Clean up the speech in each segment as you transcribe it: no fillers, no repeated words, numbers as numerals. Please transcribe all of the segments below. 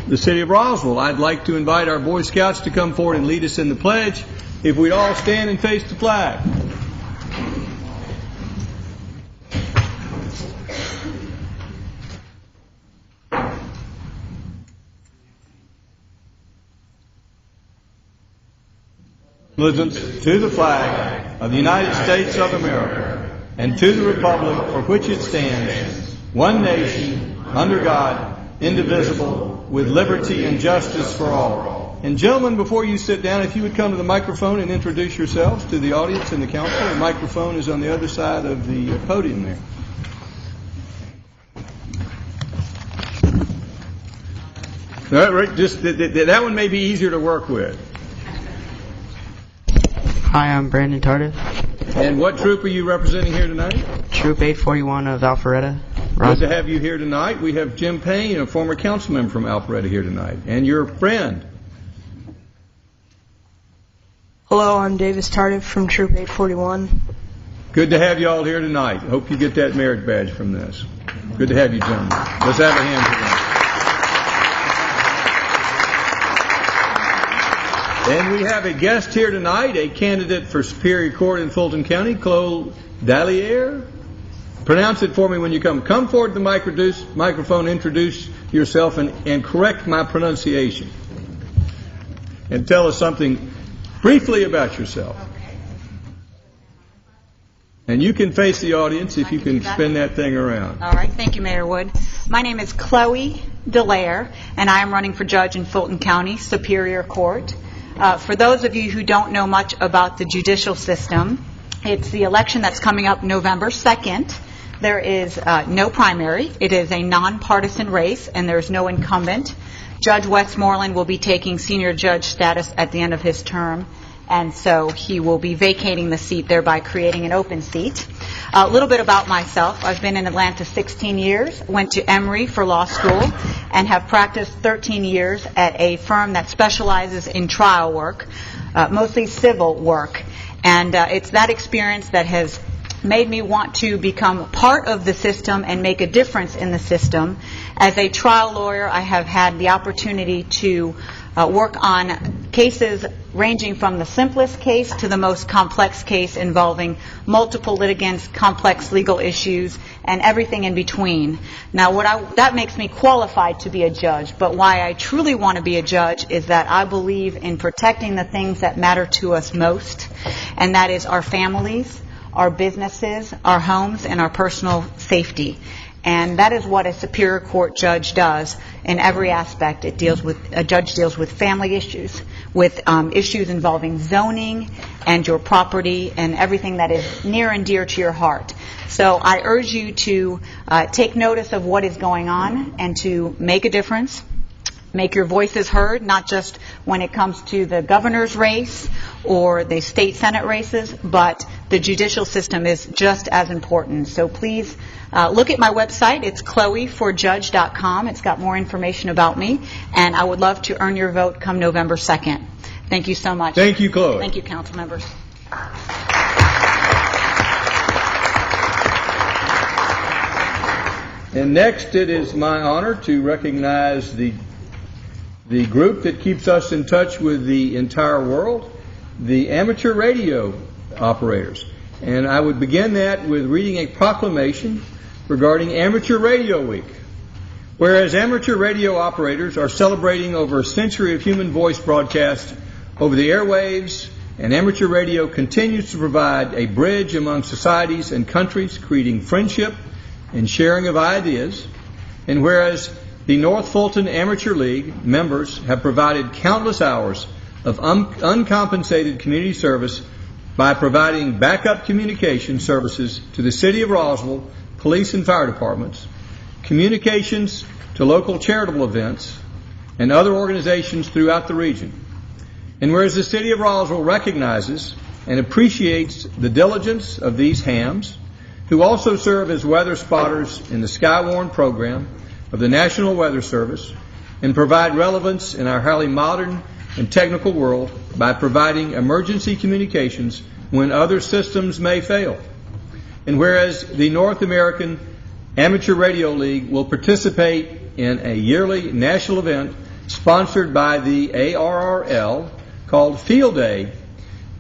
the city of Roswell. I'd like to invite our Boy Scouts to come forward and lead us in the pledge. If we'd all stand and face the flag. Allegiance to the flag of the United States of America and to the republic for which it stands, one nation, under God, indivisible, with liberty and justice for all. And gentlemen, before you sit down, if you would come to the microphone and introduce yourselves to the audience and the council. The microphone is on the other side of the podium there. All right, just that one may be easier to work with. Hi, I'm Brandon Tardif. And what troop are you representing here tonight? Troop 841 of Alpharetta. Good to have you here tonight. We have Jim Payne, a former council member from Alpharetta, here tonight, and your friend. Hello, I'm Davis Tardif from Troop 841. Good to have you all here tonight. Hope you get that merit badge from this. Good to have you, gentlemen. Let's have a hand for them. And we have a guest here tonight, a candidate for Superior Court in Fulton County, Chloe Dallier. Pronounce it for me when you come. Come forward to the microphone, introduce yourself, and correct my pronunciation. And tell us something briefly about yourself. And you can face the audience if you can spin that thing around. All right. Thank you, Mayor Wood. My name is Chloe Dallier, and I am running for judge in Fulton County Superior Court. For those of you who don't know much about the judicial system, it's the election that's coming up November 2nd. There is no primary. It is a nonpartisan race, and there's no incumbent. Judge Westmoreland will be taking senior judge status at the end of his term, and so he will be vacating the seat, thereby creating an open seat. A little bit about myself. I've been in Atlanta 16 years, went to Emory for law school, and have practiced 13 years at a firm that specializes in trial work, mostly civil work. And it's that experience that has made me want to become part of the system and make a difference in the system. As a trial lawyer, I have had the opportunity to work on cases ranging from the simplest case to the most complex case involving multiple litigants, complex legal issues, and everything in between. Now, that makes me qualified to be a judge, but why I truly want to be a judge is that I believe in protecting the things that matter to us most, and that is our families, our businesses, our homes, and our personal safety. And that is what a Superior Court judge does in every aspect. A judge deals with family issues, with issues involving zoning and your property and everything that is near and dear to your heart. So I urge you to take notice of what is going on and to make a difference. Make your voices heard, not just when it comes to the governor's race or the state senate races, but the judicial system is just as important. So please look at my website. It's chloeforjudge.com. It's got more information about me, and I would love to earn your vote come November 2nd. Thank you so much. Thank you, Chloe. Thank you, council members. And next, it is my honor to recognize the group that keeps us in touch with the entire world, the amateur radio operators. And I would begin that with reading a proclamation regarding Amateur Radio Week. Whereas amateur radio operators are celebrating over a century of human voice broadcast over the airwaves, and amateur radio continues to provide a bridge among societies and countries, creating friendship and sharing of ideas. And whereas the North Fulton Amateur League members have provided countless hours of uncompensated community service by providing backup communication services to the City of Roswell police and fire departments, communications to local charitable events, and other organizations throughout the region. And whereas the City of Roswell recognizes and appreciates the diligence of these hams, who also serve as weather spotters in the Skywarn program of the National Weather Service and provide relevance in our highly modern and technical world by providing emergency communications when other systems may fail. And whereas the North American Amateur Radio League will participate in a yearly national event sponsored by the ARRL called Field Day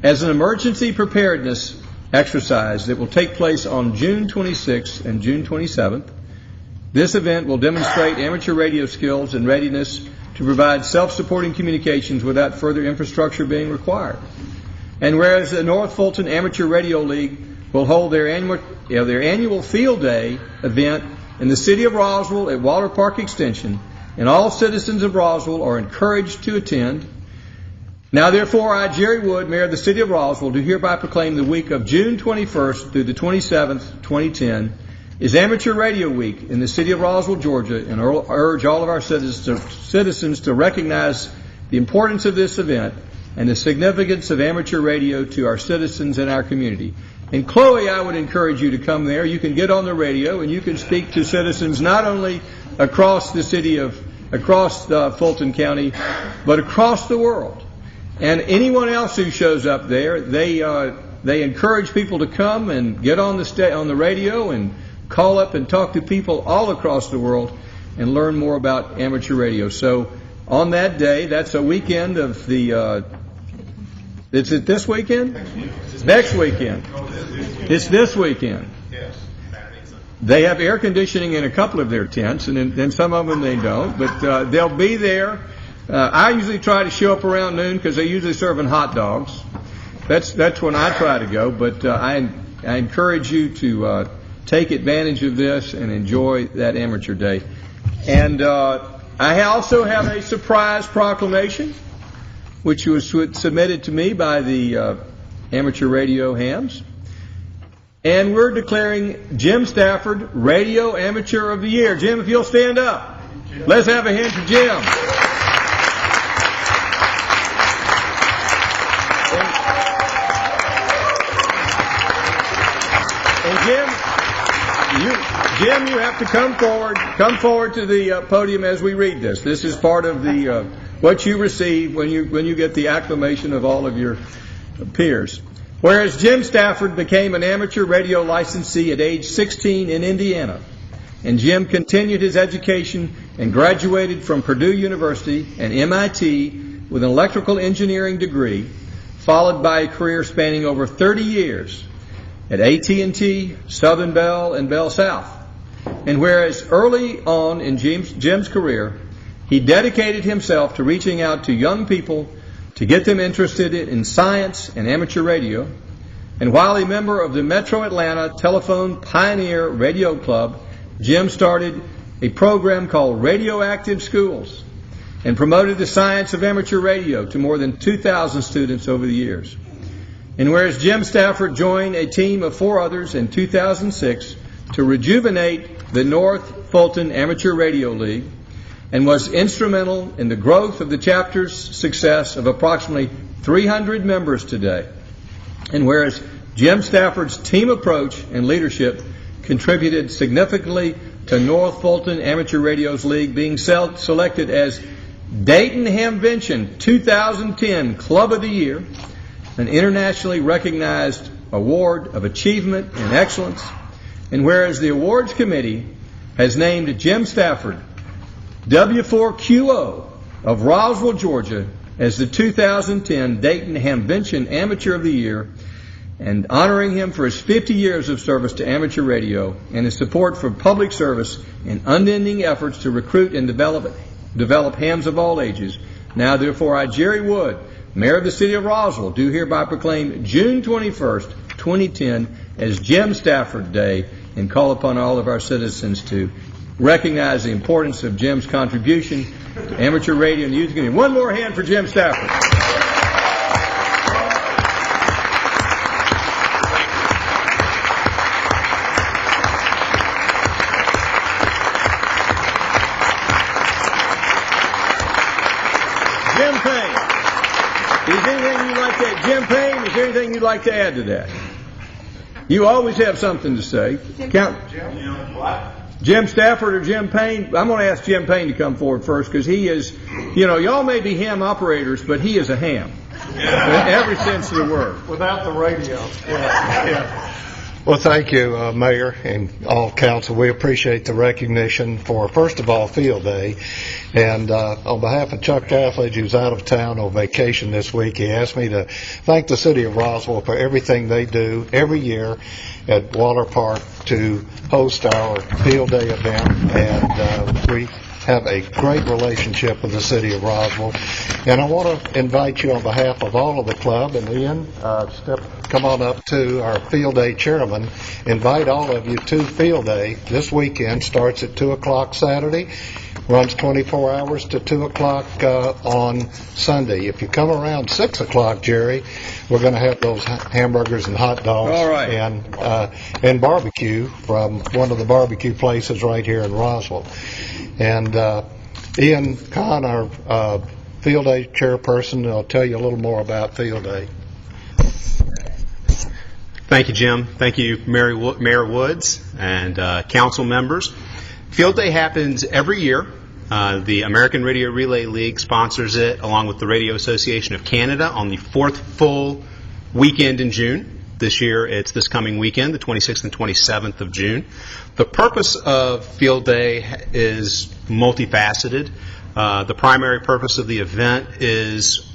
as an emergency preparedness exercise that will take place on June 26th and June 27th. This event will demonstrate amateur radio skills and readiness to provide self-supporting communications without further infrastructure being required. And whereas the North Fulton Amateur Radio League will hold their annual Field Day event in the city of Roswell at Waller Park Extension, and all citizens of Roswell are encouraged to attend. Now, therefore, I, Jerry Wood, Mayor of the City of Roswell, do hereby proclaim the week of June 21st through the 27th, 2010, is Amateur Radio Week in the City of Roswell, Georgia, and urge all of our citizens to recognize the importance of this event and the significance of amateur radio to our citizens and our community. And Chloe, I would encourage you to come there. You can get on the radio and you can speak to citizens not only across the city of, across Fulton County, but across the world. And anyone else who shows up there, they encourage people to come and get on the radio and call up and talk to people all across the world and learn more about amateur radio. So on that day, that's a weekend of the. Is it this weekend? Next weekend. It's this weekend. They have air conditioning in a couple of their tents, and then some of them they don't. But they'll be there. I usually try to show up around noon because they're usually serving hot dogs. That's when I try to go. But I encourage you to take advantage of this and enjoy that amateur day. And I also have a surprise proclamation, which was submitted to me by the amateur radio hams. And we're declaring Jim Stafford Radio Amateur of the Year. Jim, if you'll stand up. Let's have a hand for Jim. Jim, you have to come forward to the podium as we read this. This is part of the what you receive when you get the acclamation of all of your peers. Whereas Jim Stafford became an amateur radio licensee at age 16 in Indiana, and Jim continued his education and graduated from Purdue University and MIT with an electrical engineering degree, followed by a career spanning over 30 years at AT&T, Southern Bell, and Bell South. And whereas early on in Jim's career, he dedicated himself to reaching out to young people to get them interested in science and amateur radio, and while a member of the Metro Atlanta Telephone Pioneer Radio Club, Jim started a program called Radioactive Schools and promoted the science of amateur radio to more than 2,000 students over the years. And whereas Jim Stafford joined a team of 4 others in 2006 to rejuvenate the North Fulton Amateur Radio League and was instrumental in the growth of the chapter's success of approximately 300 members today. And whereas Jim Stafford's team approach and leadership contributed significantly to North Fulton Amateur Radio's League being selected as Dayton Hamvention 2010 Club of the Year, an internationally recognized award of achievement and excellence. And whereas the awards committee has named Jim Stafford W4QO of Roswell, Georgia, as the 2010 Dayton Hamvention Amateur of the Year, and honoring him for his 50 years of service to amateur radio and his support for public service and unending efforts to recruit and develop hams of all ages. Now, therefore, I, Jerry Wood, Mayor of the City of Roswell, do hereby proclaim June 21st, 2010 as Jim Stafford Day and call upon all of our citizens to recognize the importance of Jim's contribution to amateur radio and youth community. One more hand for Jim Stafford. Jim Payne. Jim Payne, is there anything you'd like to add to that? You always have something to say. Jim Stafford or Jim Payne? I'm going to ask Jim Payne to come forward first because he is, y'all may be ham operators, but he is a ham. In every sense of the word. Without the radio. Yeah. Well, thank you, Mayor and all council. We appreciate the recognition for, first of all, Field Day. And on behalf of Chuck Cathledge, who's out of town on vacation this week, he asked me to thank the City of Roswell for everything they do every year at Waller Park to host our Field Day event. And we have a great relationship with the City of Roswell. And I want to invite you on behalf of all of the club, and Ian, come on up to our Field Day chairman, invite all of you to Field Day. This weekend starts at 2 o'clock Saturday, runs 24 hours to 2 o'clock on Sunday. If you come around 6 o'clock, Jerry, we're going to have those hamburgers and hot dogs. All right. And barbecue from one of the barbecue places right here in Roswell. And Ian Kahn, our Field Day chairperson, will tell you a little more about Field Day. Thank you, Jim. Thank you, Mayor Woods and council members. Field Day happens every year. The American Radio Relay League sponsors it, along with the Radio Association of Canada, on the fourth full weekend in June. This year, it's this coming weekend, the 26th and 27th of June. The purpose of Field Day is multifaceted. The primary purpose of the event is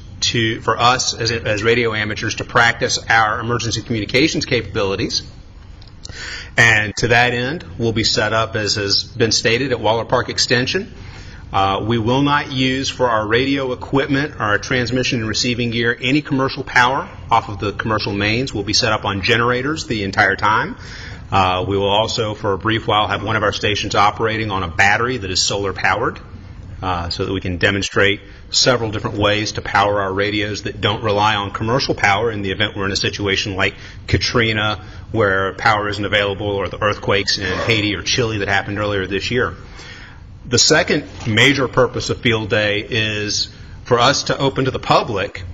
for us as radio amateurs to practice our emergency communications capabilities. And to that end, we'll be set up, as has been stated, at Waller Park Extension. We will not use for our radio equipment, our transmission and receiving gear, any commercial power off of the commercial mains. We'll be set up on generators the entire time. We will also, for a brief while, have one of our stations operating on a battery that is solar powered, so that we can demonstrate several different ways to power our radios that don't rely on commercial power in the event we're in a situation like Katrina, where power isn't available, or the earthquakes in Haiti or Chile that happened earlier this year. The second major purpose of Field Day is for us to open to the public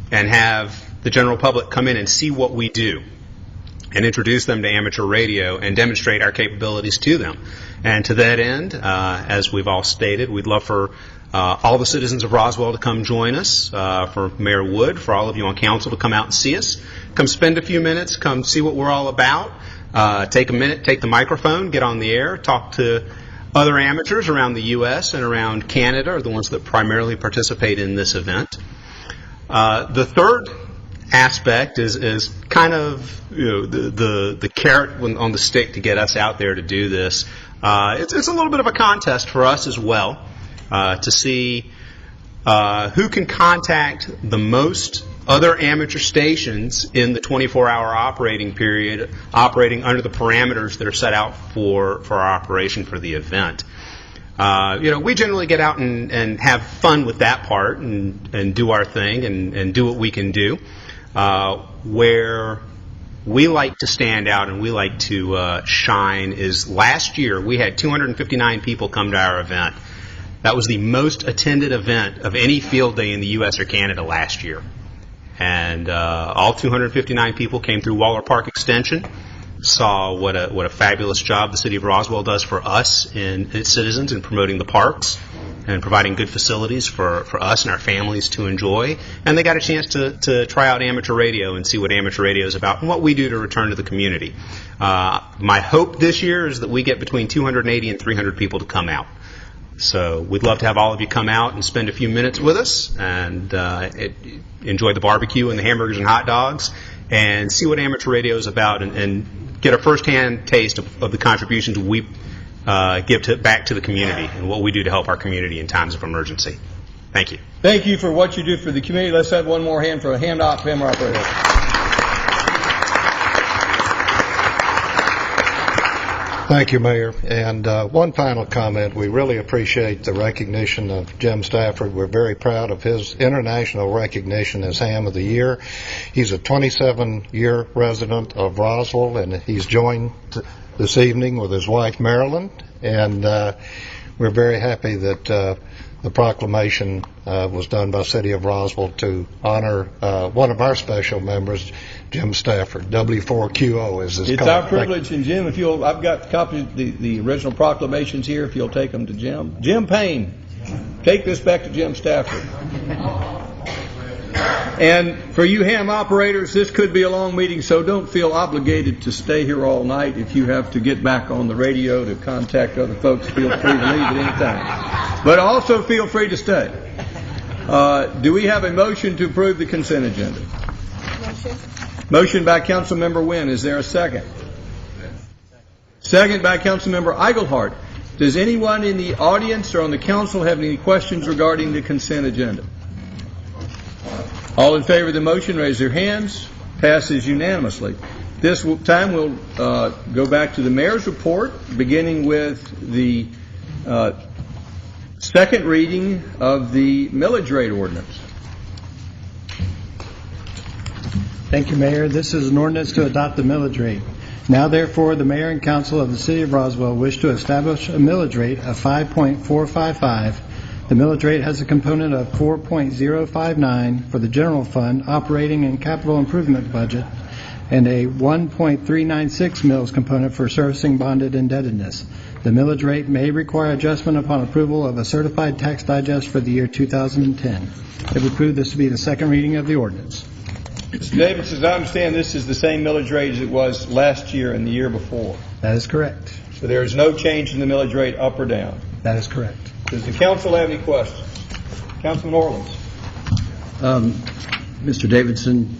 and have the general public come in and see what we do and introduce them to amateur radio and demonstrate our capabilities to them. And to that end, as we've all stated, we'd love for all the citizens of Roswell to come join us, for Mayor Wood, for all of you on council to come out and see us. Come spend a few minutes, come see what we're all about. Take a minute, take the microphone, get on the air, talk to other amateurs around the U.S. and around Canada, are the ones that primarily participate in this event. The third aspect is kind of, the carrot on the stick to get us out there to do this. It's a little bit of a contest for us as well, to see who can contact the most other amateur stations in the 24-hour operating period, operating under the parameters that are set out for our operation for the event. We generally get out and have fun with that part and do our thing and do what we can do. Where we like to stand out and we like to shine is last year we had 259 people come to our event. That was the most attended event of any Field Day in the U.S. or Canada last year. And all 259 people came through Waller Park Extension, saw what a fabulous job the City of Roswell does for us and its citizens in promoting the parks and providing good facilities for us and our families to enjoy. And they got a chance to try out amateur radio and see what amateur radio is about and what we do to return to the community. My hope this year is that we get between 280 and 300 people to come out. So we'd love to have all of you come out and spend a few minutes with us and enjoy the barbecue and the hamburgers and hot dogs and see what amateur radio is about and get a first-hand taste of the contributions we give back to the community and what we do to help our community in times of emergency. Thank you. Thank you for what you do for the community. Let's have one more hand for a hand-off camera operator. Thank you, Mayor. And one final comment. We really appreciate the recognition of Jim Stafford. We're very proud of his international recognition as Ham of the Year. He's a 27-year resident of Roswell, and he's joined this evening with his wife, Marilyn. And we're very happy that the proclamation was done by City of Roswell to honor one of our special members, Jim Stafford. W4QO is his It's our privilege, and Jim, if you'll, I've got copies of the original proclamations here, if you'll take them to Jim. Jim Payne, take this back to Jim Stafford. And for you ham operators, this could be a long meeting, so don't feel obligated to stay here all night. If you have to get back on the radio to contact other folks, feel free to leave at any time. But also feel free to stay. Do we have a motion to approve the consent agenda? Motion by Councilmember Wynn. Is there a second? Second by Councilmember Eichelhardt. Does anyone in the audience or on the council have any questions regarding the consent agenda? All in favor of the motion, raise their hands. Passes unanimously. This time we'll go back to the mayor's report, beginning with the second reading of the millage rate ordinance. Thank you, Mayor. This is an ordinance to adopt the millage rate. Now, therefore, the Mayor and Council of the City of Roswell wish to establish a millage rate of 5.455. The millage rate has a component of 4.059 for the general fund, operating and capital improvement budget, and a 1.396 mills component for servicing bonded indebtedness. The millage rate may require adjustment upon approval of a certified tax digest for the year 2010. If approved, this will be the second reading of the ordinance. Mr. Davis, as I understand, this is the same millage rate as it was last year and the year before. That is correct. So there is no change in the millage rate up or down. That is correct. Does the council have any questions? Councilman Orleans. Mr. Davidson,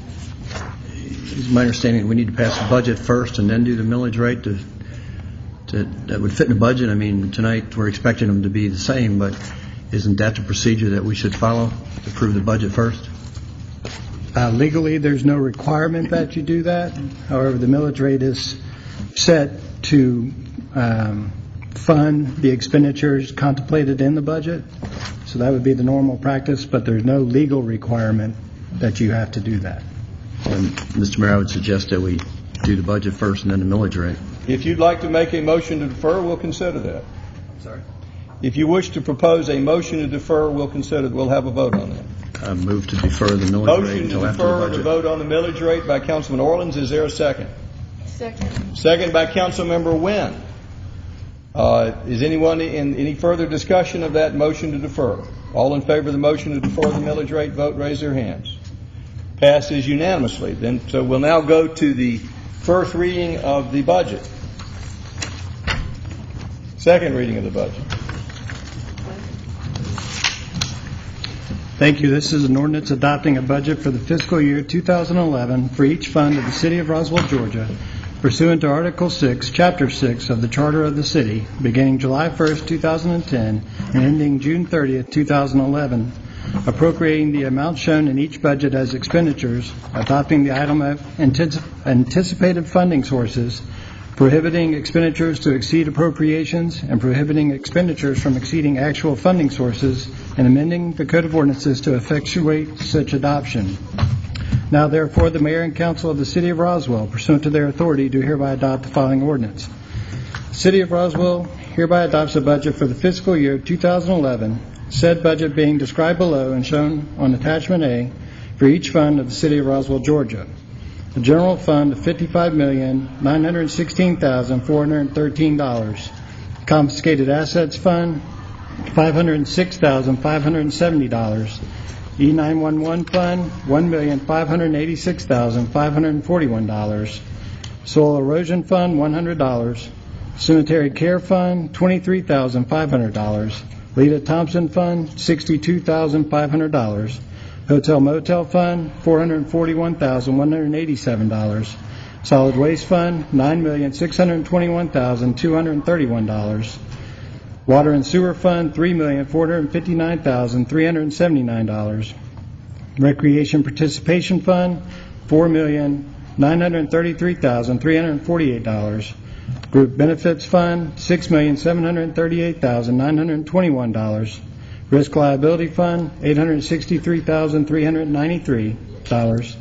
it's my understanding that we need to pass the budget first and then do the millage rate that would fit in the budget. I mean, tonight we're expecting them to be the same, but isn't that the procedure that we should follow to approve the budget first? Legally, there's no requirement that you do that. However, the millage rate is set to fund the expenditures contemplated in the budget. So that would be the normal practice, but there's no legal requirement that you have to do that. And Mr. Mayor, I would suggest that we do the budget first and then the millage rate. If you'd like to make a motion to defer, we'll consider that. Sorry? If you wish to propose a motion to defer, we'll have a vote on that. I move to defer the millage rate Motion to until after the defer the budget. vote on the millage rate by Councilman Orleans. Is there a second? Second. Second by Councilmember Wynn. Is anyone in any further discussion of that motion to defer? All in favor of the motion to defer the millage rate, vote, raise their hands. Passes unanimously. So we'll now go to the first reading of the budget. Second reading of the budget. Thank you. This is an ordinance adopting a budget for the fiscal year 2011 for each fund of the City of Roswell, Georgia, pursuant to Article 6, Chapter 6 of the Charter of the City, beginning July 1st, 2010, and ending June 30th, 2011, appropriating the amount shown in each budget as expenditures, adopting the item of anticipated funding sources, prohibiting expenditures to exceed appropriations, and prohibiting expenditures from exceeding actual funding sources, and amending the Code of Ordinances to effectuate such adoption. Now, therefore, the Mayor and Council of the City of Roswell, pursuant to their authority, do hereby adopt the following ordinance. The City of Roswell hereby adopts a budget for the fiscal year 2011, said budget being described below and shown on Attachment A for each fund of the City of Roswell, Georgia. The General Fund of $55,916,413. Confiscated Assets Fund, $506,570. E911 Fund, $1,586,541. Soil Erosion Fund, $100. Cemetery Care Fund, $23,500. Lita Thompson Fund, $62,500. Hotel Motel Fund, $441,187. Solid Waste Fund, $9,621,231. Water and Sewer Fund, $3,459,379. Recreation Participation Fund, $4,933,348. Group Benefits Fund, $6,738,921. Risk Liability Fund, $863,393.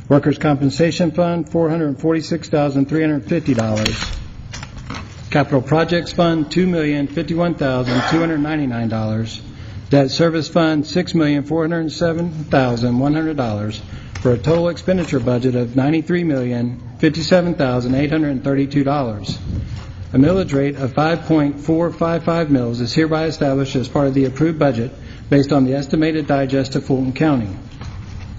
Workers' Compensation Fund, $446,350. Capital Projects Fund, $2,051,299. Debt Service Fund, $6,407,100, for a total expenditure budget of $93,057,832. A millage rate of 5.455 mills is hereby established as part of the approved budget based on the estimated digest of Fulton County.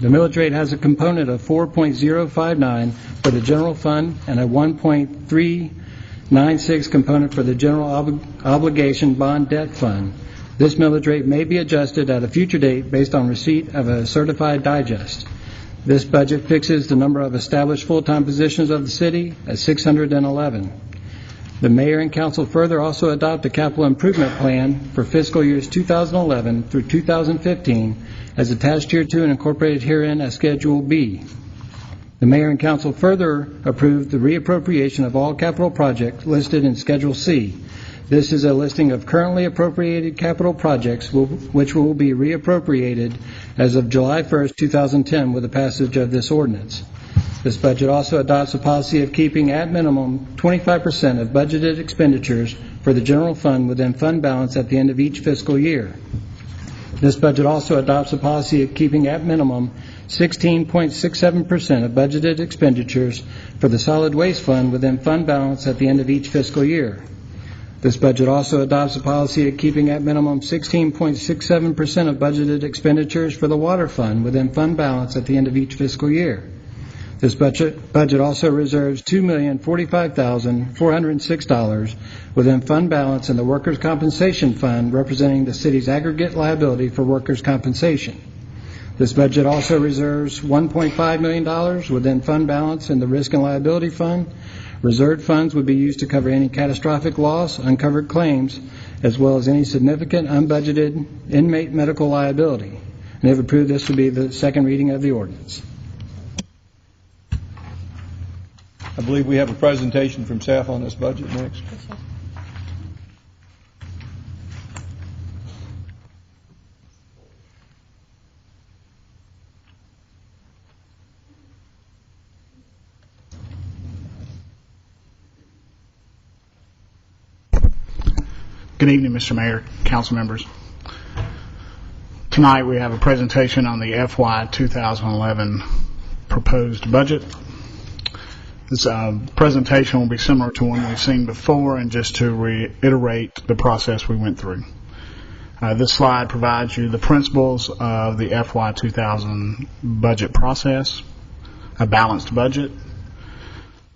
The millage rate has a component of 4.059 for the general fund and a 1.396 component for the general obligation bond debt fund. This millage rate may be adjusted at a future date based on receipt of a certified digest. This budget fixes the number of established full-time positions of the city at 611. The mayor and council further also adopt a capital improvement plan for fiscal years 2011 through 2015 as attached hereto and incorporated herein as Schedule B. The mayor and council further approved the reappropriation of all capital projects listed in Schedule C. This is a listing of currently appropriated capital projects which will be reappropriated as of July 1st, 2010 with the passage of this ordinance. This budget also adopts a policy of keeping at minimum 25% of budgeted expenditures for the general fund within fund balance at the end of each fiscal year. This budget also adopts a policy of keeping at minimum 16.67% of budgeted expenditures for the solid waste fund within fund balance at the end of each fiscal year. This budget also adopts a policy of keeping at minimum 16.67% of budgeted expenditures for the water fund within fund balance at the end of each fiscal year. This budget also reserves $2,045,406 within fund balance in the Workers' Compensation Fund, representing the city's aggregate liability for workers' compensation. This budget also reserves $1.5 million within fund balance in the Risk and Liability Fund. Reserved funds would be used to cover any catastrophic loss, uncovered claims, as well as any significant unbudgeted inmate medical liability. And if approved, this would be the second reading of the ordinance. I believe we have a presentation from staff on this budget next. Good evening, Mr. Mayor, council members. Tonight we have a presentation on the FY 2011 proposed budget. This presentation will be similar to one we've seen before, and just to reiterate the process we went through. This slide provides you the principles of the FY 2000 budget process: a balanced budget,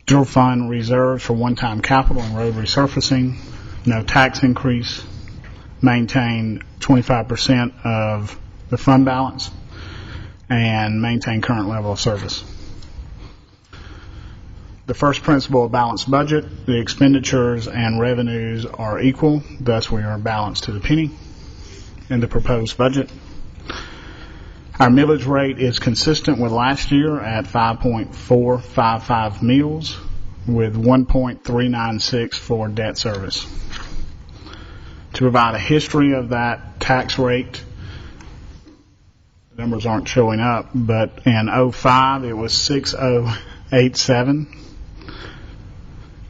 general fund reserves for one-time capital and road resurfacing, no tax increase, maintain 25% of the fund balance, and maintain current level of service. The first principle of balanced budget: the expenditures and revenues are equal, thus we are balanced to the penny in the proposed budget. Our millage rate is consistent with last year at 5.455 mills, with 1.396 for debt service. To provide a history of that tax rate, the numbers aren't showing up, but in 05 it was 6087,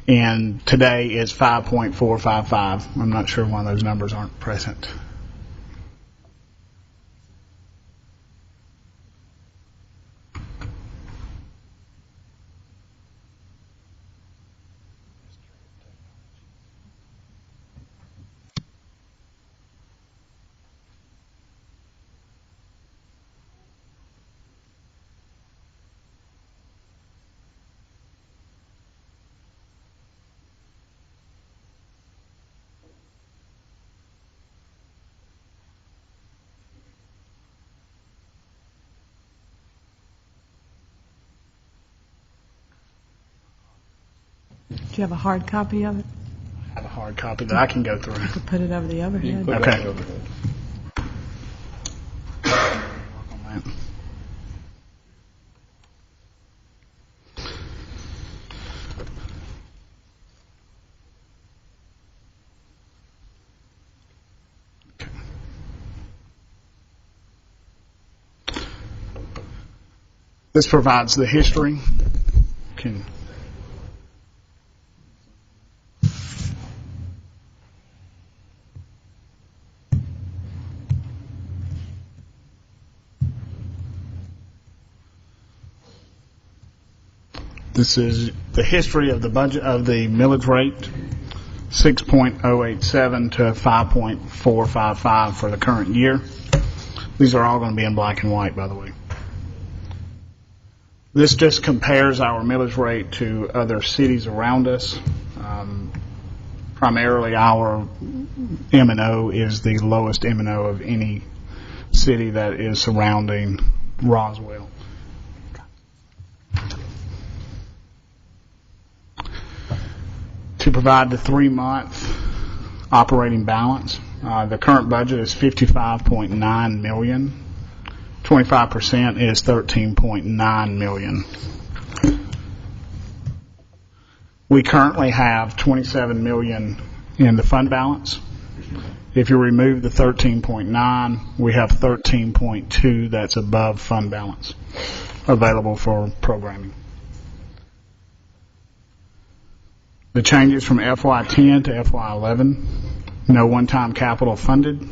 and today it's 5.455. I'm not sure why those numbers aren't present. Do you have a hard copy of it? I have a hard copy that I can go through. You could put it over the overhead. Okay. This provides the history. This is the history of the budget of the millage rate, 6.087 to 5.455 for the current year. These are all going to be in black and white, by the way. This just compares our millage rate to other cities around us. Primarily, our M&O is the lowest M&O of any city that is surrounding Roswell. To provide the 3-month operating balance, the current budget is $55.9 million. 25% is $13.9 million. We currently have $27 million in the fund balance. If you remove the 13.9, we have 13.2 that's above fund balance available for programming. The changes from FY10 to FY11, no one-time capital funded.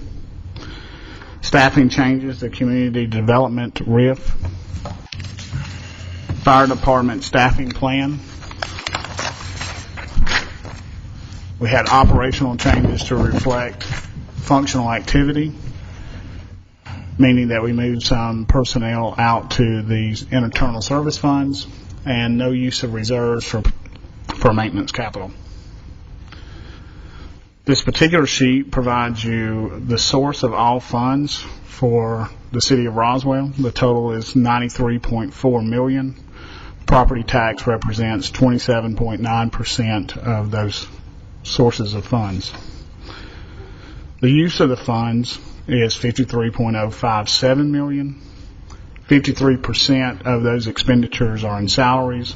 Staffing changes, the community development RIF. Fire department staffing plan. We had operational changes to reflect functional activity, meaning that we moved some personnel out to these internal service funds and no use of reserves for maintenance capital. This particular sheet provides you the source of all funds for the city of Roswell. The total is $93.4 million. Property tax represents 27.9% of those sources of funds. The use of the funds is $53.057 million. 53% of those expenditures are in salaries,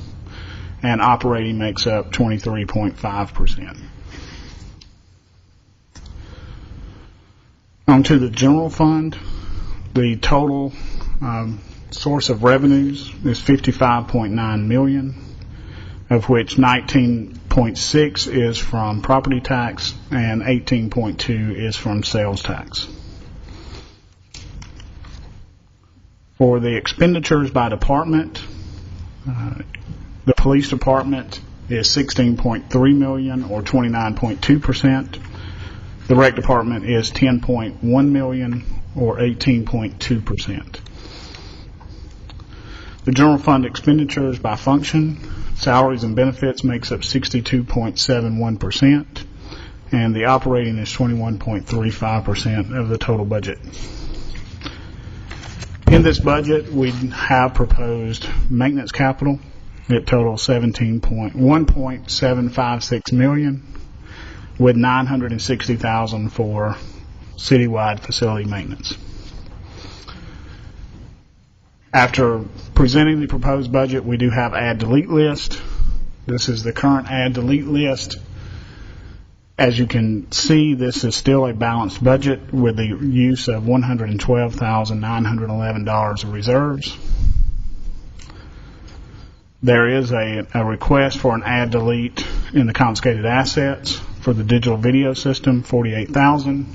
and operating makes up 23.5%. On to the general fund, the total source of revenues is $55.9 million, of which 19.6 is from property tax and 18.2 is from sales tax. For the expenditures by department, the police department is $16.3 million or 29.2%. The rec department is $10.1 million or 18.2%. The general fund expenditures by function, salaries and benefits makes up 62.71%, and the operating is 21.35% of the total budget. In this budget, we have proposed maintenance capital. It totals $1.756 million, with $960,000 for citywide facility maintenance. After presenting the proposed budget, we do have add-delete list. This is the current add-delete list. As you can see, this is still a balanced budget with the use of $112,911 of reserves. There is a request for an add-delete in the confiscated assets for the digital video system, $48,000.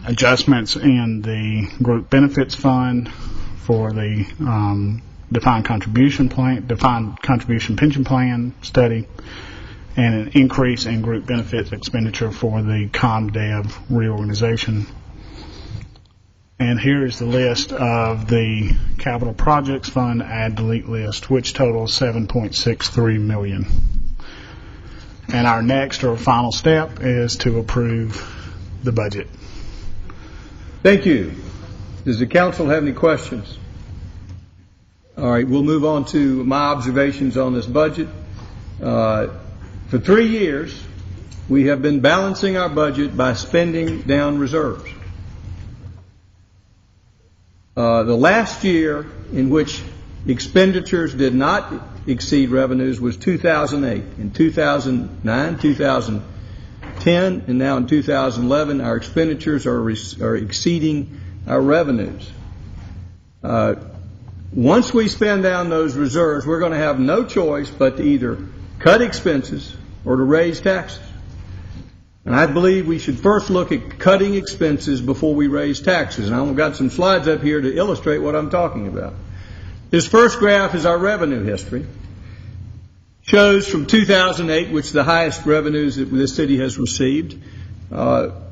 Adjustments in the group benefits fund for the defined contribution pension plan study, and an increase in group benefits expenditure for the ComDev reorganization. And here is the list of the capital projects fund add-delete list, which totals $7.63 million. And our next or final step is to approve the budget. Thank you. Does the council have any questions? All right, we'll move on to my observations on this budget. For 3 years, we have been balancing our budget by spending down reserves. The last year in which expenditures did not exceed revenues was 2008. In 2009, 2010, and now in 2011, our expenditures are exceeding our revenues. Once we spend down those reserves, we're going to have no choice but to either cut expenses or to raise taxes. And I believe we should first look at cutting expenses before we raise taxes. And I've got some slides up here to illustrate what I'm talking about. This first graph is our revenue history. Shows from 2008, which is the highest revenues that this city has received.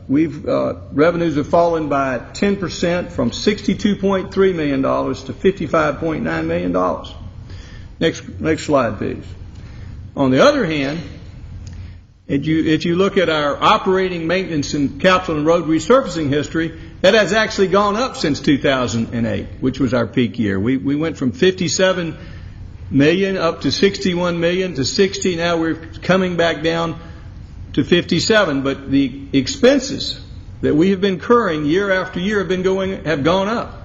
revenues have fallen by 10% from $62.3 million to $55.9 million. Next slide, please. On the other hand, if you look at our operating, maintenance, and capital and road resurfacing history, that has actually gone up since 2008, which was our peak year. We went from 57 million up to 61 million to 60. Now we're coming back down to 57. But the expenses that we have been incurring year after year have gone up.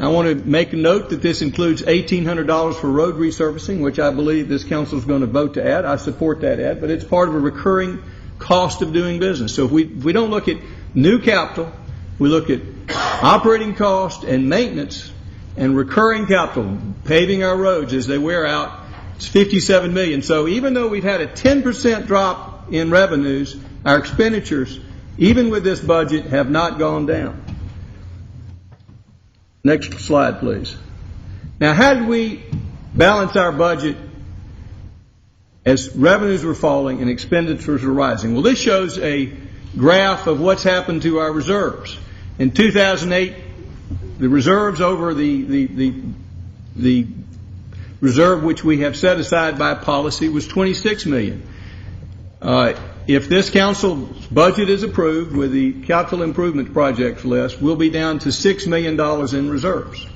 I want to make a note that this includes $1,800 for road resurfacing, which I believe this council is going to vote to add. I support that add, but it's part of a recurring cost of doing business. So if we don't look at new capital, we look at operating cost and maintenance and recurring capital, paving our roads as they wear out, it's 57 million. So even though we've had a 10% drop in revenues, our expenditures, even with this budget, have not gone down. Next slide, please. Now, how did we balance our budget as revenues were falling and expenditures were rising? Well, this shows a graph of what's happened to our reserves. In 2008, the reserves over the reserve which we have set aside by policy was $26 million. If this council's budget is approved with the capital improvement projects list, we'll be down to $6 million in reserves.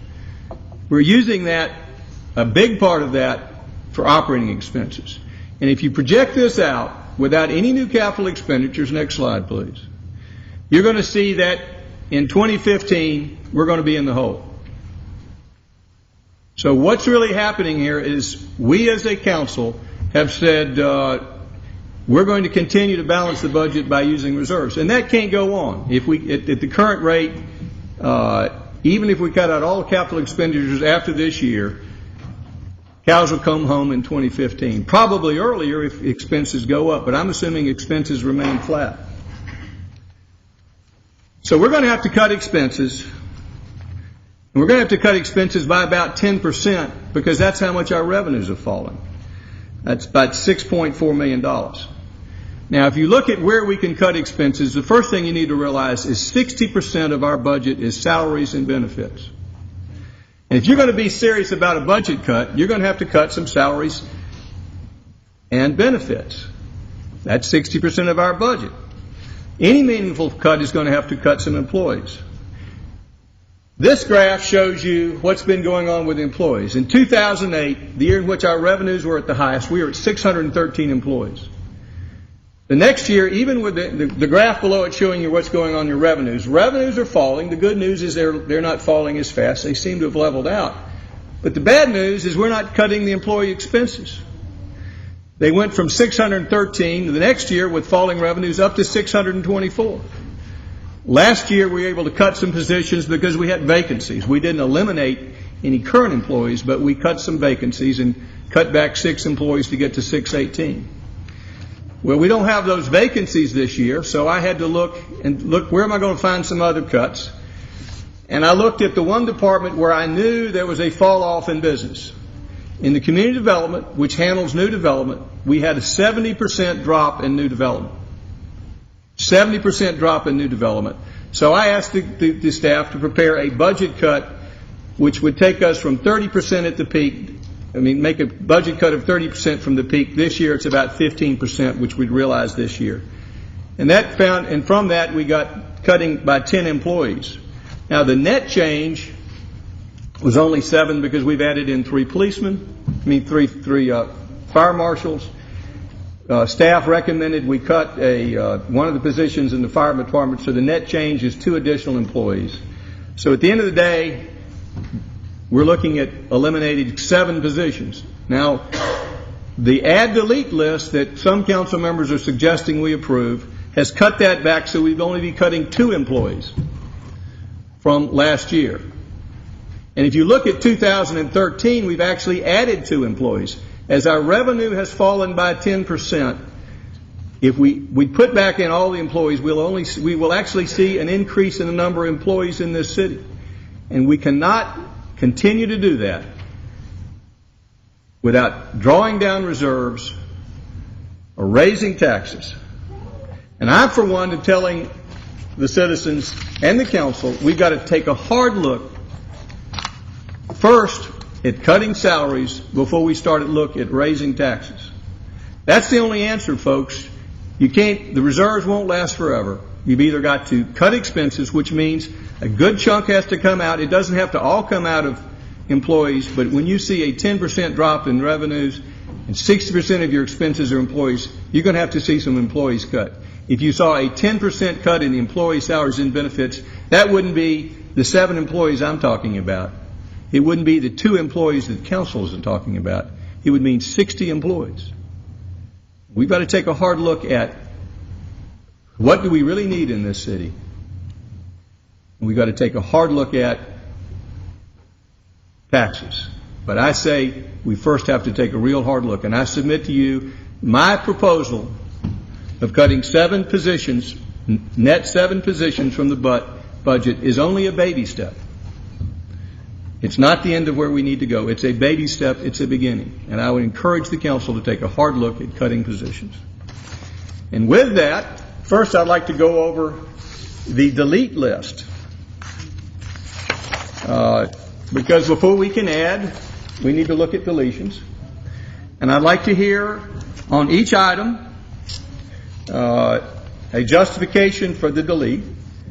We're using that, a big part of that, for operating expenses. And if you project this out without any new capital expenditures, next slide please, you're going to see that in 2015 we're going to be in the hole. So what's really happening here is we as a council have said we're going to continue to balance the budget by using reserves. And that can't go on. If we, at the current rate, even if we cut out all capital expenditures after this year, cows will come home in 2015. Probably earlier if expenses go up, but I'm assuming expenses remain flat. So we're going to have to cut expenses. And we're going to have to cut expenses by about 10% because that's how much our revenues have fallen. That's about $6.4 million. Now, if you look at where we can cut expenses, the first thing you need to realize is 60% of our budget is salaries and benefits. And if you're going to be serious about a budget cut, you're going to have to cut some salaries and benefits. That's 60% of our budget. Any meaningful cut is going to have to cut some employees. This graph shows you what's been going on with employees. In 2008, the year in which our revenues were at the highest, we were at 613 employees. The next year, even with the graph below it showing you what's going on in your revenues, revenues are falling. The good news is they're not falling as fast. They seem to have leveled out. But the bad news is we're not cutting the employee expenses. They went from 613 the next year with falling revenues up to 624. Last year, we were able to cut some positions because we had vacancies. We didn't eliminate any current employees, but we cut some vacancies and cut back 6 employees to get to 618. Well, we don't have those vacancies this year, so I had to look where am I going to find some other cuts? And I looked at the one department where I knew there was a fall off in business. In the community development, which handles new development, we had a 70% drop in new development. 70% drop in new development. So I asked the staff to prepare a budget cut which would take us from 30% at the peak, make a budget cut of 30% from the peak. This year it's about 15%, which we'd realize this year. And from that we got cutting by 10 employees. Now the net change was only 7 because we've added in 3 policemen, three fire marshals. Staff recommended we cut one of the positions in the fire department, so the net change is 2 additional employees. So at the end of the day, we're looking at eliminating 7 positions. Now, the add-delete list that some council members are suggesting we approve has cut that back, so we'd only be cutting 2 employees from last year. And if you look at 2013, we've actually added 2 employees. As our revenue has fallen by 10%, if we put back in all the employees, we will actually see an increase in the number of employees in this city. And we cannot continue to do that without drawing down reserves or raising taxes. And I'm for one to telling the citizens and the council, we've got to take a hard look first at cutting salaries before we start to look at raising taxes. That's the only answer, folks. You can't, the reserves won't last forever. You've either got to cut expenses, which means a good chunk has to come out. It doesn't have to all come out of employees, but when you see a 10% drop in revenues and 60% of your expenses are employees, you're going to have to see some employees cut. If you saw a 10% cut in the employee salaries and benefits, that wouldn't be the 7 employees I'm talking about. It wouldn't be the 2 employees that the council is talking about. It would mean 60 employees. We've got to take a hard look at what do we really need in this city. We've got to take a hard look at taxes. But I say we first have to take a real hard look. And I submit to you my proposal of cutting 7 positions, net 7 positions from the budget is only a baby step. It's not the end of where we need to go. It's a baby step. It's a beginning. And I would encourage the council to take a hard look at cutting positions. And with that, first I'd like to go over the delete list. Because before we can add, we need to look at deletions. And I'd like to hear on each item a justification for the delete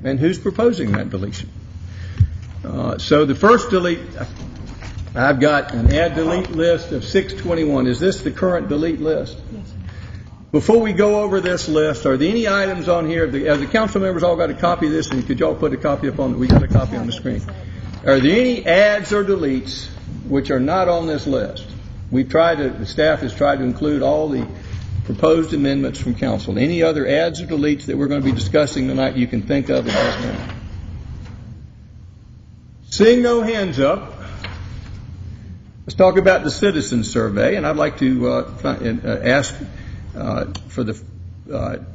and who's proposing that deletion. So the first delete, I've got an add delete list of 621. Is this the current delete list? Yes. Before we go over this list, are there any items on here? Have the council members all got a copy of this? And could y'all put a copy up on? We got a copy on the screen. Are there any adds or deletes which are not on this list? The staff has tried to include all the proposed amendments from council. Any other adds or deletes that we're going to be discussing tonight you can think of at this moment? Seeing no hands up, let's talk about the citizen survey, and I'd like to ask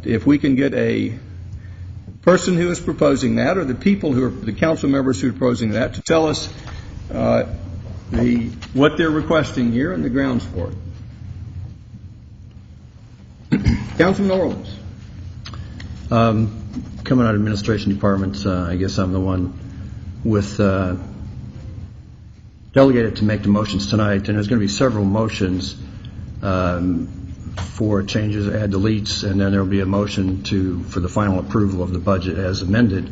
if we can get a person who is proposing that, or the people who are the council members who are proposing that, to tell us what they're requesting here and the grounds for it. Councilman Orleans. Coming out of administration departments, I guess I'm the one with delegated to make the motions tonight, and there's going to be several motions for changes, add, deletes, and then there will be a motion for the final approval of the budget as amended,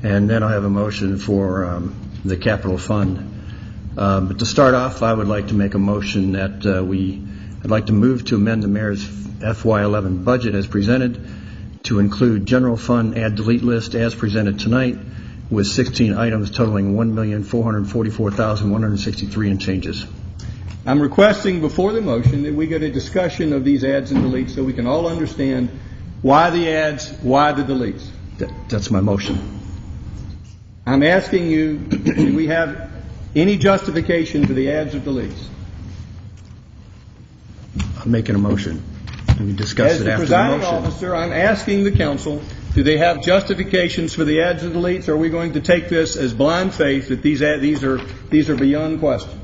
and then I'll have a motion for the capital fund. But to start off, I would like to make a motion that I'd like to move to amend the mayor's FY11 budget as presented to include general fund add delete list as presented tonight, with 16 items totaling $1,444,163 and changes. I'm requesting before the motion that we get a discussion of these adds and deletes so we can all understand why the adds, why the deletes. That's my motion. I'm asking you, do we have any justification for the adds or deletes? I'm making a motion. We discuss it after the motion. As the presiding officer, I'm asking the council, do they have justifications for the adds and deletes, or are we going to take this as blind faith that these are beyond question?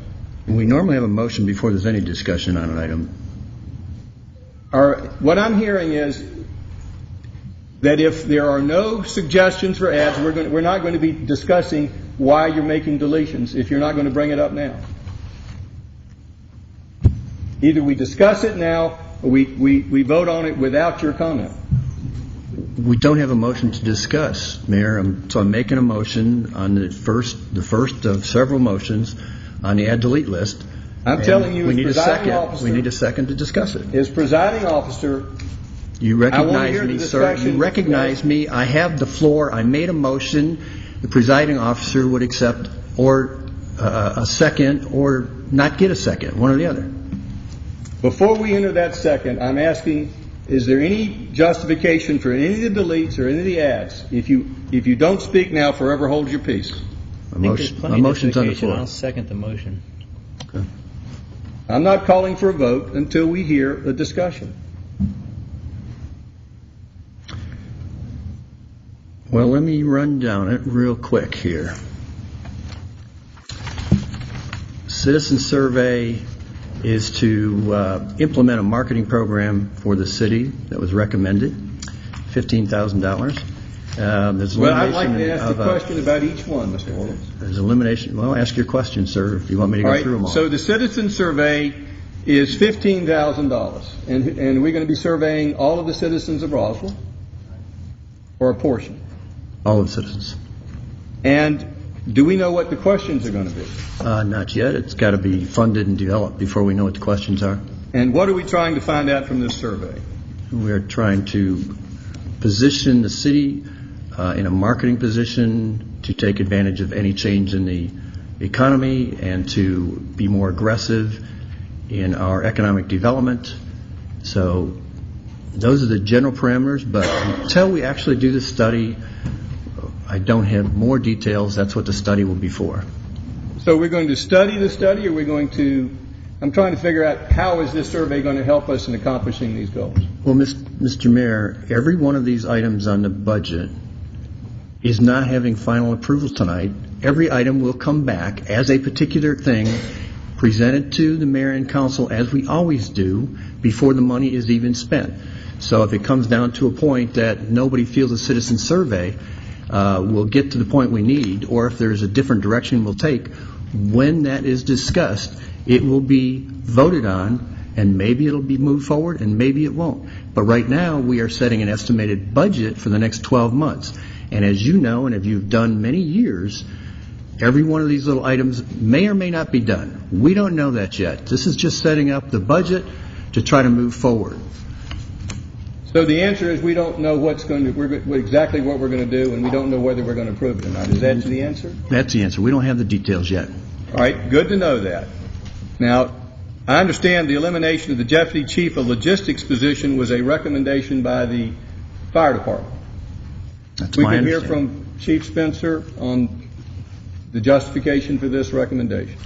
We normally have a motion before there's any discussion on an item. What I'm hearing is that if there are no suggestions for adds, we're not going to be discussing why you're making deletions if you're not going to bring it up now. Either we discuss it now or we vote on it without your comment. We don't have a motion to discuss, Mayor, so I'm making a motion on the first of several motions on the add-delete list. I'm telling you, we need a second to discuss it. As presiding officer, you recognize me, sir. You recognize me. I have the floor. I made a motion. The presiding officer would accept or a second or not get a second, one or the other. Before we enter that second, I'm asking, is there any justification for any of the deletes or any of the adds? If you don't speak now, forever hold your peace. My motion's on the floor. I'll second the motion. Okay. I'm not calling for a vote until we hear the discussion. Well, let me run down it real quick here. Citizen survey is to implement a marketing program for the city that was recommended, $15,000. There's Well, I'd like elimination to ask of the question about each one, Mr. Orleans. There's elimination. Well, ask your question, sir, if you want me to All go right, through them all. so the citizen survey is $15,000, and we're going to be surveying all of the citizens of Roswell, or a portion. All of the citizens. And do we know what the questions are going to be? Not yet. It's got to be funded and developed before we know what the questions are. And what are we trying to find out from this survey? We're trying to position the city in a marketing position to take advantage of any change in the economy and to be more aggressive in our economic development. So those are the general parameters, but until we actually do the study, I don't have more details. That's what the study will be for. So we're going to study the study, or we're going to... I'm trying to figure out how is this survey going to help us in accomplishing these goals? Well, Mr. Mayor, every one of these items on the budget is not having final approval tonight. Every item will come back as a particular thing presented to the mayor and council, as we always do, before the money is even spent. So if it comes down to a point that nobody feels a citizen survey will get to the point we need, or if there's a different direction we'll take, when that is discussed, it will be voted on, and maybe it'll be moved forward, and maybe it won't. But right now, we are setting an estimated budget for the next 12 months. And as you know, and if you've done many years, every one of these little items may or may not be done. We don't know that yet. This is just setting up the budget to try to move forward. So the answer is we don't know exactly what we're going to do, and we don't know whether we're going to approve it or not. Is that the answer? That's the answer. We don't have the details yet. All right, good to know that. Now, I understand the elimination of the Deputy Chief of Logistics position was a recommendation by the Fire Department. That's We my can hear understanding. from Chief Spencer on the justification for this recommendation.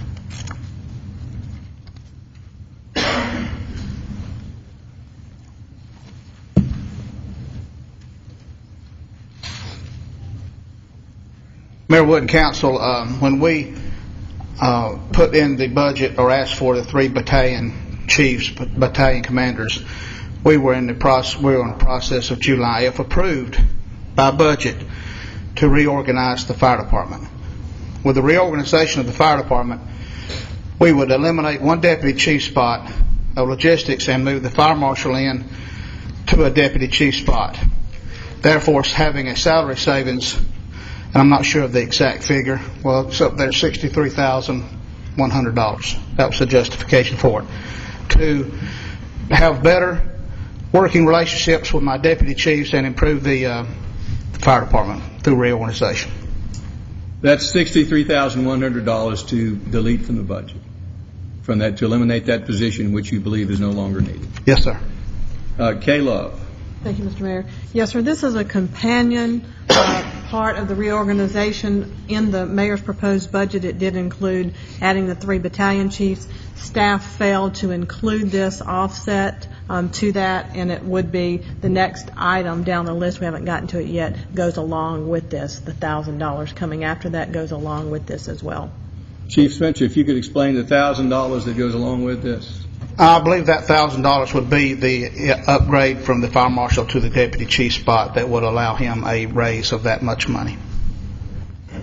Mayor Wood and Council, when we put in the budget or asked for the 3 battalion chiefs, battalion commanders, we were in the process of July, if approved by budget, to reorganize the fire department. With the reorganization of the fire department, we would eliminate 1 deputy chief spot of logistics and move the fire marshal in to a deputy chief spot, therefore having a salary savings, and I'm not sure of the exact figure. Well, it's up there, $63,100. That was the justification for it. To have better working relationships with my deputy chiefs and improve the fire department through reorganization. That's $63,100 to delete from the budget, from that, to eliminate that position which you believe is no longer needed. Yes, sir. Kay Love. Thank you, Mr. Mayor. Yes, sir, this is a companion part of the reorganization. In the mayor's proposed budget, it did include adding the 3 battalion chiefs. Staff failed to include this offset to that, and it would be the next item down the list. We haven't gotten to it yet. Goes along with this. The $1,000 coming after that goes along with this as well. Chief Spencer, if you could explain the $1,000 that goes along with this. I believe that $1,000 would be the upgrade from the fire marshal to the deputy chief spot that would allow him a raise of that much money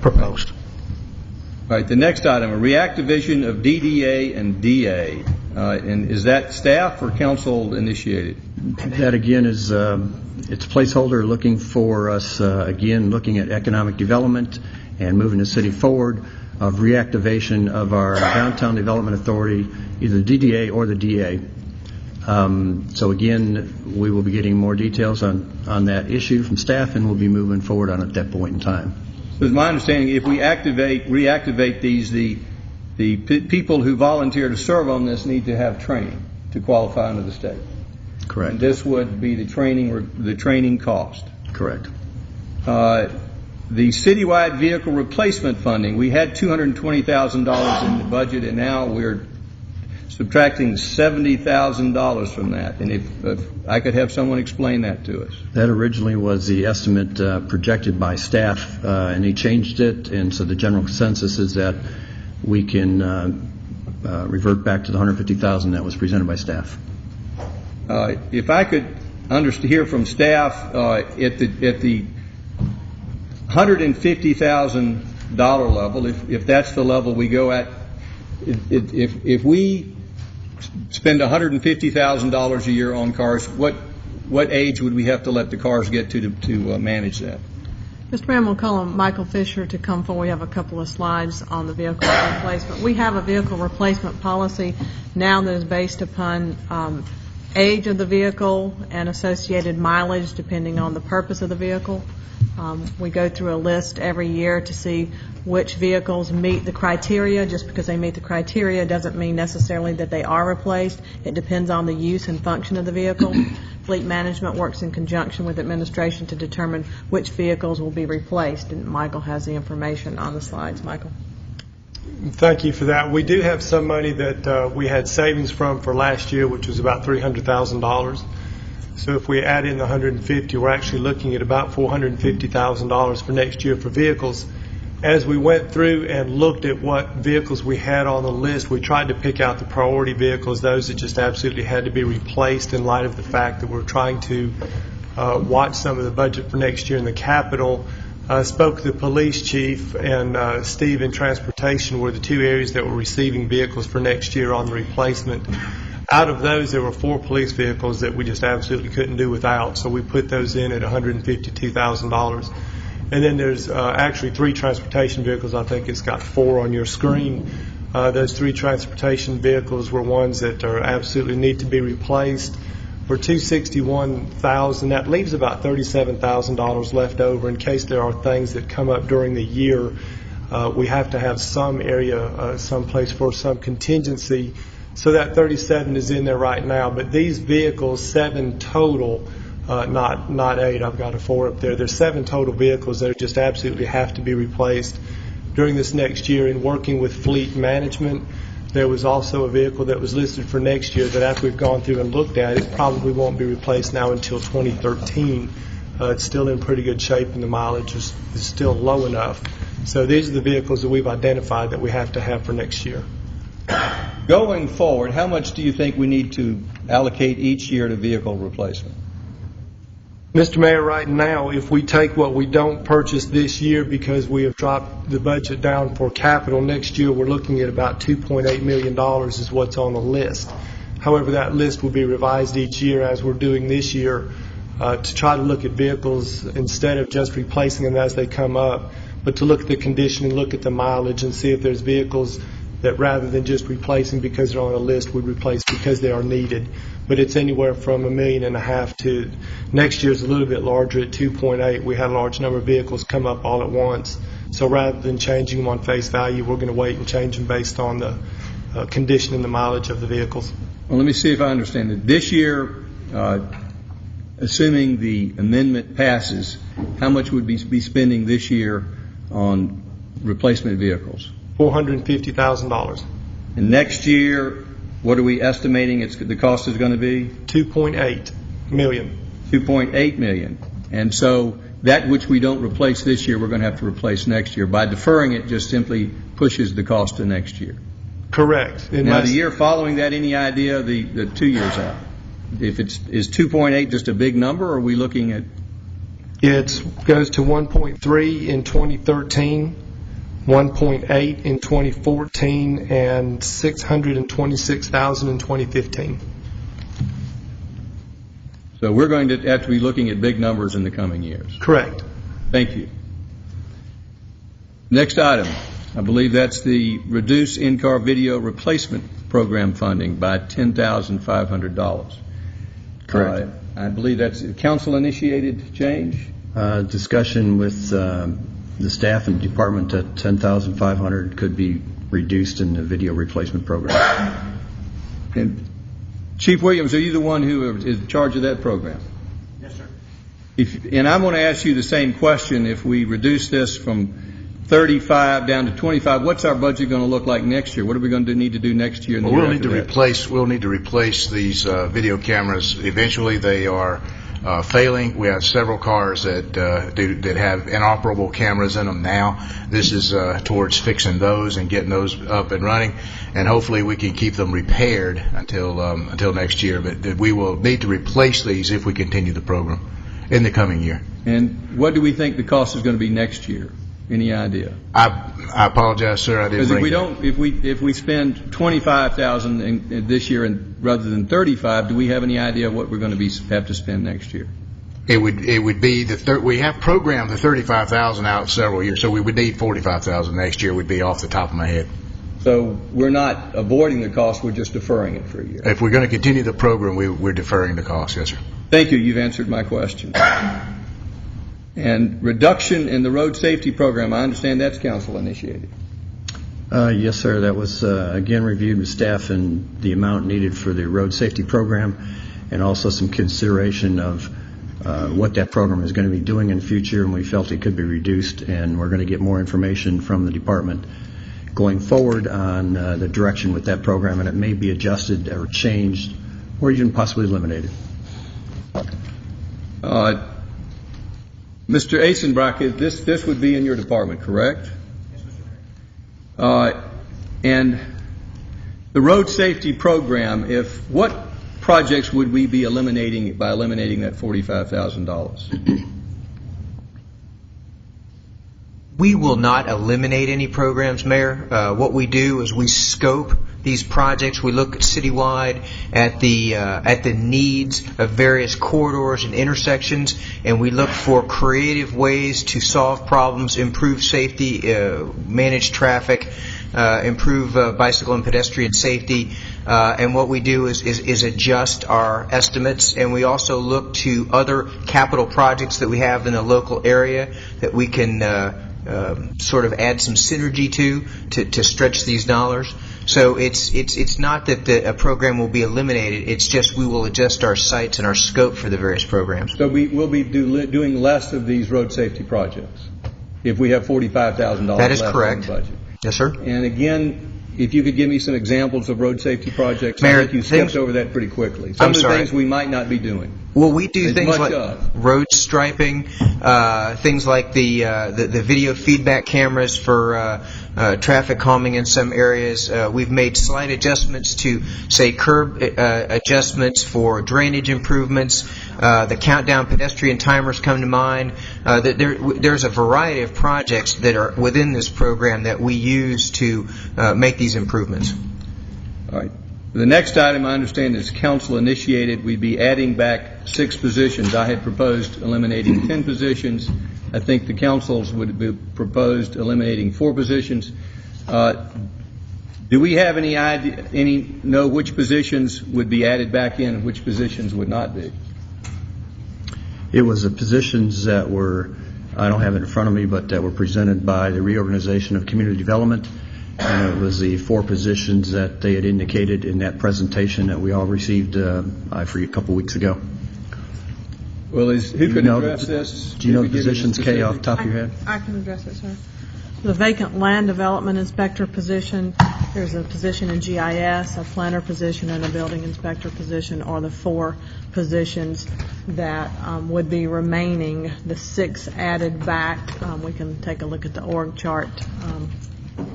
proposed. All right, the next item, a reactivation of DDA and DA. And is that staff or council initiated? That again is it's a placeholder looking for us again looking at economic development and moving the city forward of reactivation of our downtown development authority, either the DDA or the DA. So again, we will be getting more details on that issue from staff, and we'll be moving forward on it at that point in time. So it's my understanding, if we reactivate these, the people who volunteer to serve on this need to have training to qualify under the state. Correct. And this would be the training cost. Correct. The citywide vehicle replacement funding, we had $220,000 in the budget, and now we're subtracting $70,000 from that. And if I could have someone explain that to us. That originally was the estimate projected by staff, and he changed it, and so the general consensus is that we can revert back to the $150,000 that was presented by staff. If I could hear from staff at the $150,000 level, if that's the level we go at, if we spend $150,000 a year on cars, what age would we have to let the cars get to manage that? Mr. Mayor, we'll call on Michael Fisher to come forward. We have a couple of slides on the vehicle replacement. We have a vehicle replacement policy now that is based upon age of the vehicle and associated mileage depending on the purpose of the vehicle. We go through a list every year to see which vehicles meet the criteria. Just because they meet the criteria doesn't mean necessarily that they are replaced. It depends on the use and function of the vehicle. Fleet management works in conjunction with administration to determine which vehicles will be replaced, and Michael has the information on the slides. Michael. Thank you for that. We do have some money that we had savings from for last year, which was about $300,000. So if we add in the $150,000, we're actually looking at about $450,000 for next year for vehicles. As we went through and looked at what vehicles we had on the list, we tried to pick out the priority vehicles, those that just absolutely had to be replaced in light of the fact that we're trying to watch some of the budget for next year in the Capitol. Spoke to the police chief, and Steve in transportation were the two areas that were receiving vehicles for next year on the replacement. Out of those, there were 4 police vehicles that we just absolutely couldn't do without, so we put those in at $152,000. And then there's actually 3 transportation vehicles. I think it's got 4 on your screen. Those 3 transportation vehicles were ones that are absolutely need to be replaced. For $261,000, that leaves about $37,000 left over in case there are things that come up during the year. We have to have some area, some place for some contingency. So that 37 is in there right now. But these vehicles, 7 total, not 8. I've got a 4 up there. There's 7 total vehicles that just absolutely have to be replaced during this next year. In working with fleet management, there was also a vehicle that was listed for next year that after we've gone through and looked at it, probably won't be replaced now until 2013. It's still in pretty good shape and the mileage is still low enough. So these are the vehicles that we've identified that we have to have for next year. Going forward, how much do you think we need to allocate each year to vehicle replacement? Mr. Mayor, right now, if we take what we don't purchase this year because we have dropped the budget down for capital, next year we're looking at about $2.8 million is what's on the list. However, that list will be revised each year as we're doing this year to try to look at vehicles instead of just replacing them as they come up, but to look at the condition and look at the mileage and see if there's vehicles that rather than just replacing because they're on a list, would replace because they are needed. But it's anywhere from $1.5 million to next year's a little bit larger at 2.8. We had a large number of vehicles come up all at once. So rather than changing them on face value, we're going to wait and change them based on the condition and the mileage of the vehicles. Well, let me see if I understand it. This year, assuming the amendment passes, how much would we be spending this year on replacement vehicles? $450,000. And next year, what are we estimating the cost is going to be? $2.8 million. $2.8 million. And so that which we don't replace this year, we're going to have to replace next year. By deferring it, just simply pushes the cost to next year. Correct. Now, the year following that, any idea the 2 years out? If is 2.8 just a big number, or are we looking at? It goes to 1.3 in 2013. 1.8 in 2014 and 626,000 in 2015. So we're going to have to be looking at big numbers in the coming years. Correct. Thank you. Next item, I believe that's the reduce in-car video replacement program funding by $10,500. Correct. I believe that's a council-initiated change. Discussion with the staff and department that $10,500 could be reduced in the video replacement program. And Chief Williams, are you the one who is in charge of that program? Yes, sir. And I'm going to ask you the same question. If we reduce this from 35 down to 25, what's our budget going to look like next year? What are we going to need to do next year? We'll need to replace these video cameras. Eventually, they are failing. We have several cars that have inoperable cameras in them now. This is towards fixing those and getting those up and running, and hopefully we can keep them repaired until next year. But we will need to replace these if we continue the program. in the coming year. And what do we think the cost is going to be next year? Any idea? I apologize, sir. I didn't Because bring that. if we spend $25,000 in this year rather than $35,000, do we have any idea what we're going to have to spend next year? It would be we have programmed the $35,000 out several years, so we would need $45,000 next year. Would be off the top of my head. So we're not avoiding the cost; we're just deferring it for a year. If we're going to continue the program, we're deferring the cost. Yes, sir. Thank you. You've answered my question. And reduction in the road safety program, I understand that's council initiated. Yes, sir. That was, again, reviewed with staff and the amount needed for the road safety program, and also some consideration of what that program is going to be doing in the future, and we felt it could be reduced, and we're going to get more information from the department going forward on the direction with that program, and it may be adjusted or changed or even possibly eliminated. Mr. Asenbrock, this would be in your department, correct? And the road safety program, what projects would we be eliminating by eliminating that $45,000? We will not eliminate any programs, Mayor. What we do is we scope these projects. We look citywide at the needs of various corridors and intersections, and we look for creative ways to solve problems, improve safety, manage traffic, improve bicycle and pedestrian safety. And what we do is adjust our estimates, and we also look to other capital projects that we have in the local area that we can sort of add some synergy to stretch these dollars. So it's not that a program will be eliminated. It's just we will adjust our sites and our scope for the various programs. So we will be doing less of these road safety projects if we have $45,000 That is left correct. in the budget. Yes, sir. And again, if you could give me some examples of road safety projects, Mayor, I think you skipped over that pretty quickly. Some of the things we might not be doing. Well, we do As things much like of. road striping, things like the video feedback cameras for traffic calming in some areas. We've made slight adjustments to, say, curb adjustments for drainage improvements. The countdown pedestrian timers come to mind. There's a variety of projects that are within this program that we use to make these improvements. All right. The next item, I understand, is council initiated. We'd be adding back 6 positions. I had proposed eliminating 10 positions. I think the councils would be proposed eliminating 4 positions. Do we have any idea, know which positions would be added back in and which positions would not be? It was the positions that were, I don't have it in front of me, but that were presented by the reorganization of community development. And it was the 4 positions that they had indicated in that presentation that we all received, I forget, a couple weeks ago. Well, who could address this? Do you know the positions, Kay, off the top of your head? I can address it, sir. The vacant land development inspector position, there's a position in GIS, a planner position, and a building inspector position are the 4 positions that would be remaining. The 6 added back. We can take a look at the org chart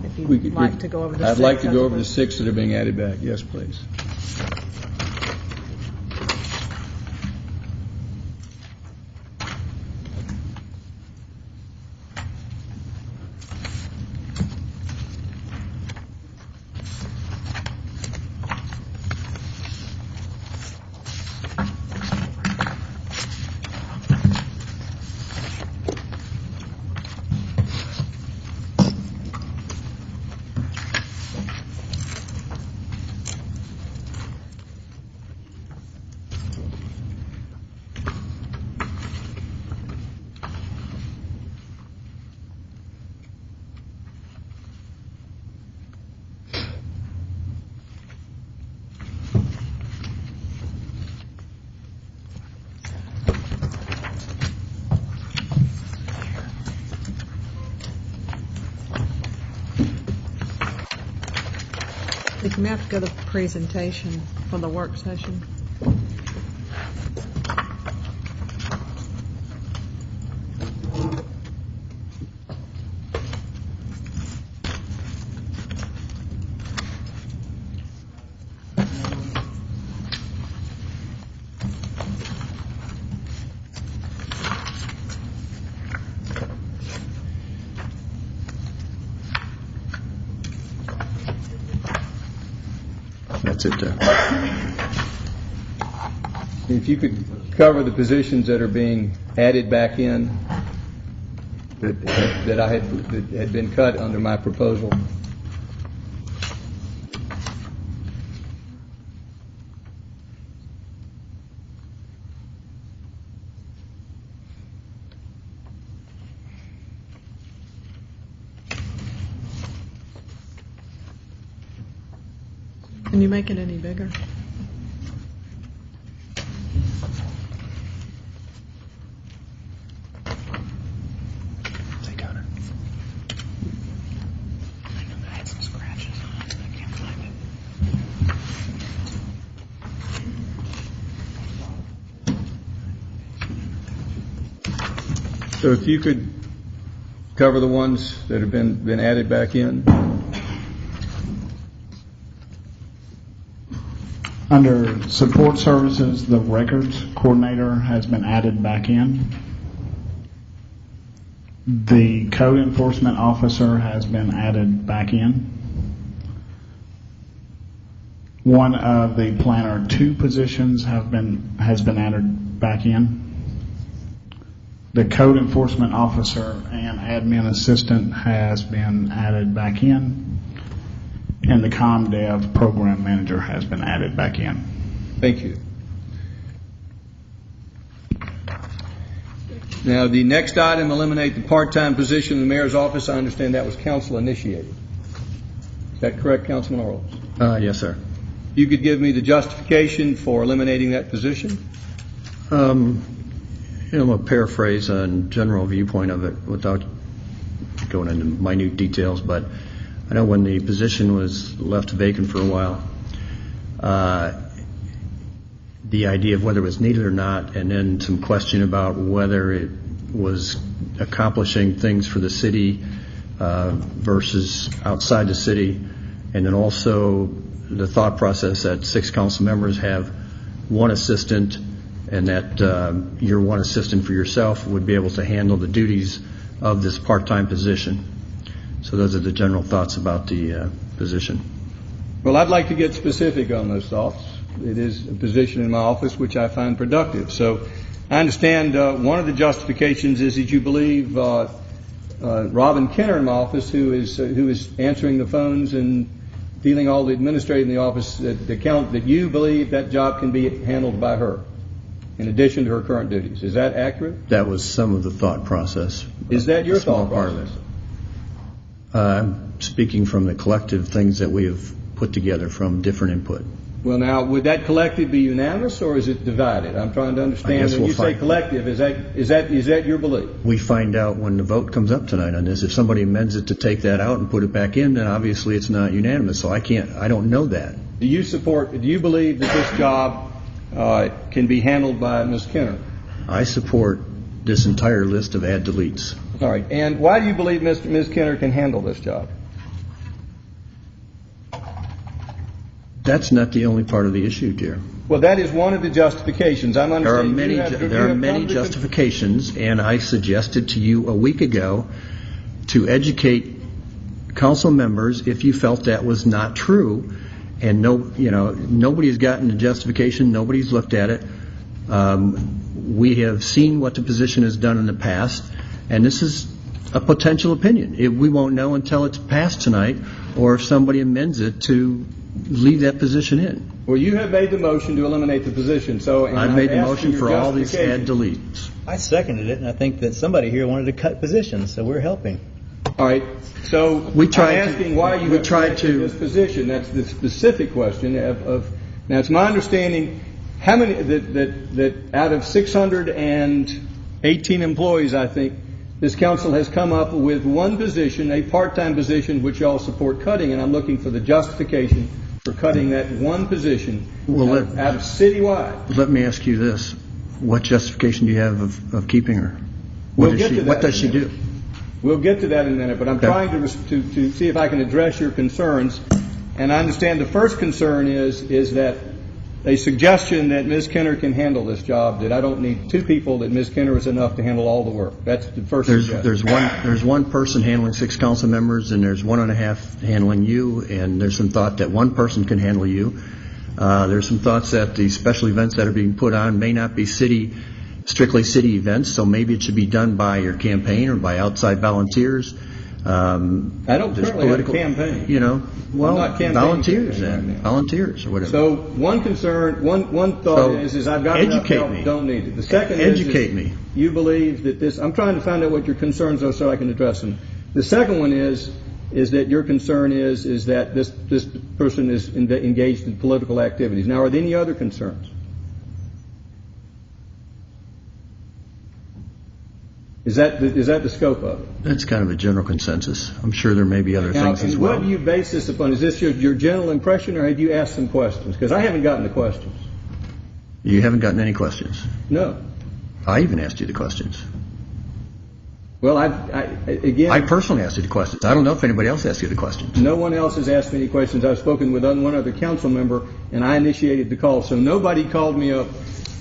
if you'd like to go over the 6. I'd like to go over the 6 that are being added back. Yes, please. You may have to go to presentation for the work session. That's it. If you could cover the positions that are being added back in, that had been cut under my proposal. Can you make it any bigger? So if you could cover the ones that have been added back in. Under support services, the records coordinator has been added back in. The code enforcement officer has been added back in. One of the planner 2 positions has been added back in. The code enforcement officer and admin assistant has been added back in. And the ComDev program manager has been added back in. Thank you. Now, the next item, eliminate the part-time position in the mayor's office. I understand that was council initiated. Is that correct, Councilman Orles? Yes, sir. You could give me the justification for eliminating that position? I'm going to paraphrase a general viewpoint of it without going into minute details, but I know when the position was left vacant for a while, the idea of whether it was needed or not, and then some question about whether it was accomplishing things for the city versus outside the city, and then also the thought process that 6 council members have 1 assistant, and that your 1 assistant for yourself would be able to handle the duties of this part-time position. So those are the general thoughts about the position. Well, I'd like to get specific on those thoughts. It is a position in my office which I find productive. So I understand one of the justifications is that you believe Robin Kenner in my office, who is answering the phones and dealing all the administrative in the office, that you believe that job can be handled by her in addition to her current duties. Is that accurate? That was some of the thought process. Is that your thought process? I'm speaking from the collective things that we have put together from different input. Well, now, would that collective be unanimous or is it divided? I'm trying to understand. When you say collective, is that your belief? We find out when the vote comes up tonight on this. If somebody amends it to take that out and put it back in, then obviously it's not unanimous. So I don't know that. Do you believe that this job can be handled by Ms. Kenner? I support this entire list of add deletes. All right. And why do you believe Ms. Kenner can handle this job? That's not the only part of the issue, dear. Well, that is one of the justifications. I'm understanding there are many justifications, and I suggested to you a week ago to educate council members if you felt that was not true. And nobody's gotten the justification. Nobody's looked at it. We have seen what the position has done in the past, and this is a potential opinion. We won't know until it's passed tonight, or if somebody amends it to leave that position in. Well, you have made the motion to eliminate the position. So I've made the motion for all these add deletes. I seconded it, and I think that somebody here wanted to cut positions, so we're helping. All right. So I'm asking why you have selected this position. That's the specific question. Now, it's my understanding how many that out of 618 employees, I think, this council has come up with 1 position, a part-time position, which you all support cutting, and I'm looking for the justification for cutting that 1 position out of citywide. Let me ask you this. What justification do you have of keeping her? What does she do? We'll get to that in a minute, but I'm trying to see if I can address your concerns. And I understand the first concern is that a suggestion that Ms. Kenner can handle this job, that I don't need 2 people, that Ms. Kenner is enough to handle all the work. That's the first suggestion. There's one person handling 6 council members, and there's 1.5 handling you, and there's some thought that 1 person can handle you. There's some thoughts that the special events that are being put on may not be strictly city events, so maybe it should be done by your campaign or by outside volunteers. I don't currently have a campaign. Well, I'm not campaigning volunteers right then, now. volunteers or whatever. So one concern, one thought is I've got enough help, don't need it. The second Educate me. You believe that this, I'm trying to find out what your concerns are so I can address them. The second one is that your concern is that this person is engaged in political activities. Now, are there any other concerns? Is that the scope of it? That's kind of a general consensus. I'm sure there may be other things as well. What do you base this upon? Is this your general impression, or have you asked some questions? Because I haven't gotten the questions. You haven't gotten any questions? No. I even asked you the questions. Well, I personally asked you the questions. I don't know if anybody else asked you the questions. No one else has asked me any questions. I've spoken with one other council member, and I initiated the call. So nobody called me up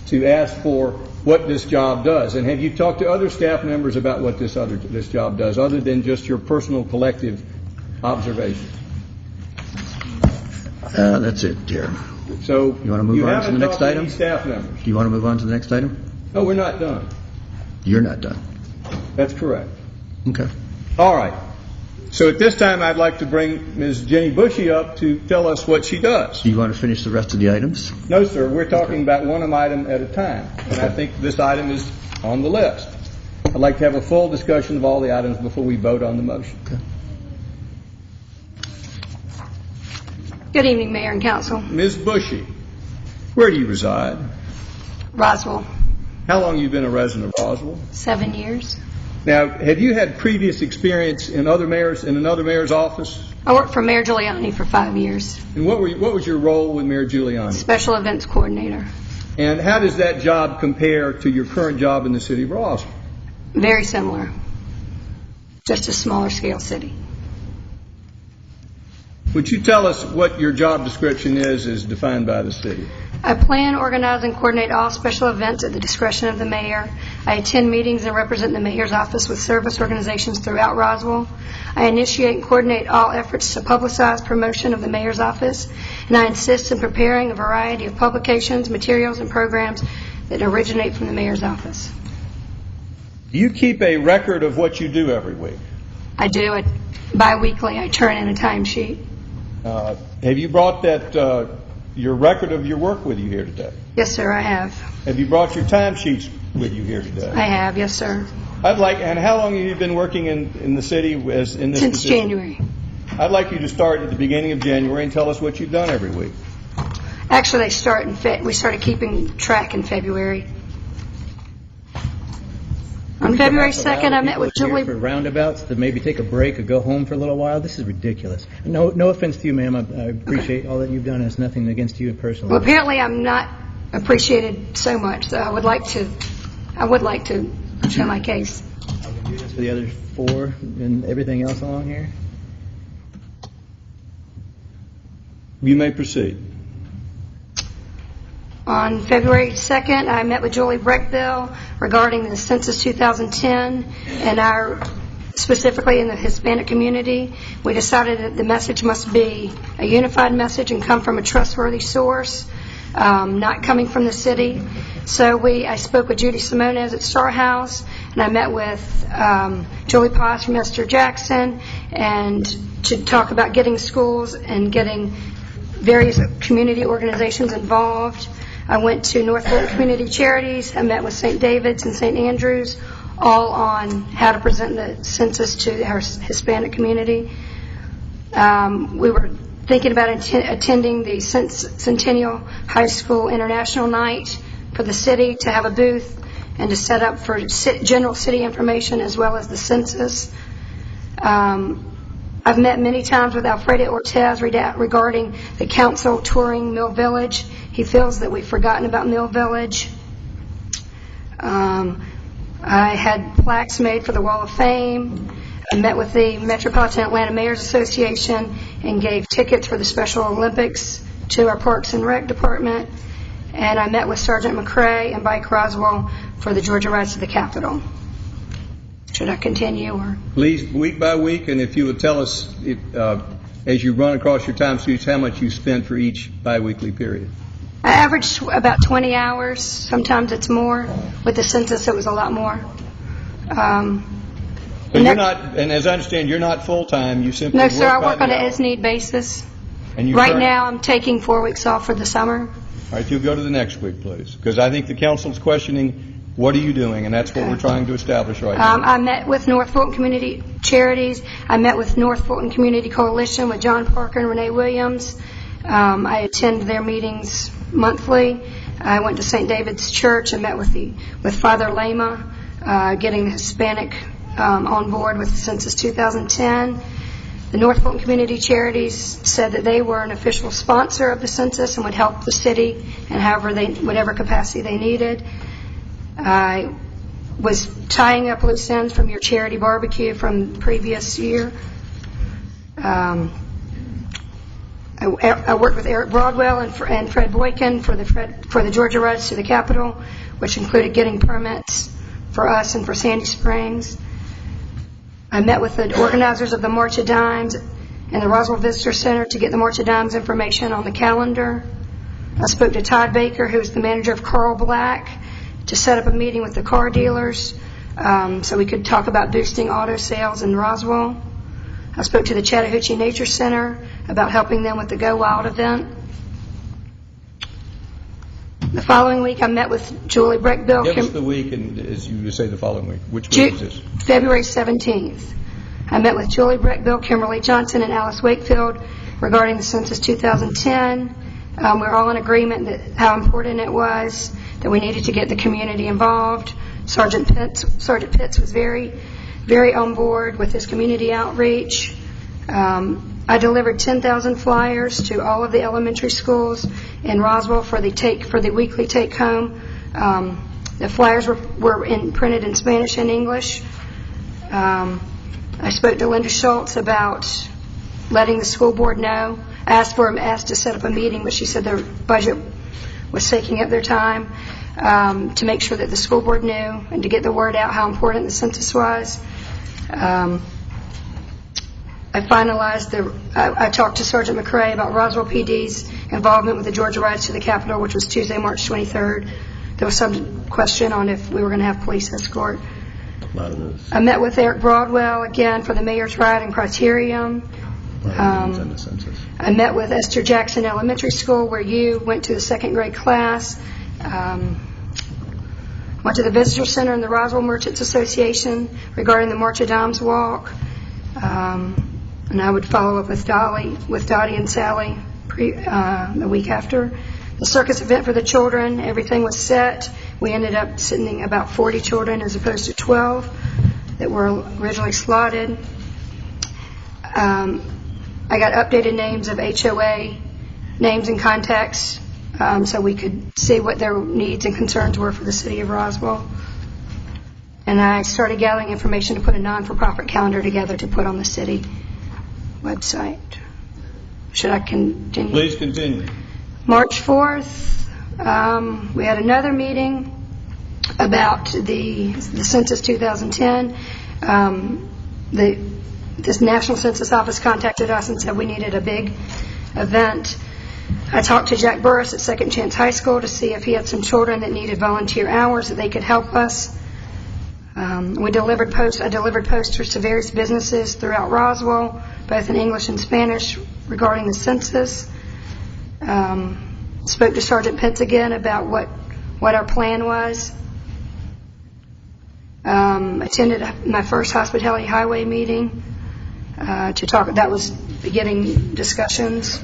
to ask for what this job does. And have you talked to other staff members about what this job does, other than just your personal collective observations? That's it, dear. So you want to move on to the next item? Any staff members? Do you want to move on to the next item? No, we're not done. You're not done. That's correct. Okay. All right. So at this time, I'd like to bring Ms. Jenny Bushy up to tell us what she does. Do you want to finish the rest of the items? No, sir. We're talking about one item at a time, and I think this item is on the list. I'd like to have a full discussion of all the items before we vote on the motion. Okay. Good evening, Mayor and Council. Ms. Bushy, where do you reside? Roswell. How long have you been a resident of Roswell? 7 years. Now, have you had previous experience in another mayor's office? I worked for Mayor Giuliani for 5 years. And what was your role with Mayor Giuliani? Special events coordinator. And how does that job compare to your current job in the city of Roswell? Very similar. Just a smaller scale city. Would you tell us what your job description is as defined by the city? I plan, organize, and coordinate all special events at the discretion of the mayor. I attend meetings and represent the mayor's office with service organizations throughout Roswell. I initiate and coordinate all efforts to publicize promotion of the mayor's office, and I insist in preparing a variety of publications, materials, and programs that originate from the mayor's office. Do you keep a record of what you do every week? I do it bi-weekly. I turn in a timesheet. Have you brought your record of your work with you here today? Yes, sir, I have. Have you brought your timesheets with you here today? I have, yes, sir. And how long have you been working in the city in this Since position? January. I'd like you to start at the beginning of January and tell us what you've done every week. Actually, we started keeping track in February. On February 2nd, I met with Julie. For roundabouts to maybe take a break or go home for a little while. This is ridiculous. No offense to you, ma'am. I appreciate all that you've done. It's nothing against you personally. Well, apparently I'm not appreciated so much, so I would like to show my case. I can do this for the other 4 and everything else along here. You may proceed. On February 2nd, I met with Julie Breckville regarding the Census 2010 and specifically in the Hispanic community. We decided that the message must be a unified message and come from a trustworthy source, not coming from the city. So I spoke with Judy Simonez at Star House, and I met with Julie Potts from Esther Jackson, and to talk about getting schools and getting various community organizations involved. I went to North Fulton Community Charities. I met with St. David's and St. Andrews, all on how to present the census to our Hispanic community. We were thinking about attending the Centennial High School International Night for the city, to have a booth and to set up for general city information as well as the census. I've met many times with Alfredo Ortez regarding the council touring Mill Village. He feels that we've forgotten about Mill Village. I had plaques made for the Wall of Fame. I met with the Metropolitan Atlanta Mayors Association and gave tickets for the Special Olympics to our Parks and Rec Department. And I met with Sergeant McCrae and Bike Roswell for the Georgia Rides to the Capitol. Should I continue? Or? Please, week by week, and if you would tell us as you run across your time sheets, how much you spend for each biweekly period? I averaged about 20 hours. Sometimes it's more. With the census, it was a lot more. So you're not, and as I understand, you're not full-time, you simply No, work sir, I work on by the an hour. as-need basis. And you Right current- now, I'm taking 4 weeks off for the summer. All right, you'll go to the next week, please, because I think the council's questioning, what are you doing? And that's what we're trying to establish right now. I met with North Fulton Community Charities. I met with North Fulton Community Coalition with John Parker and Renee Williams. I attend their meetings monthly. I went to St. David's Church and met with Father Lema, getting the Hispanic on board with the Census 2010. The North Fulton Community Charities said that they were an official sponsor of the census and would help the city in whatever capacity they needed. I was tying up loose ends from your charity barbecue from the previous year. I worked with Eric Broadwell and Fred Boykin for the Georgia Rides to the Capitol, which included getting permits for us and for Sandy Springs. I met with the organizers of the March of Dimes and the Roswell Visitor Center to get the March of Dimes information on the calendar. I spoke to Todd Baker, who is the manager of Carl Black, to set up a meeting with the car dealers so we could talk about boosting auto sales in Roswell. I spoke to the Chattahoochee Nature Center about helping them with the Go Wild event. The following week, I met with Julie Breckbill. Give us the week, and as you say, the following week. Which week is this? February 17th. I met with Julie Breckbill, Kimberly Johnson, and Alice Wakefield regarding the Census 2010. We're all in agreement that how important it was, that we needed to get the community involved. Sergeant Pitts was very, very on board with his community outreach. I delivered 10,000 flyers to all of the elementary schools in Roswell for the weekly take-home. The flyers were printed in Spanish and English. I spoke to Linda Schultz about letting the school board know. I asked to set up a meeting, but she said their budget was taking up their time, to make sure that the school board knew and to get the word out how important the census was. I talked to Sergeant McCrae about Roswell PD's involvement with the Georgia Rides to the Capitol, which was Tuesday, March 23rd. There was some question on if we were going to have police escort. I met with Eric Broadwell again for the Mayor's Ride and Criterium. I met with Esther Jackson Elementary School, where you went to the second grade class. Went to the Visitor Center and the Roswell Merchants Association regarding the March of Dimes walk. And I would follow up with Dottie and Sally the week after. The circus event for the children, everything was set. We ended up sending about 40 children as opposed to 12 that were originally slotted. I got updated names of HOA names and contacts so we could see what their needs and concerns were for the city of Roswell. And I started gathering information to put a non-for-profit calendar together to put on the city website. Should I continue? Please continue. March 4th, we had another meeting about the Census 2010. This National Census Office contacted us and said we needed a big event. I talked to Jack Burris at Second Chance High School to see if he had some children that needed volunteer hours that they could help us. I delivered posters to various businesses throughout Roswell, both in English and Spanish, regarding the census. Spoke to Sergeant Pitts again about what our plan was. Attended my first Hospitality Highway meeting to talk. That was beginning discussions.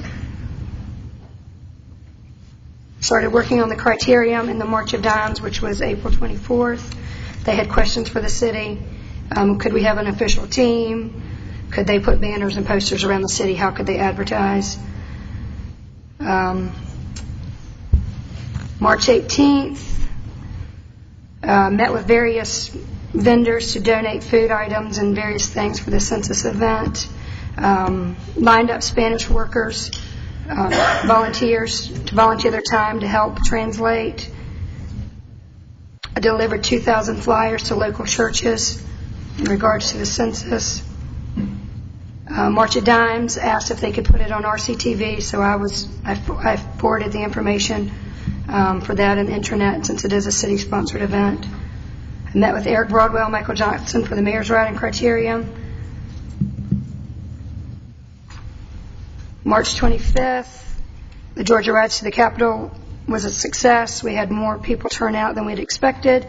Started working on the criterium in the March of Dimes, which was April 24th. They had questions for the city. Could we have an official team? Could they put banners and posters around the city? How could they advertise? March 18th, met with various vendors to donate food items and various things for the census event. Lined up Spanish workers, volunteers to volunteer their time to help translate. I delivered 2,000 flyers to local churches in regards to the census. March of Dimes asked if they could put it on RCTV, so I forwarded the information for that on the internet since it is a city-sponsored event. I met with Eric Broadwell, Michael Johnson for the Mayor's Ride and Criterium. March 25th, the Georgia Rides to the Capitol was a success. We had more people turn out than we'd expected.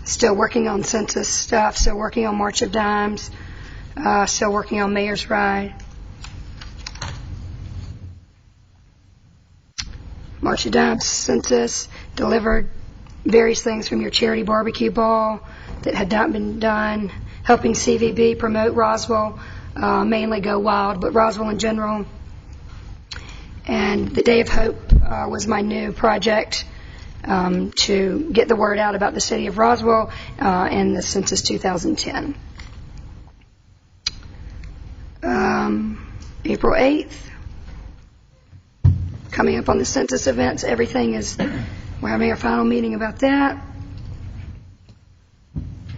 Still working on census stuff, still working on March of Dimes, still working on Mayor's Ride. March of Dimes census delivered various things from your charity barbecue ball that had not been done, helping CVB promote Roswell, mainly Go Wild, but Roswell in general. And the Day of Hope was my new project to get the word out about the city of Roswell and the Census 2010. April 8th, coming up on the census events, everything is, we're having our final meeting about that.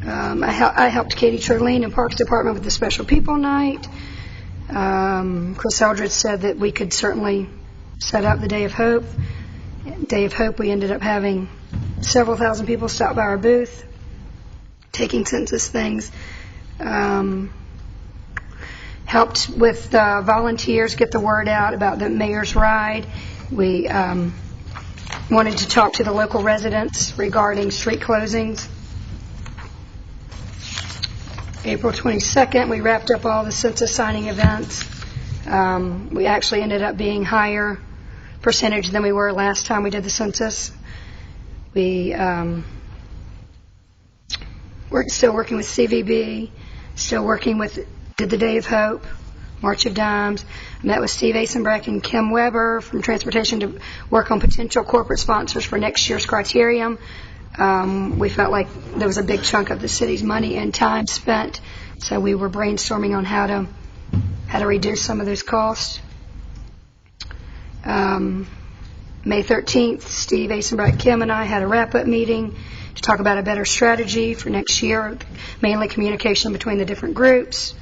I helped Katie Trelane in Parks Department with the Special People Night. Chris Eldridge said that we could certainly set up the Day of Hope. Day of Hope, we ended up having several thousand people stop by our booth, taking census things. Helped with volunteers get the word out about the Mayor's Ride. We wanted to talk to the local residents regarding street closings. April 22nd, we wrapped up all the census signing events. We actually ended up being higher percentage than we were last time we did the census. We're still working with CVB, still working with, did the Day of Hope, March of Dimes. I met with Steve Asenbrack and Kim Weber from Transportation to work on potential corporate sponsors for next year's Criterium. We felt like there was a big chunk of the city's money and time spent, so we were brainstorming on how to reduce some of those costs. May 13th, Steve Asenbrack, Kim, and I had a wrap-up meeting to talk about a better strategy for next year, mainly communication between the different groups.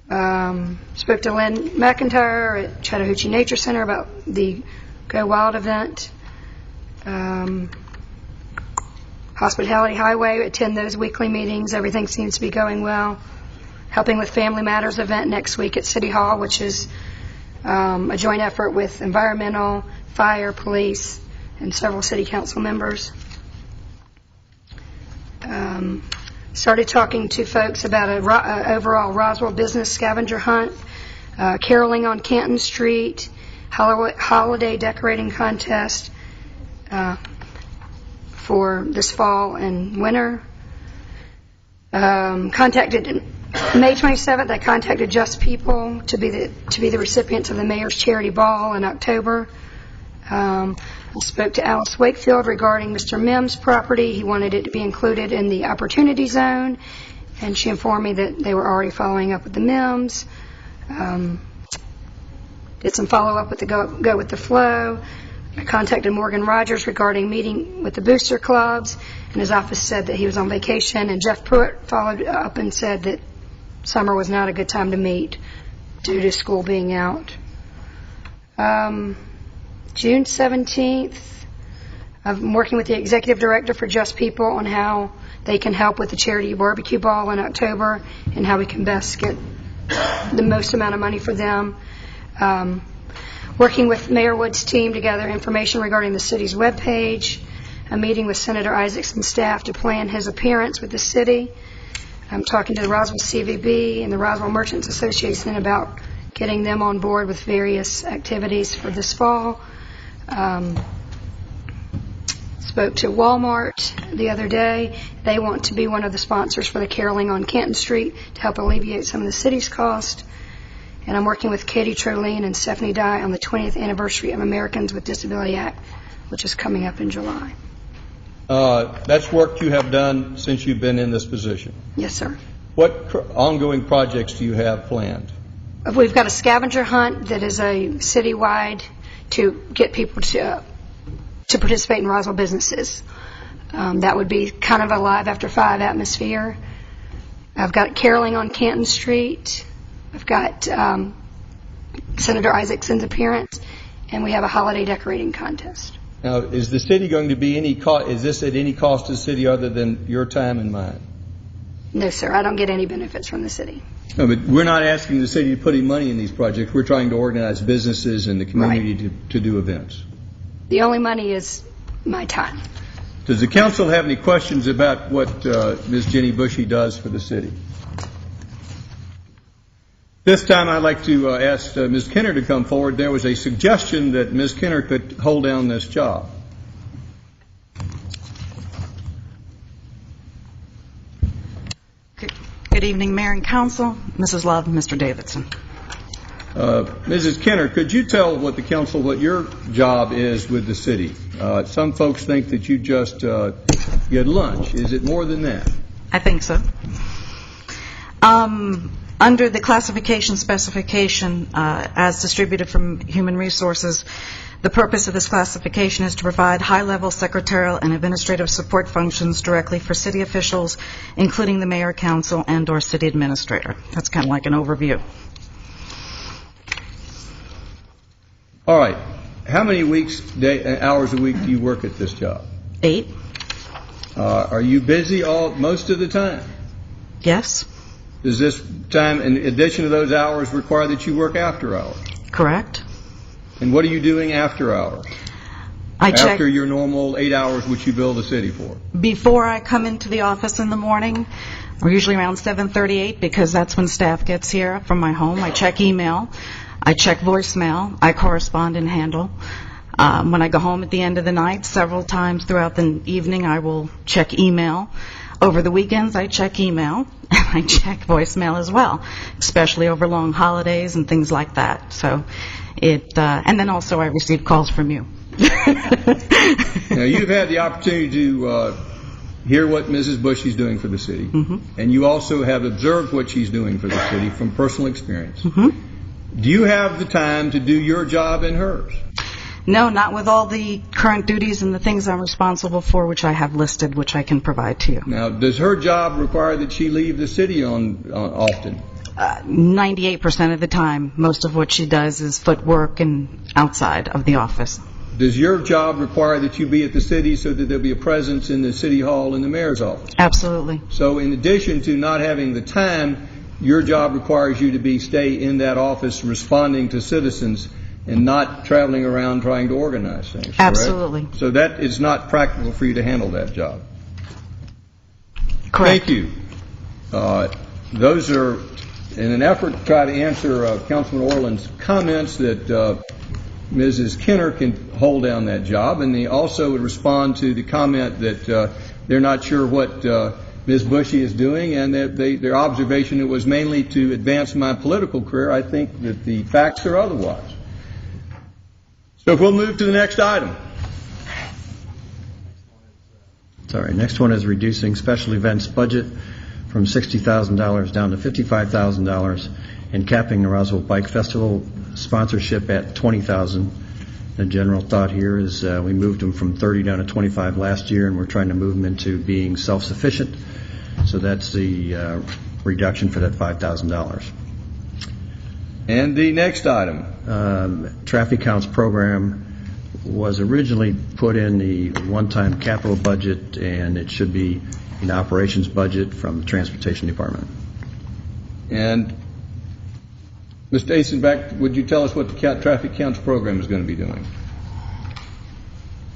Spoke to Lynn McIntyre at Chattahoochee Nature Center about the Go Wild event. Hospitality Highway, attend those weekly meetings. Everything seems to be going well. Helping with Family Matters event next week at City Hall, which is a joint effort with environmental, fire, police, and several city council members. Started talking to folks about an overall Roswell business scavenger hunt, caroling on Canton Street, holiday decorating contest for this fall and winter. Contacted May 27th. I contacted Just People to be the recipients of the Mayor's Charity Ball in October. I spoke to Alice Wakefield regarding Mr. Mims' property. He wanted it to be included in the Opportunity Zone, and she informed me that they were already following up with the Mims. Did some follow-up with the Go With The Flow. I contacted Morgan Rogers regarding meeting with the booster clubs, and his office said that he was on vacation, and Jeff Pruitt followed up and said that summer was not a good time to meet due to school being out. June 17th, I'm working with the executive director for Just People on how they can help with the charity barbecue ball in October and how we can best get the most amount of money for them. Working with Mayor Wood's team to gather information regarding the city's webpage. A meeting with Senator Isaacson's staff to plan his appearance with the city. I'm talking to the Roswell CVB and the Roswell Merchants Association about getting them on board with various activities for this fall. Spoke to Walmart the other day. They want to be one of the sponsors for the caroling on Canton Street to help alleviate some of the city's cost. And I'm working with Katie Trelane and Stephanie Dye on the 20th anniversary of Americans with Disability Act, which is coming up in July. That's work you have done since you've been in this position. Yes, sir. What ongoing projects do you have planned? We've got a scavenger hunt that is a citywide to get people to participate in Roswell businesses. That would be kind of a live after 5 atmosphere. I've got caroling on Canton Street. I've got Senator Isaacson's appearance, and we have a holiday decorating contest. Now, is the city going to be is this at any cost to the city other than your time and mine? No, sir, I don't get any benefits from the city. No, but we're not asking the city to put any money in these projects. We're trying to organize businesses in the community to do events. The only money is my time. Does the council have any questions about what Ms. Jenny Bushy does for the city? This time I'd like to ask Ms. Kenner to come forward. There was a suggestion that Ms. Kenner could hold down this job. Good evening, Mayor and Council, Mrs. Love, Mr. Davidson. Mrs. Kenner, could you tell what the council what your job is with the city? Some folks think that you just get lunch. Is it more than that? I think so. Under the classification specification as distributed from Human Resources, the purpose of this classification is to provide high-level secretarial and administrative support functions directly for city officials, including the mayor, council, and/or city administrator. That's kind of like an overview. All right. How many hours a week do you work at this job? 8. Are you busy most of the time? Yes. Does this time, in addition to those hours, require that you work after hours? Correct. And what are you doing after hours? After your normal 8 hours, which you bill the city for? Before I come into the office in the morning, or usually around 7:38, because that's when staff gets here from my home, I check email, I check voicemail, I correspond and handle. When I go home at the end of the night, several times throughout the evening, I will check email. Over the weekends, I check email, and I check voicemail as well, especially over long holidays and things like that. So and then also I receive calls from you. Now, you've had the opportunity to hear what Mrs. Bushy's doing for the city, and you also have observed what she's doing for the city from personal experience. Do you have the time to do your job and hers? No, not with all the current duties and the things I'm responsible for, which I have listed, which I can provide to you. Now, does her job require that she leave the city often? 98% of the time. Most of what she does is footwork and outside of the office. Does your job require that you be at the city so that there'll be a presence in the city hall and the mayor's office? Absolutely. So in addition to not having the time, your job requires you to stay in that office responding to citizens and not traveling around trying to organize things, correct? Absolutely. So that is not practical for you to handle that job. Correct. Thank you. Those are in an effort to try to answer Councilman Orland's comments that Mrs. Kenner can hold down that job, and they also would respond to the comment that they're not sure what Ms. Bushy is doing, and that their observation it was mainly to advance my political career. I think that the facts are otherwise. So if we'll move to the next item. Sorry, next one is reducing special events budget from $60,000 down to $55,000 and capping the Roswell Bike Festival sponsorship at $20,000. The general thought here is we moved them from 30 down to 25 last year, and we're trying to move them into being self-sufficient. So that's the reduction for that $5,000. And the next item. Traffic counts program was originally put in the one-time capital budget, and it should be an operations budget from the Transportation Department. And Mr. Asenbeck, would you tell us what the traffic counts program is going to be doing?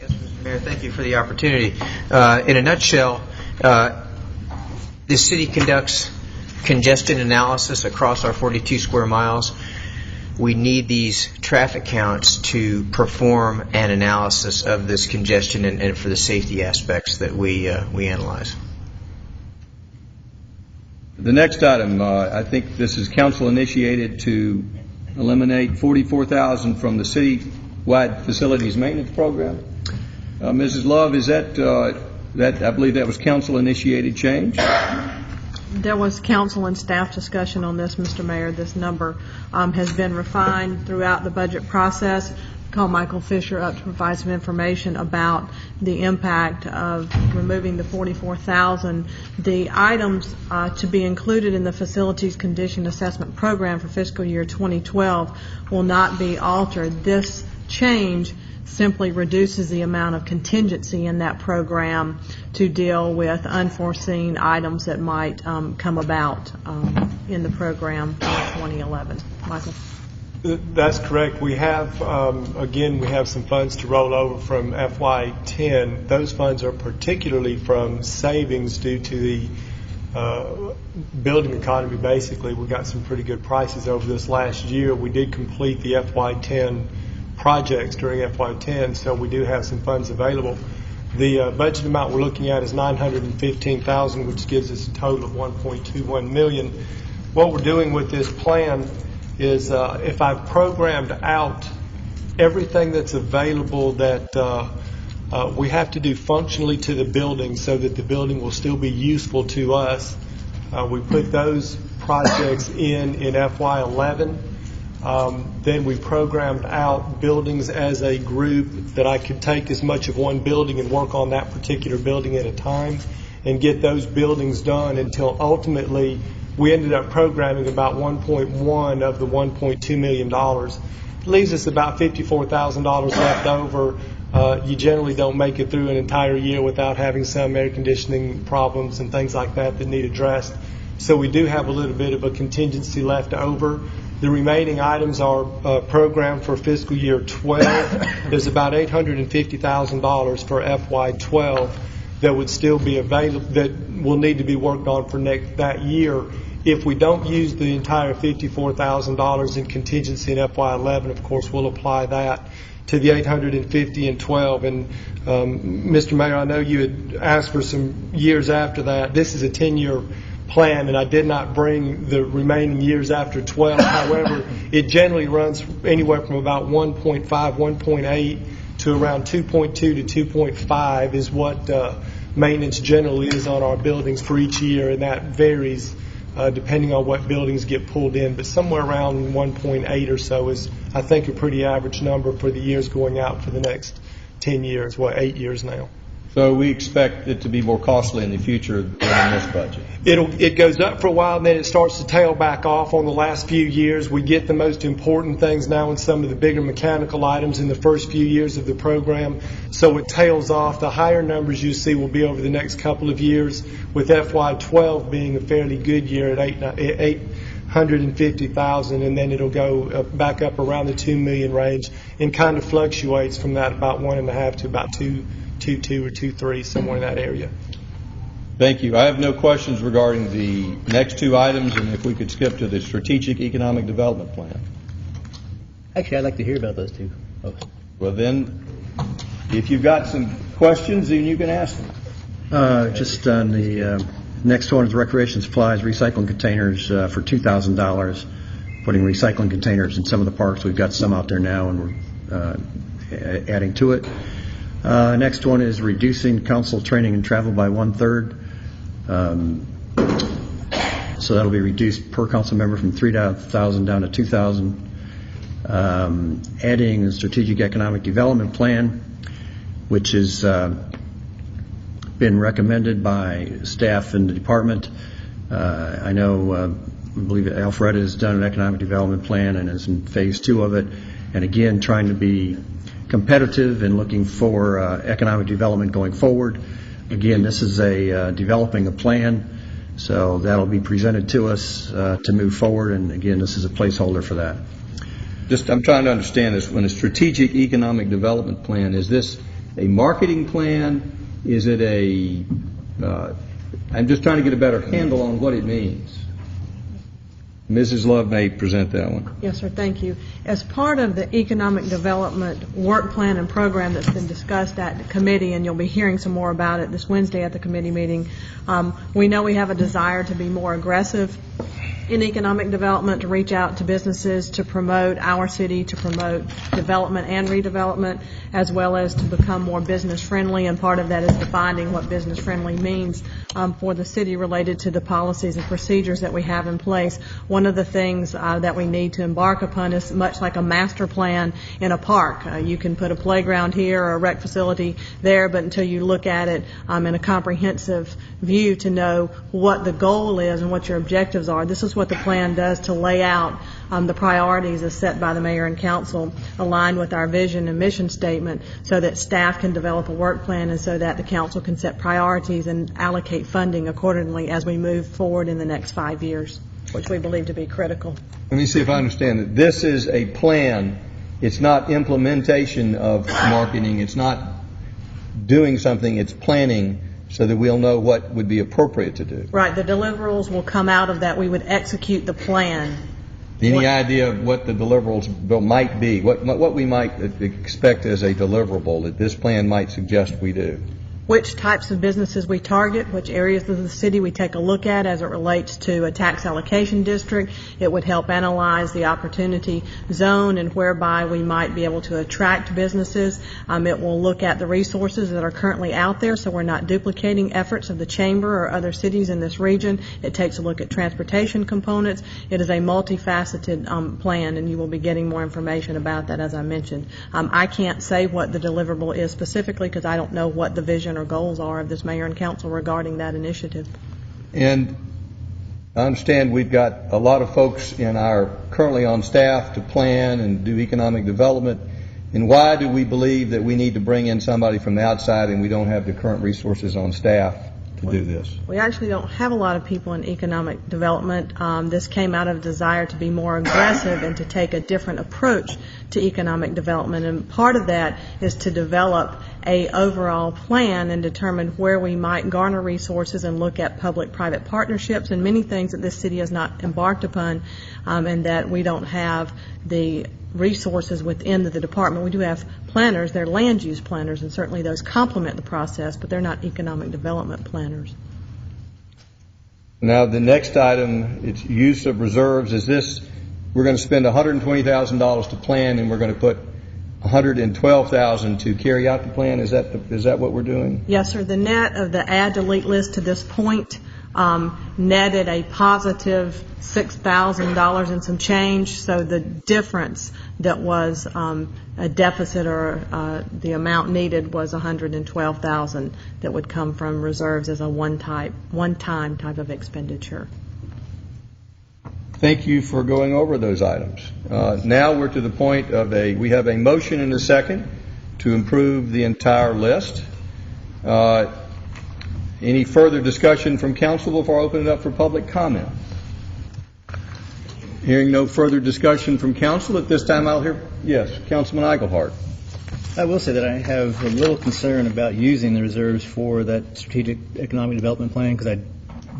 Yes, Mr. Mayor, thank you for the opportunity. In a nutshell, the city conducts congestion analysis across our 42 square miles. We need these traffic counts to perform an analysis of this congestion and for the safety aspects that we analyze. The next item, I think this is council initiated to eliminate $44,000 from the city-wide facilities maintenance program. Mrs. Love, is that I believe that was council initiated change? There was council and staff discussion on this, Mr. Mayor. This number has been refined throughout the budget process. call Michael Fisher up to provide some information about the impact of removing the $44,000. The items to be included in the Facilities Condition Assessment Program for fiscal year 2012 will not be altered. This change simply reduces the amount of contingency in that program to deal with unforeseen items that might come about in the program for 2011. Michael? That's correct. We have, again, we have some funds to roll over from FY10. Those funds are particularly from savings due to the building economy, basically. We got some pretty good prices over this last year. We did complete the FY10 projects during FY10, so we do have some funds available. The budget amount we're looking at is $915,000, which gives us a total of $1.21 million. What we're doing with this plan is if I've programmed out everything that's available that we have to do functionally to the building so that the building will still be useful to us, we put those projects in FY11. Then we programmed out buildings as a group that I could take as much of one building and work on that particular building at a time and get those buildings done until ultimately we ended up programming about 1.1 of the $1.2 million. It leaves us about $54,000 left over. You generally don't make it through an entire year without having some air conditioning problems and things like that need addressed. So we do have a little bit of a contingency left over. The remaining items are programmed for fiscal year 12. There's about $850,000 for FY12 that would still be available, that will need to be worked on for that year. If we don't use the entire $54,000 in contingency in FY11, of course, we'll apply that to the $850 in 12. And Mr. Mayor, I know you had asked for some years after that. This is a 10-year plan, and I did not bring the remaining years after 12. However, it generally runs anywhere from about 1.5, 1.8 to around 2.2 to 2.5 is what maintenance generally is on our buildings for each year, and that varies depending on what buildings get pulled in. But somewhere around 1.8 or so is, I think, a pretty average number for the years going out for the next 10 years, 8 years now. So we expect it to be more costly in the future than in this budget. It goes up for a while, and then it starts to tail back off on the last few years. We get the most important things now in some of the bigger mechanical items in the first few years of the program. So it tails off. The higher numbers you see will be over the next couple of years, with FY12 being a fairly good year at $850,000, and then it'll go back up around the $2 million range and kind of fluctuates from that about 1.5 to about 2.2 or 2.3, somewhere in that area. Thank you. I have no questions regarding the next two items, and if we could skip to the Strategic Economic Development Plan. Actually, I'd like to hear about those two. Oh. Well, then, if you've got some questions, then you can ask them. Just on the next one is recreation supplies, recycling containers for $2,000, putting recycling containers in some of the parks. We've got some out there now, and we're adding to it. Next one is reducing council training and travel by 1/3. So that'll be reduced per council member from 3,000 down to 2,000. Adding the strategic economic development plan, which has been recommended by staff in the department. I know, I believe Alpharetta has done an economic development plan and is in phase 2 of it. And again, trying to be competitive and looking for economic development going forward. Again, this is developing a plan, so that'll be presented to us to move forward. And again, this is a placeholder for that. I'm trying to understand this. When a strategic economic development plan, is this a marketing plan? Is it I'm just trying to get a better handle on what it means. Mrs. Love may present that one. Yes, sir. Thank you. As part of the economic development work plan and program that's been discussed at the committee, and you'll be hearing some more about it this Wednesday at the committee meeting, we know we have a desire to be more aggressive in economic development, to reach out to businesses, to promote our city, to promote development and redevelopment, as well as to become more business friendly, and part of that is defining what business friendly means. for the city related to the policies and procedures that we have in place. One of the things that we need to embark upon is much like a master plan in a park. You can put a playground here or a rec facility there, but until you look at it in a comprehensive view to know what the goal is and what your objectives are, this is what the plan does to lay out the priorities as set by the mayor and council, aligned with our vision and mission statement, so that staff can develop a work plan and so that the council can set priorities and allocate funding accordingly as we move forward in the next 5 years, which we believe to be critical. Let me see if I understand it. This is a plan. It's not implementation of marketing. It's not doing something. It's planning so that we'll know what would be appropriate to do. Right. The deliverables will come out of that. We would execute the plan. Any idea of what the deliverables might be? What we might expect as a deliverable that this plan might suggest we do? Which types of businesses we target, which areas of the city we take a look at as it relates to a tax allocation district. It would help analyze the opportunity zone and whereby we might be able to attract businesses. It will look at the resources that are currently out there so we're not duplicating efforts of the chamber or other cities in this region. It takes a look at transportation components. It is a multifaceted plan, and you will be getting more information about that, as I mentioned. I can't say what the deliverable is specifically because I don't know what the vision or goals are of this mayor and council regarding that initiative. And I understand we've got a lot of folks currently on staff to plan and do economic development. And why do we believe that we need to bring in somebody from the outside and we don't have the current resources on staff to do this? We actually don't have a lot of people in economic development. This came out of a desire to be more aggressive and to take a different approach to economic development. And part of that is to develop a overall plan and determine where we might garner resources and look at public-private partnerships and many things that this city has not embarked upon, and that we don't have the resources within the department. We do have planners, they're land use planners, and certainly those complement the process, but they're not economic development planners. Now, the next item, it's use of reserves. Is this, we're going to spend $120,000 to plan and we're going to put $112,000 to carry out the plan? Is that what we're doing? Yes, sir. The net of the add delete list to this point netted a positive $6,000 and some change. So the difference that was a deficit or the amount needed was $112,000 that would come from reserves as a one-time type of expenditure. Thank you for going over those items. Now we're to the point of we have a motion and a second to improve the entire list. Any further discussion from council before I open it up for public comment? Hearing no further discussion from council, at this time I'll hear, yes, Councilman Eichelhart. I will say that I have a little concern about using the reserves for that strategic economic development plan because I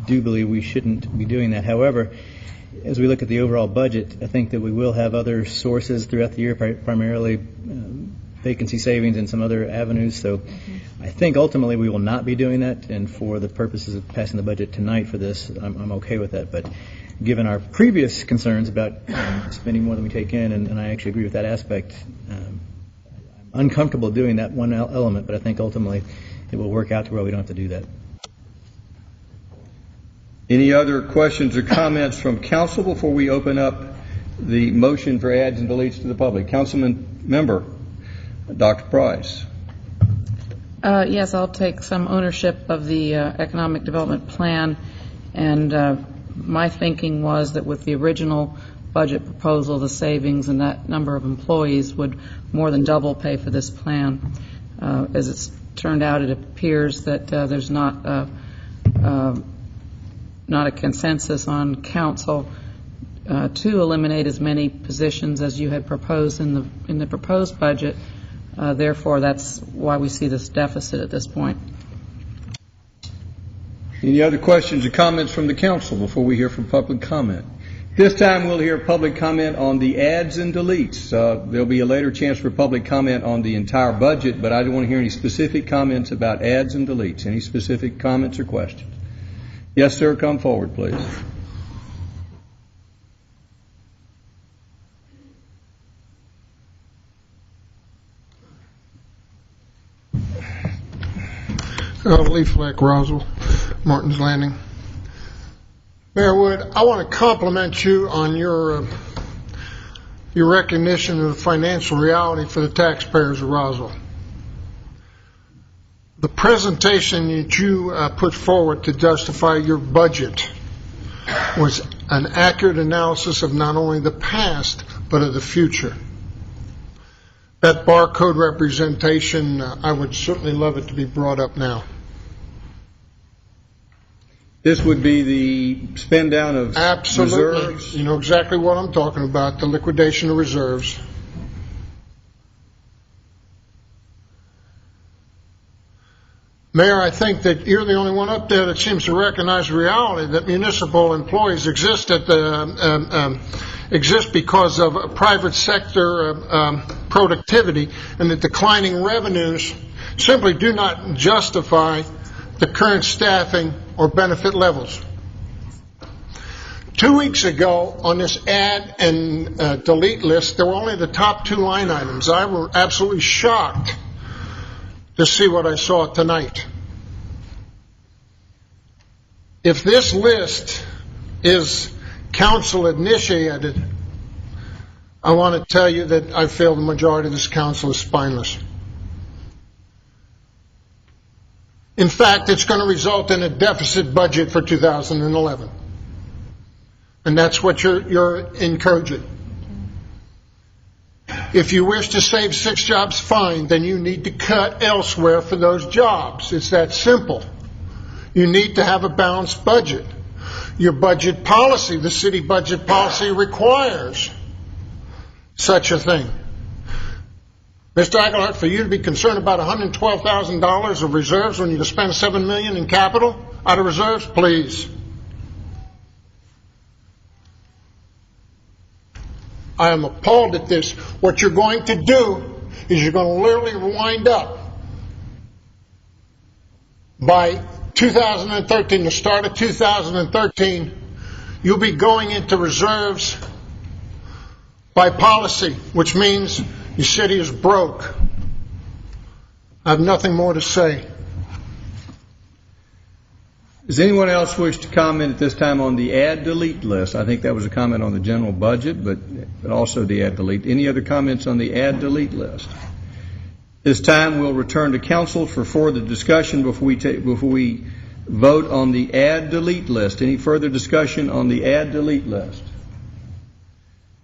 do believe we shouldn't be doing that. However, as we look at the overall budget, I think that we will have other sources throughout the year, primarily vacancy savings and some other avenues. So I think ultimately we will not be doing that, and for the purposes of passing the budget tonight for this, I'm okay with that. But given our previous concerns about spending more than we take in, and I actually agree with that aspect, I'm uncomfortable doing that one element, but I think ultimately it will work out to where we don't have to do that. Any other questions or comments from council before we open up the motion for adds and deletes to the public? Councilman member, Dr. Price. Yes, I'll take some ownership of the economic development plan, and my thinking was that with the original budget proposal, the savings and that number of employees would more than double pay for this plan. As it's turned out, it appears that there's not a consensus on council to eliminate as many positions as you had proposed in the proposed budget. Therefore, that's why we see this deficit at this point. Any other questions or comments from the council before we hear from public comment? This time we'll hear public comment on the adds and deletes. There'll be a later chance for public comment on the entire budget, but I don't want to hear any specific comments about adds and deletes. Any specific comments or questions? Yes, sir. Come forward, please. Lee Fleck, Roswell. Martin's Landing. Mayor Wood, I want to compliment you on your recognition of the financial reality for the taxpayers of Roswell. The presentation that you put forward to justify your budget was an accurate analysis of not only the past, but of the future. That barcode representation, I would certainly love it to be brought up now. This would be the spend down of Absolutely. reserves? You know exactly what I'm talking about, the liquidation of reserves. Mayor, I think that you're the only one up there that seems to recognize the reality that municipal employees exist because of private sector productivity, and that declining revenues simply do not justify the current staffing or benefit levels. 2 weeks ago, on this add and delete list, there were only the top 2 line items. I was absolutely shocked to see what I saw tonight. If this list is council initiated, I want to tell you that I feel the majority of this council is spineless. In fact, it's going to result in a deficit budget for 2011. And that's what you're encouraging. If you wish to save 6 jobs, fine, then you need to cut elsewhere for those jobs. It's that simple. You need to have a balanced budget. Your budget policy, the city budget policy, requires such a thing. Mr. Aguilar, for you to be concerned about $112,000 of reserves when you can spend $7 million in capital out of reserves, please. I am appalled at this. What you're going to do is you're going to literally wind up by 2013, the start of 2013, you'll be going into reserves by policy, which means your city is broke. I have nothing more to say. Does anyone else wish to comment at this time on the add-delete list? I think that was a comment on the general budget, but also the add-delete. Any other comments on the add-delete list? This time we'll return to council for further discussion before we vote on the add-delete list. Any further discussion on the add-delete list?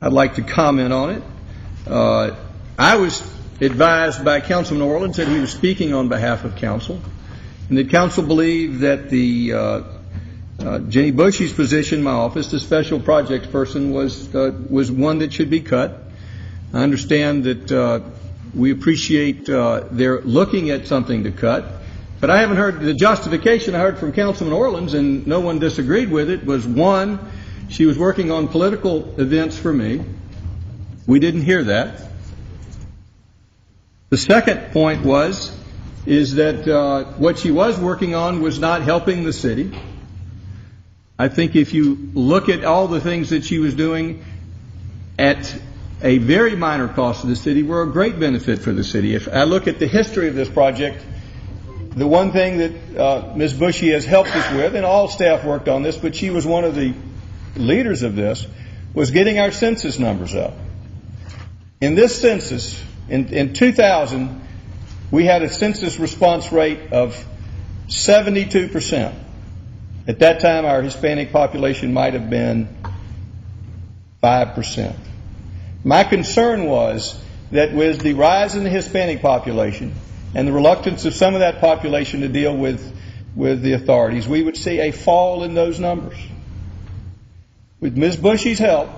I'd like to comment on it. I was advised by Councilman Orland that he was speaking on behalf of council, and that council believed that the Jenny Bushy's position in my office, the special projects person, was one that should be cut. I understand that we appreciate their looking at something to cut, but I haven't heard the justification. I heard from Councilman Orland, and no one disagreed with it, was one, she was working on political events for me. We didn't hear that. The second point is that what she was working on was not helping the city. I think if you look at all the things that she was doing at a very minor cost to the city, were a great benefit for the city. If I look at the history of this project, the one thing that Ms. Bushy has helped us with, and all staff worked on this, but she was one of the leaders of this, was getting our census numbers up. In this census, in 2000, we had a census response rate of 72%. At that time, our Hispanic population might have been 5%. My concern was that with the rise in the Hispanic population and the reluctance of some of that population to deal with the authorities, we would see a fall in those numbers. With Ms. Bushy's help,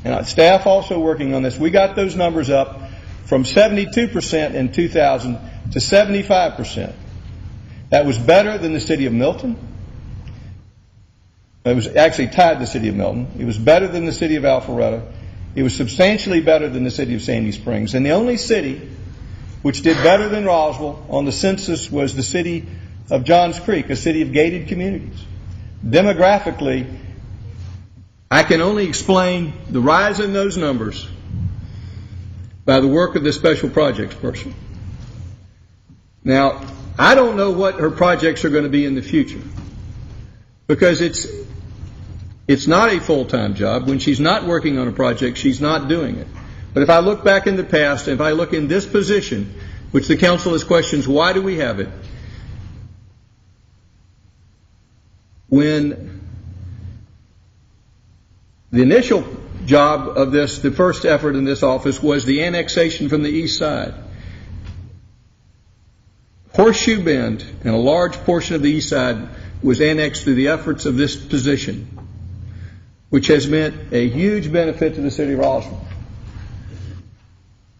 and our staff also working on this, we got those numbers up from 72% in 2000 to 75%. That was better than the city of Milton. It was actually tied the city of Milton. It was better than the city of Alpharetta. It was substantially better than the city of Sandy Springs. And the only city which did better than Roswell on the census was the city of Johns Creek, a city of gated communities. Demographically, I can only explain the rise in those numbers by the work of the special projects person. Now, I don't know what her projects are going to be in the future. because it's not a full-time job. When she's not working on a project, she's not doing it. But if I look back in the past, if I look in this position, which the council has questions, why do we have it? When the initial job of this, the first effort in this office, was the annexation from the east side. Horseshoe Bend and a large portion of the east side was annexed through the efforts of this position, which has meant a huge benefit to the city of Roswell.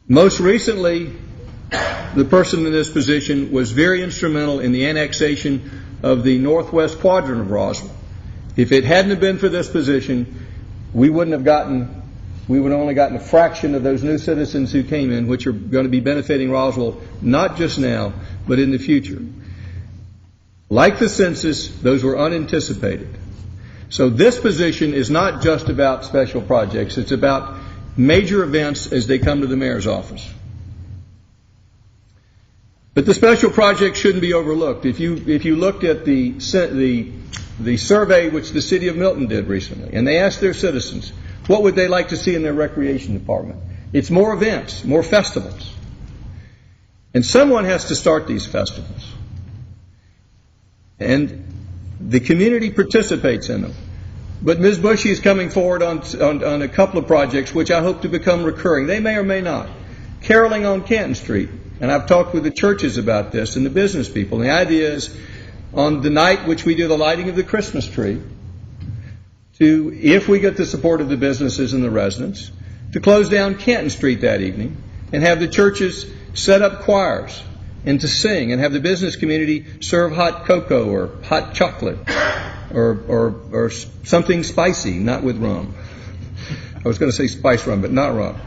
Most recently, the person in this position was very instrumental in the annexation of the northwest quadrant of Roswell. If it hadn't have been for this position, we would have only gotten a fraction of those new citizens who came in, which are going to be benefiting Roswell, not just now, but in the future. Like the census, those were unanticipated. So this position is not just about special projects. It's about major events as they come to the mayor's office. But the special projects shouldn't be overlooked. If you looked at the survey which the city of Milton did recently, and they asked their citizens, what would they like to see in their recreation department? It's more events, more festivals. And someone has to start these festivals. And the community participates in them. But Ms. Bushy is coming forward on a couple of projects which I hope to become recurring. They may or may not. Caroling on Canton Street. And I've talked with the churches about this and the business people. And the idea is, on the night which we do the lighting of the Christmas tree, if we get the support of the businesses and the residents, to close down Canton Street that evening and have the churches set up choirs and to sing and have the business community serve hot cocoa or hot chocolate or something spicy, not with rum. I was going to say spice rum, but not rum.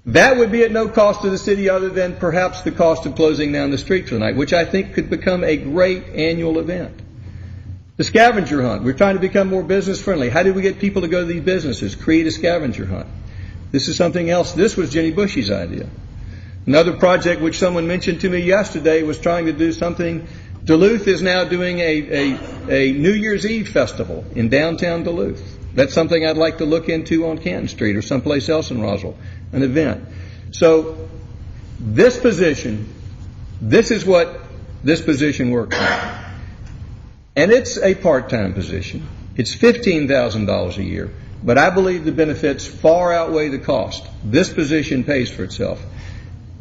That would be at no cost to the city other than perhaps the cost of closing down the street for the night, which I think could become a great annual event. The scavenger hunt. We're trying to become more business friendly. How do we get people to go to these businesses? Create a scavenger hunt. This is something else. This was Jenny Bushy's idea. Another project which someone mentioned to me yesterday was trying to do something. Duluth is now doing a New Year's Eve festival in downtown Duluth. That's something I'd like to look into on Canton Street or someplace else in Roswell, an event. So this is what this position works on. And it's a part-time position. It's $15,000 a year. But I believe the benefits far outweigh the cost. This position pays for itself.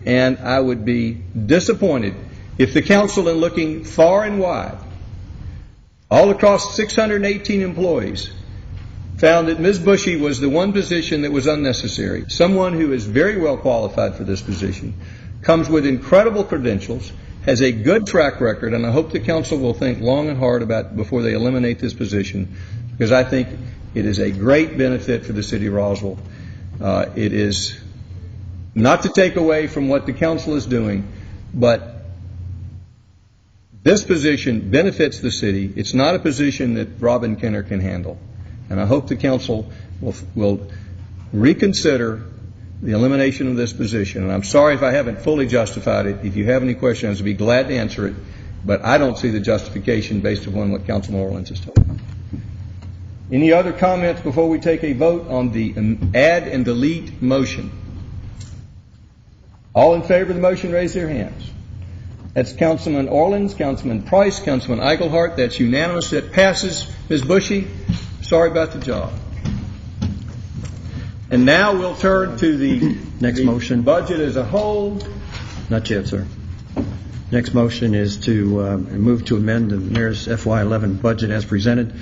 And I would be disappointed if the council, in looking far and wide, all across 618 employees, found that Ms. Bushy was the one position that was unnecessary. Someone who is very well qualified for this position, comes with incredible credentials, has a good track record, and I hope the council will think long and hard about before they eliminate this position, because I think it is a great benefit for the city of Roswell. It is not to take away from what the council is doing, but this position benefits the city. It's not a position that Robin Kenner can handle. And I hope the council will reconsider the elimination of this position. And I'm sorry if I haven't fully justified it. If you have any questions, I'd be glad to answer it. But I don't see the justification based upon what Councilman Orleans has told me. Any other comments before we take a vote on the add and delete motion? All in favor of the motion, raise their hands. That's Councilman Orleans, Councilman Price, Councilman Eichelhart. That's unanimous. That passes. Ms. Bushy, sorry about the job. And now we'll turn to the next motion. Budget as a whole. Not yet, sir. Next motion is to move to amend the mayor's FY11 budget as presented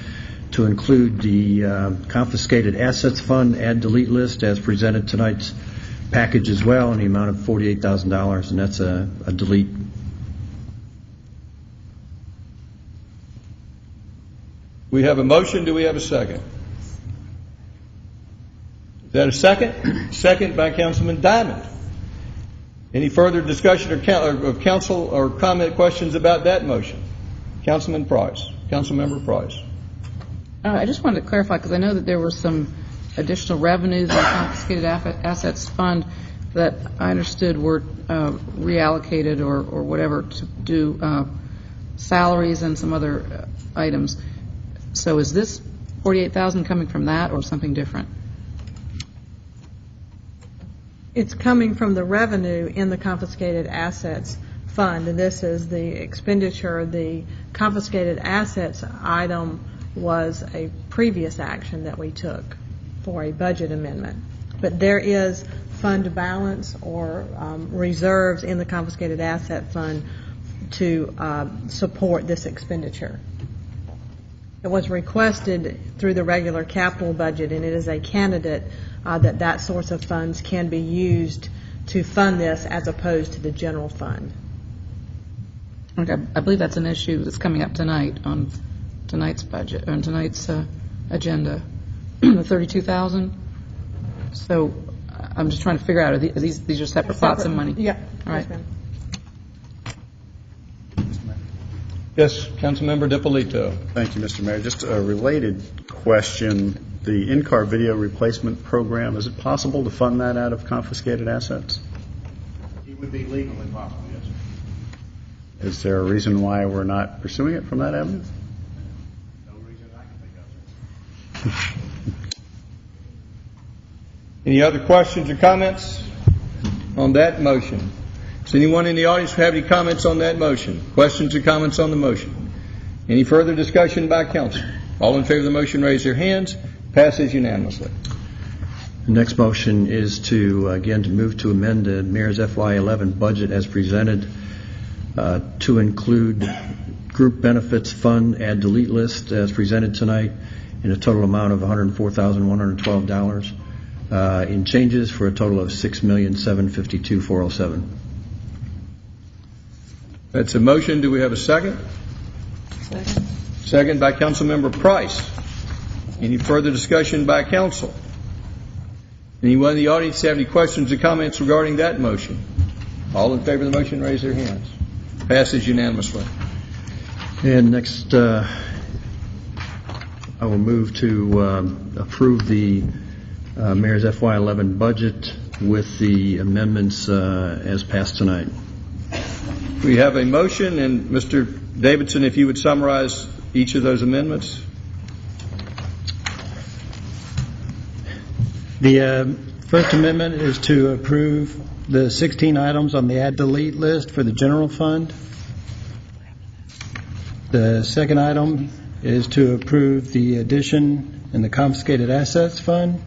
to include the confiscated assets fund add delete list as presented tonight's package as well in the amount of $48,000, and that's a delete. We have a motion. Do we have a second? Is that a second? Second by Councilman Diamond. Any further discussion of council or comment questions about that motion? Councilman Price. Councilmember Price. I just wanted to clarify, because I know that there were some additional revenues in the confiscated assets fund that I understood were reallocated or whatever to do salaries and some other items. So is this 48,000 coming from that or something different? It's coming from the revenue in the confiscated assets fund, and this is the expenditure. The confiscated assets item was a previous action that we took for a budget amendment. But there is fund balance or reserves in the confiscated asset fund to support this expenditure. It was requested through the regular capital budget, and it is a candidate that source of funds can be used to fund this as opposed to the general fund. Okay, I believe that's an issue that's coming up tonight on tonight's budget, on tonight's agenda, the 32,000. So I'm just trying to figure out, are these are separate pots of money? Yeah. All right. Yes, Councilmember DiPolito. Thank you, Mr. Mayor. Just a related question. The in-car video replacement program, is it possible to fund that out of confiscated assets? It would be legally possible, yes. Is there a reason why we're not pursuing it from that avenue? No reason I can think of, sir. Any other questions or comments on that motion? Does anyone in the audience have any comments on that motion? Questions or comments on the motion? Any further discussion by council? All in favor of the motion, raise their hands. Passes unanimously. The next motion is to move to amend the Mayor's FY11 budget as presented to include group benefits fund add delete list as presented tonight in a total amount of $104,112 in changes for a total of $6,752,407. That's a motion. Do we have a second? Second. Second by Councilmember Price. Any further discussion by council? Anyone in the audience have any questions or comments regarding that motion? All in favor of the motion, raise their hands. Passes unanimously. And next, I will move to approve the Mayor's FY11 budget with the amendments as passed tonight. We have a motion, and Mr. Davidson, if you would summarize each of those amendments. The first amendment is to approve the 16 items on the add delete list for the general fund. The second item is to approve the addition in the confiscated assets fund.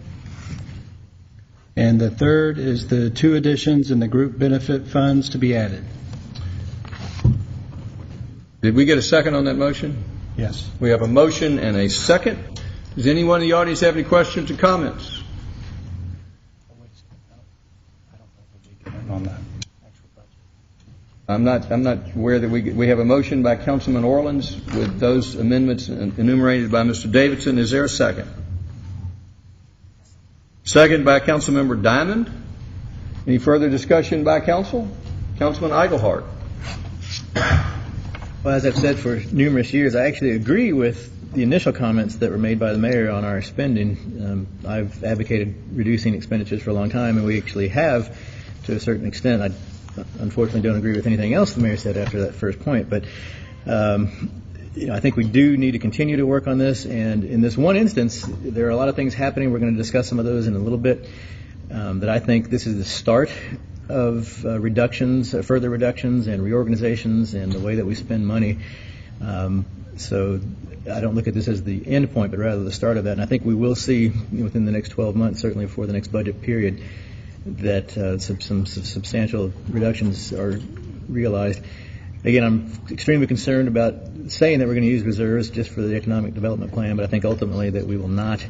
And the third is the 2 additions in the group benefit funds to be added. Did we get a second on that motion? Yes. We have a motion and a second. Does anyone in the audience have any questions or comments? On that. I'm not aware that we have a motion by Councilman Orleans with those amendments enumerated by Mr. Davidson. Is there a second? Second by Councilmember Diamond. Any further discussion by council? Councilman Eichelhardt. Well, as I've said for numerous years, I actually agree with the initial comments that were made by the mayor on our spending. I've advocated reducing expenditures for a long time, and we actually have to a certain extent. I unfortunately don't agree with anything else the mayor said after that first point, but I think we do need to continue to work on this, and in this one instance, there are a lot of things happening. We're going to discuss some of those in a little bit, that I think this is the start of reductions, further reductions and reorganizations and the way that we spend money. So I don't look at this as the end point, but rather the start of that, and I think we will see within the next 12 months, certainly before the next budget period, that some substantial reductions are realized. Again, I'm extremely concerned about saying that we're going to use reserves just for the economic development plan, but I think ultimately that we will not.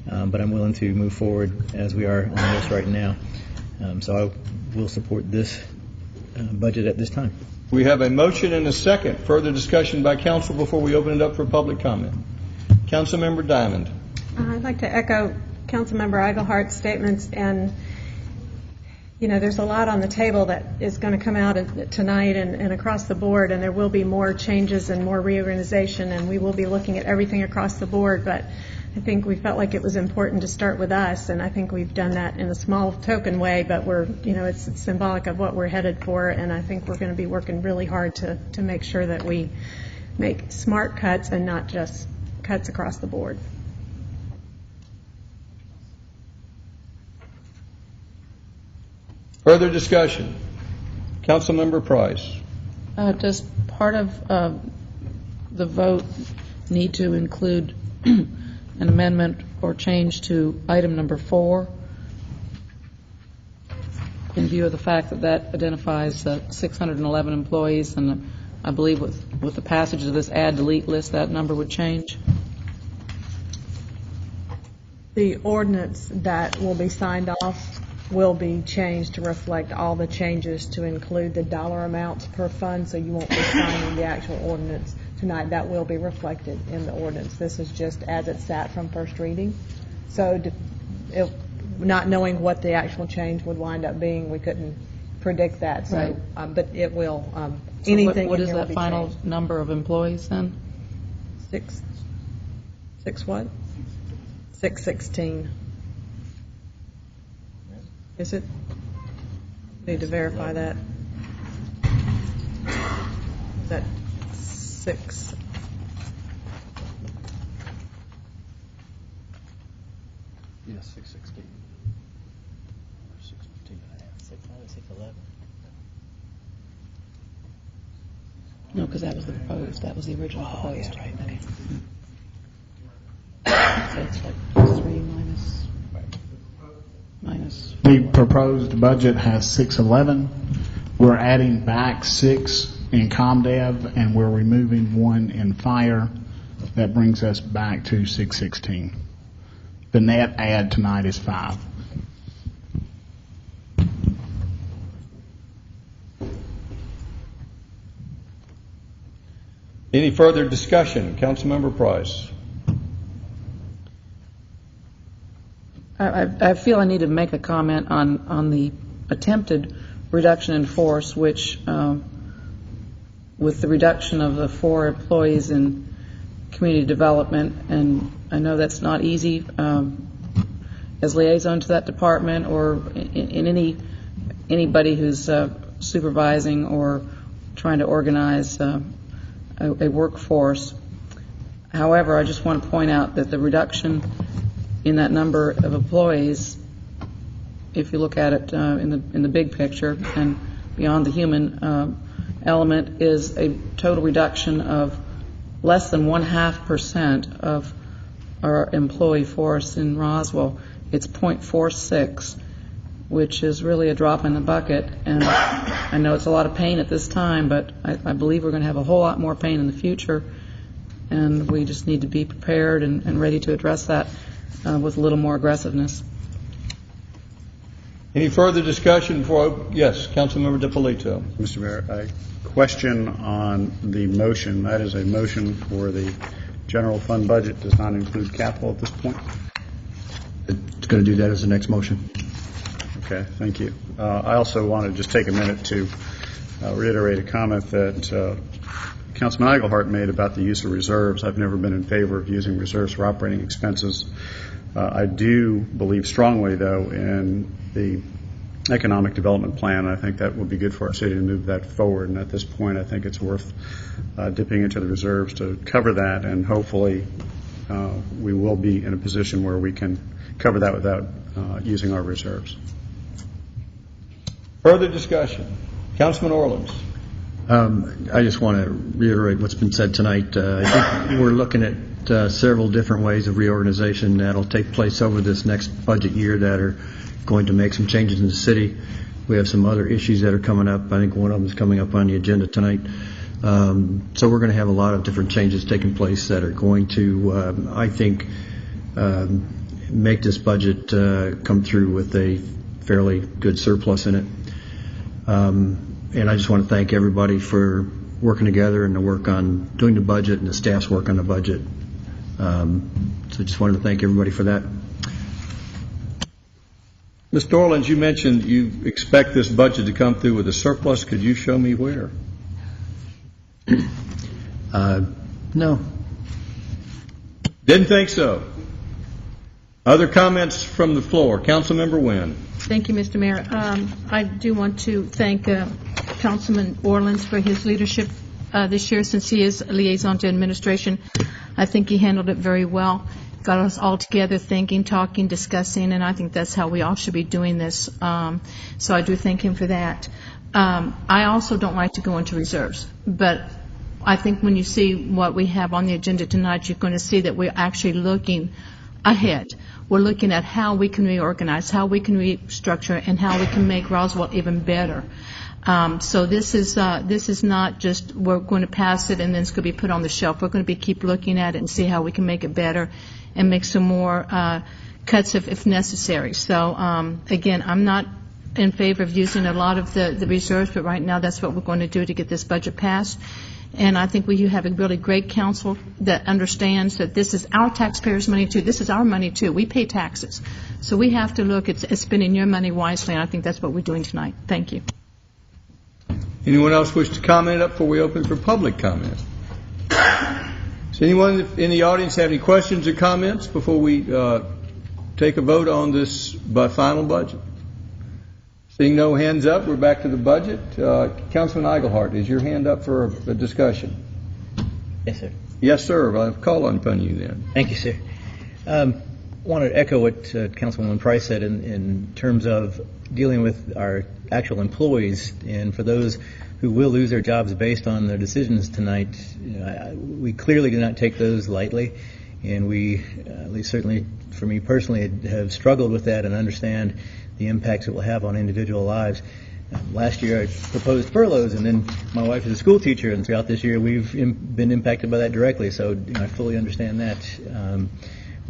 But I'm willing to move forward as we are on this right now. So I will support this budget at this time. We have a motion and a second. Further discussion by council before we open it up for public comment. Councilmember Diamond. I'd like to echo Councilmember Eichelhardt's statements, and there's a lot on the table that is going to come out tonight and across the board, and there will be more changes and more reorganization, and we will be looking at everything across the board, but I think we felt like it was important to start with us, and I think we've done that in a small token way, but it's symbolic of what we're headed for, and I think we're going to be working really hard to make sure that we make smart cuts and not just cuts across the board. Further discussion? Councilmember Price. Does part of the vote need to include an amendment or change to item number 4 in view of the fact that that identifies 611 employees, and I believe with the passage of this add-delete list, that number would change? The ordinance that will be signed off will be changed to reflect all the changes to include the dollar amounts per fund, so you won't be signing the actual ordinance tonight. That will be reflected in the ordinance. This is just as it sat from first reading. So not knowing what the actual change would wind up being, we couldn't predict that. So, Right. But it will. So Anything. what in is here will that be final changed. number of employees then? 6 what? 616. Is it? Need to verify that. Is that 6? Yes, 616. 615 and a half. 611. No, because that was the proposed. That was the original proposed. Yeah, right. Okay. So it's like 3 minus. The proposed budget has 611. We're adding back 6 in ComDev, and we're removing 1 in fire. That brings us back to 616. The net add tonight is 5. Any further discussion? Councilmember Price. I feel I need to make a comment on the attempted reduction in force, which, with the reduction of the 4 employees in community development, and I know that's not easy as liaison to that department or in anybody who's supervising or trying to organize a workforce. However, I just want to point out that the reduction in that number of employees, if you look at it in the big picture and beyond the human element, is a total reduction of less than 0.5% of our employee force in Roswell. It's 0.46, which is really a drop in the bucket. And I know it's a lot of pain at this time, but I believe we're going to have a whole lot more pain in the future, and we just need to be prepared and ready to address that with a little more aggressiveness. Any further discussion before? Yes, Councilmember DiPolito. Mr. Mayor, a question on the motion. That is a motion for the general fund budget. Does not include capital at this point. It's going to do that as the next motion. Okay, thank you. I also want to just take a minute to reiterate a comment that Councilman Eichelhart made about the use of reserves. I've never been in favor of using reserves for operating expenses. I do believe strongly, though, in the economic development plan. I think that would be good for our city to move that forward, and at this point I think it's worth dipping into the reserves to cover that, and hopefully we will be in a position where we can cover that without using our reserves. Further discussion? Councilman Orleans. I just want to reiterate what's been said tonight. I think we're looking at several different ways of reorganization that'll take place over this next budget year that are going to make some changes in the city. We have some other issues that are coming up. I think one of them is coming up on the agenda tonight. So we're going to have a lot of different changes taking place that are going to, I think, make this budget come through with a fairly good surplus in it. And I just want to thank everybody for working together and the work on doing the budget and the staff's work on the budget. So just wanted to thank everybody for that. Mr. Orleans, you mentioned you expect this budget to come through with a surplus. Could you show me where? No. Didn't think so. Other comments from the floor? Councilmember Wynn. Thank you, Mr. Mayor. I do want to thank Councilman Orleans for his leadership this year, since he is a liaison to administration. I think he handled it very well, got us all together thinking, talking, discussing, and I think that's how we all should be doing this. So I do thank him for that. I also don't like to go into reserves, but I think when you see what we have on the agenda tonight, you're going to see that we're actually looking ahead. We're looking at how we can reorganize, how we can restructure, and how we can make Roswell even better. So this is not just we're going to pass it and then it's going to be put on the shelf. We're going to keep looking at it and see how we can make it better and make some more cuts if necessary. So again, I'm not in favor of using a lot of the reserves, but right now that's what we're going to do to get this budget passed. And I think you have a really great council that understands that this is our taxpayers' money too. This is our money too. We pay taxes. So we have to look at spending your money wisely, and I think that's what we're doing tonight. Thank you. Anyone else wish to comment up before we open for public comment? Does anyone in the audience have any questions or comments before we take a vote on this final budget? Seeing no hands up, we're back to the budget. Councilman Eichelhart, is your hand up for a discussion? Yes, sir. Yes, sir. I'll call upon you then. Thank you, sir. I want to echo what Councilwoman Price said in terms of dealing with our actual employees, and for those who will lose their jobs based on their decisions tonight, we clearly do not take those lightly, and we, at least certainly for me personally, have struggled with that and understand the impacts it will have on individual lives. Last year I proposed furloughs, and then my wife is a school teacher, and throughout this year we've been impacted by that directly, so I fully understand that.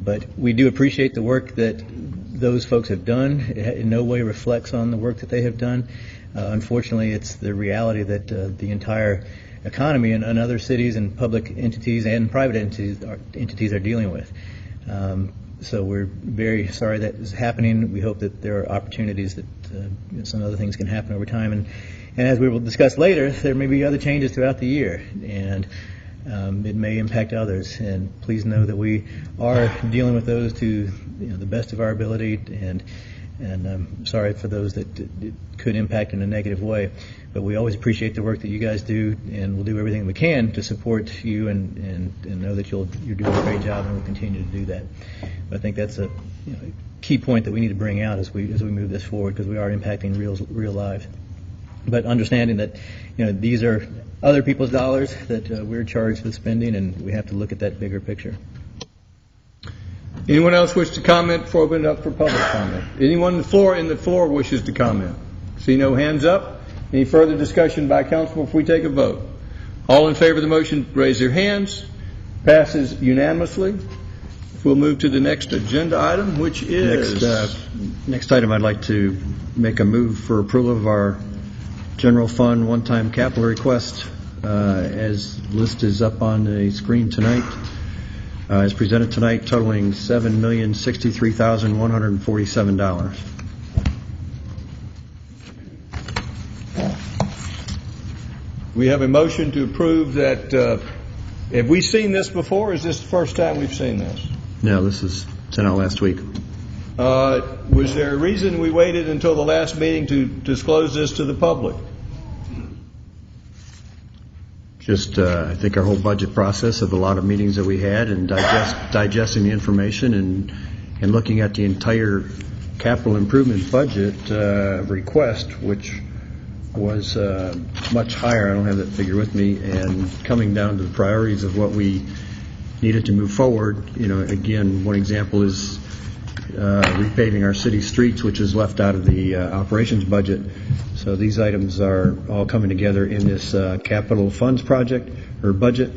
But we do appreciate the work that those folks have done. It in no way reflects on the work that they have done. Unfortunately, it's the reality that the entire economy and other cities and public entities and private entities are dealing with. So we're very sorry that is happening. We hope that there are opportunities that some other things can happen over time. And as we will discuss later, there may be other changes throughout the year, and it may impact others. And please know that we are dealing with those to the best of our ability, and I'm sorry for those that it could impact in a negative way. But we always appreciate the work that you guys do, and we'll do everything we can to support you and know that you're doing a great job, and we'll continue to do that. But I think that's a key point that we need to bring out as we move this forward, because we are impacting real lives. But understanding that these are other people's dollars that we're charged with spending, and we have to look at that bigger picture. Anyone else wish to comment before I open it up for public comment? Anyone in the floor wishes to comment? See no hands up. Any further discussion by council before we take a vote? All in favor of the motion, raise their hands. Passes unanimously. We'll move to the next agenda item, which is... Next item, I'd like to make a move for approval of our general fund one-time capital request, as list is up on the screen tonight. As presented tonight, totaling $7,063,147. We have a motion to approve that. Have we seen this before, or is this the first time we've seen this? No, this is sent out last week. Was there a reason we waited until the last meeting to disclose this to the public? Just, I think our whole budget process of a lot of meetings that we had, and digesting the information and looking at the entire capital improvement budget request, which was much higher. I don't have that figure with me, and coming down to the priorities of what we needed to move forward. Again, one example is repaving our city streets, which is left out of the operations budget. So these items are all coming together in this capital funds project or budget,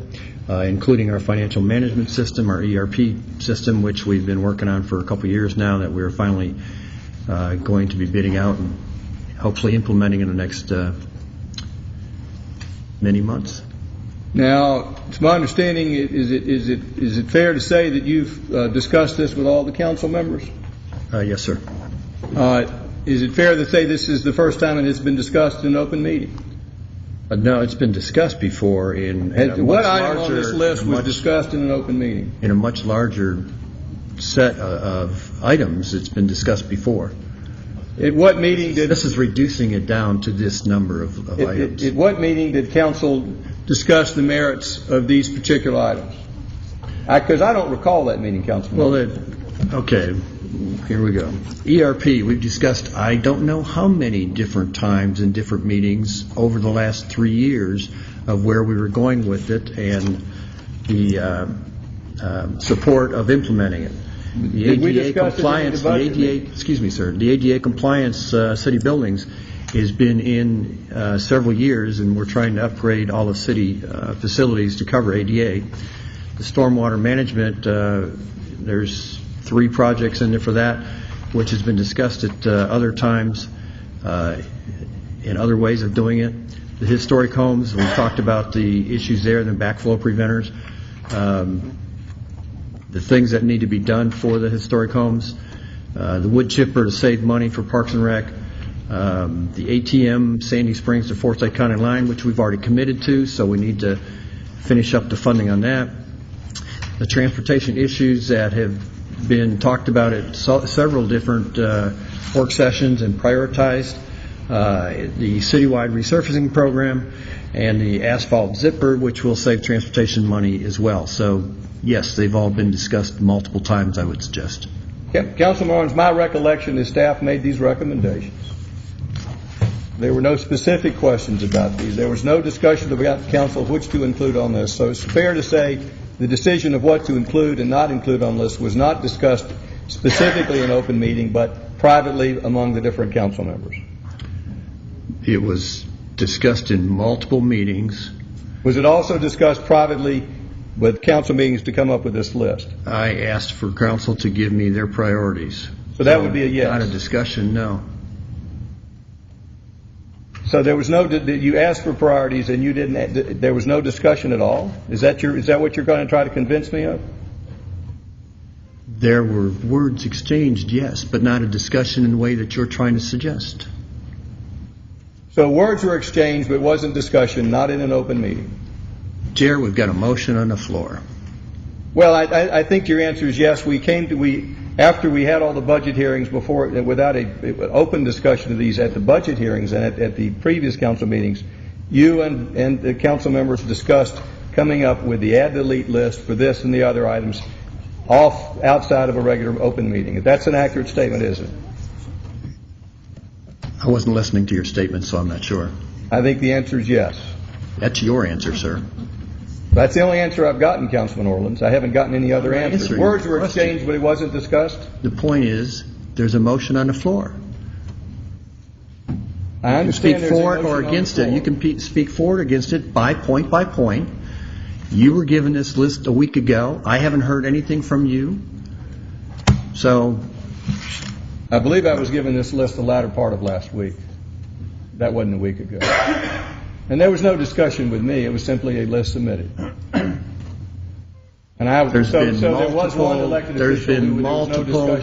including our financial management system, our ERP system, which we've been working on for a couple of years now, that we're finally going to be bidding out and hopefully implementing in the next many months. Now, it's my understanding, is it fair to say that you've discussed this with all the council members? Yes, sir. Is it fair to say this is the first time it has been discussed in an open meeting? No, it's been discussed before what item on this list was discussed in an open meeting? In a much larger set of items, it's been discussed before. At what meeting did... This is reducing it down to this number of items. At what meeting did council discuss the merits of these particular items? Because I don't recall that meeting, Councilman. Well, okay, here we go. ERP, we've discussed I don't know how many different times in different meetings over the last 3 years of where we were going with it and the support of implementing it. The Did we ADA discuss compliance, it in the budget? excuse me, sir, the ADA compliance city buildings has been in several years, and we're trying to upgrade all the city facilities to cover ADA. The stormwater management, there's 3 projects in there for that, which has been discussed at other times in other ways of doing it. The historic homes, we've talked about the issues there, the backflow preventers, the things that need to be done for the historic homes, the wood chipper to save money for Parks and Rec, the ATM Sandy Springs to Forsyth County line, which we've already committed to, so we need to finish up the funding on that. The transportation issues that have been talked about at several different work sessions and prioritized, the citywide resurfacing program, and the asphalt zipper, which will save transportation money as well. So, yes, they've all been discussed multiple times, I would suggest. Councilman Owens, my recollection is staff made these recommendations. There were no specific questions about these. There was no discussion about the council of which to include on this. So it's fair to say the decision of what to include and not include on this was not discussed specifically in open meeting, but privately among the different council members. It was discussed in multiple meetings. Was it also discussed privately with council meetings to come up with this list? I asked for council to give me their priorities. So that would be a yes. Not a discussion, no. So there was no. You asked for priorities, and you didn't. There was no discussion at all. Is that what you're going to try to convince me of? There were words exchanged, yes, but not a discussion in the way that you're trying to suggest. So words were exchanged, but it wasn't discussion, not in an open meeting. Chair, we've got a motion on the floor. Well, I think your answer is yes. After we had all the budget hearings before, without an open discussion of these at the budget hearings and at the previous council meetings, you and the council members discussed coming up with the add-delete list for this and the other items outside of a regular open meeting. That's an accurate statement, isn't it? I wasn't listening to your statement, so I'm not sure. I think the answer is yes. That's your answer, sir. That's the only answer I've gotten, Councilman Orleans. I haven't gotten any other answers. Words were exchanged, but it wasn't discussed. The point is, there's a motion on the floor. I understand. You can speak for it or against it. You can speak for or against it by point by point. You were given this list a week ago. I haven't heard anything from you. So, I believe I was given this list the latter part of last week. That wasn't a week ago. And there was no discussion with me. It was simply a list submitted. And there's been multiple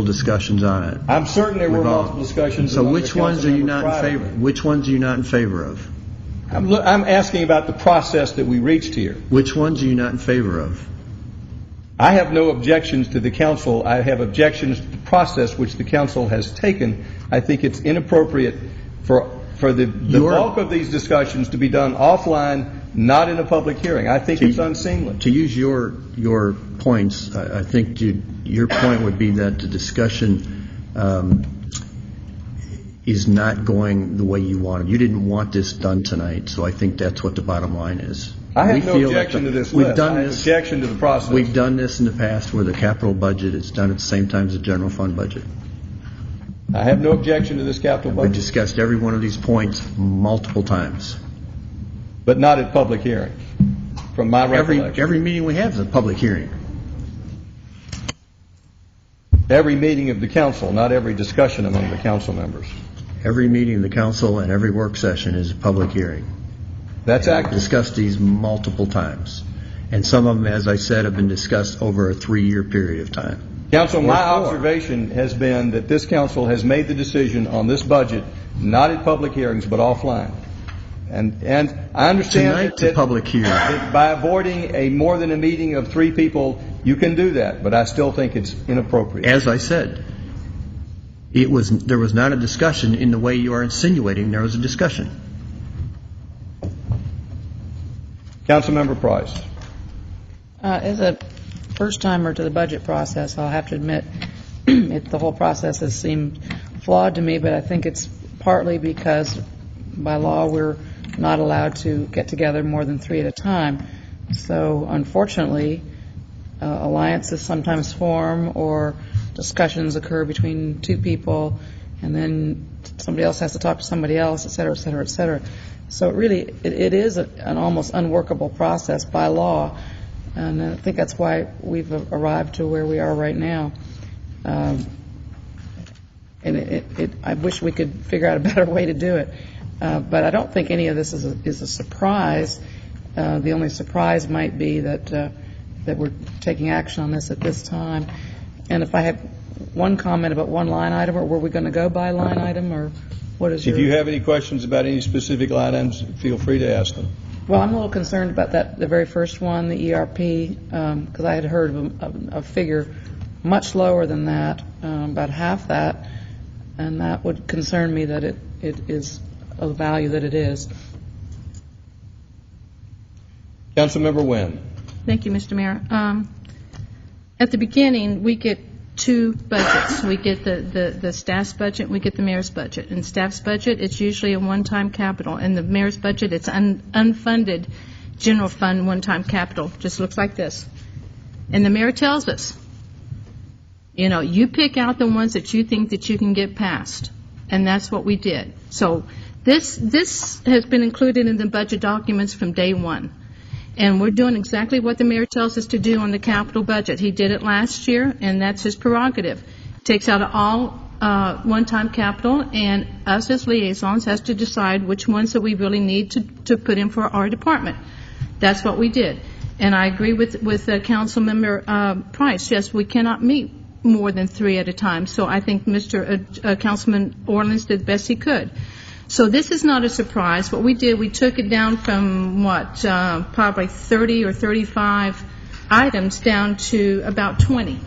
discussions on it. I'm certain there were multiple discussions. So which ones are you not in favor? Which ones are you not in favor of? I'm asking about the process that we reached here. Which ones are you not in favor of? I have no objections to the council. I have objections to the process which the council has taken. I think it's inappropriate for the bulk of these discussions to be done offline, not in a public hearing. I think it's unseemly. To use your points, I think your point would be that the discussion is not going the way you wanted. You didn't want this done tonight, so I think that's what the bottom line is. I have no objection to this list. I have objection to the process. We've done this in the past where the capital budget is done at the same time as the general fund budget. I have no objection to this capital budget. We discussed every one of these points multiple times. But not at public hearings, from my recollection. Every meeting we have is a public hearing. Every meeting of the council, not every discussion among the council members. Every meeting of the council and every work session is a public hearing. That's accurate. We've discussed these multiple times. And some of them, as I said, have been discussed over a 3-year period of time. Council, my observation has been that this council has made the decision on this budget, not at public hearings, but offline. And I understand that public hearing. That by avoiding a more than a meeting of 3 people, you can do that, but I still think it's inappropriate. As I said, there was not a discussion in the way you are insinuating there was a discussion. Councilmember Price. As a first-timer to the budget process, I'll have to admit the whole process has seemed flawed to me, but I think it's partly because by law we're not allowed to get together more than 3 at a time. So unfortunately, alliances sometimes form or discussions occur between 2 people, and then somebody else has to talk to somebody else, et cetera, et cetera, et cetera. So it is an almost unworkable process by law, and I think that's why we've arrived to where we are right now. And I wish we could figure out a better way to do it. But I don't think any of this is a surprise. The only surprise might be that we're taking action on this at this time. And if I had one comment about one line item, or were we going to go by line item, or what is your... If you have any questions about any specific line items, feel free to ask them. Well, I'm a little concerned about the very first one, the ERP, because I had heard of a figure much lower than that, about half that, and that would concern me that it is of the value that it is. Councilmember Wynn. Thank you, Mr. Mayor. At the beginning, we get 2 budgets. We get the staff's budget, we get the mayor's budget. In staff's budget, it's usually a one-time capital. In the mayor's budget, it's unfunded general fund one-time capital. Just looks like this. And the mayor tells us, you pick out the ones that you think that you can get past. And that's what we did. So this has been included in the budget documents from day one. And we're doing exactly what the mayor tells us to do on the capital budget. He did it last year, and that's his prerogative. Takes out all one-time capital, and us as liaisons has to decide which ones that we really need to put in for our department. That's what we did. And I agree with Councilmember Price. Yes, we cannot meet more than 3 at a time. So I think Councilman Orleans did the best he could. So this is not a surprise. What we did, we took it down from probably 30 or 35 items down to about 20.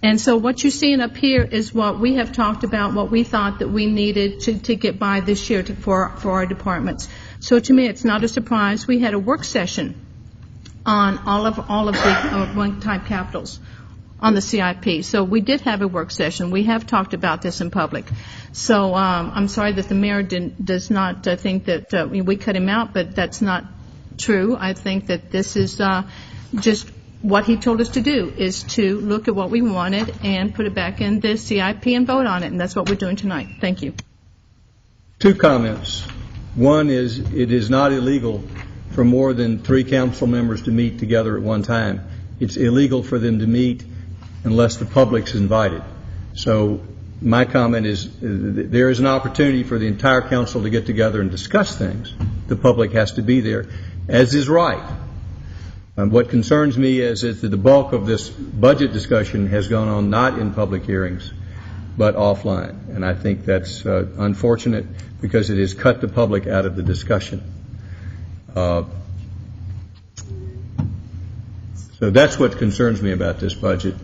And so what you're seeing up here is what we have talked about, what we thought that we needed to get by this year for our departments. So to me, it's not a surprise. We had a work session on all of the one-time capitals on the CIP. So we did have a work session. We have talked about this in public. So I'm sorry that the mayor does not think that we cut him out, but that's not true. I think that this is just what he told us to do, is to look at what we wanted and put it back in the CIP and vote on it, and that's what we're doing tonight. Thank you. 2 comments. One is, it is not illegal for more than 3 council members to meet together at one time. It's illegal for them to meet unless the public's invited. So my comment is, there is an opportunity for the entire council to get together and discuss things. The public has to be there, as is right. What concerns me is that the bulk of this budget discussion has gone on not in public hearings, but offline. And I think that's unfortunate, because it has cut the public out of the discussion. So that's what concerns me about this budget,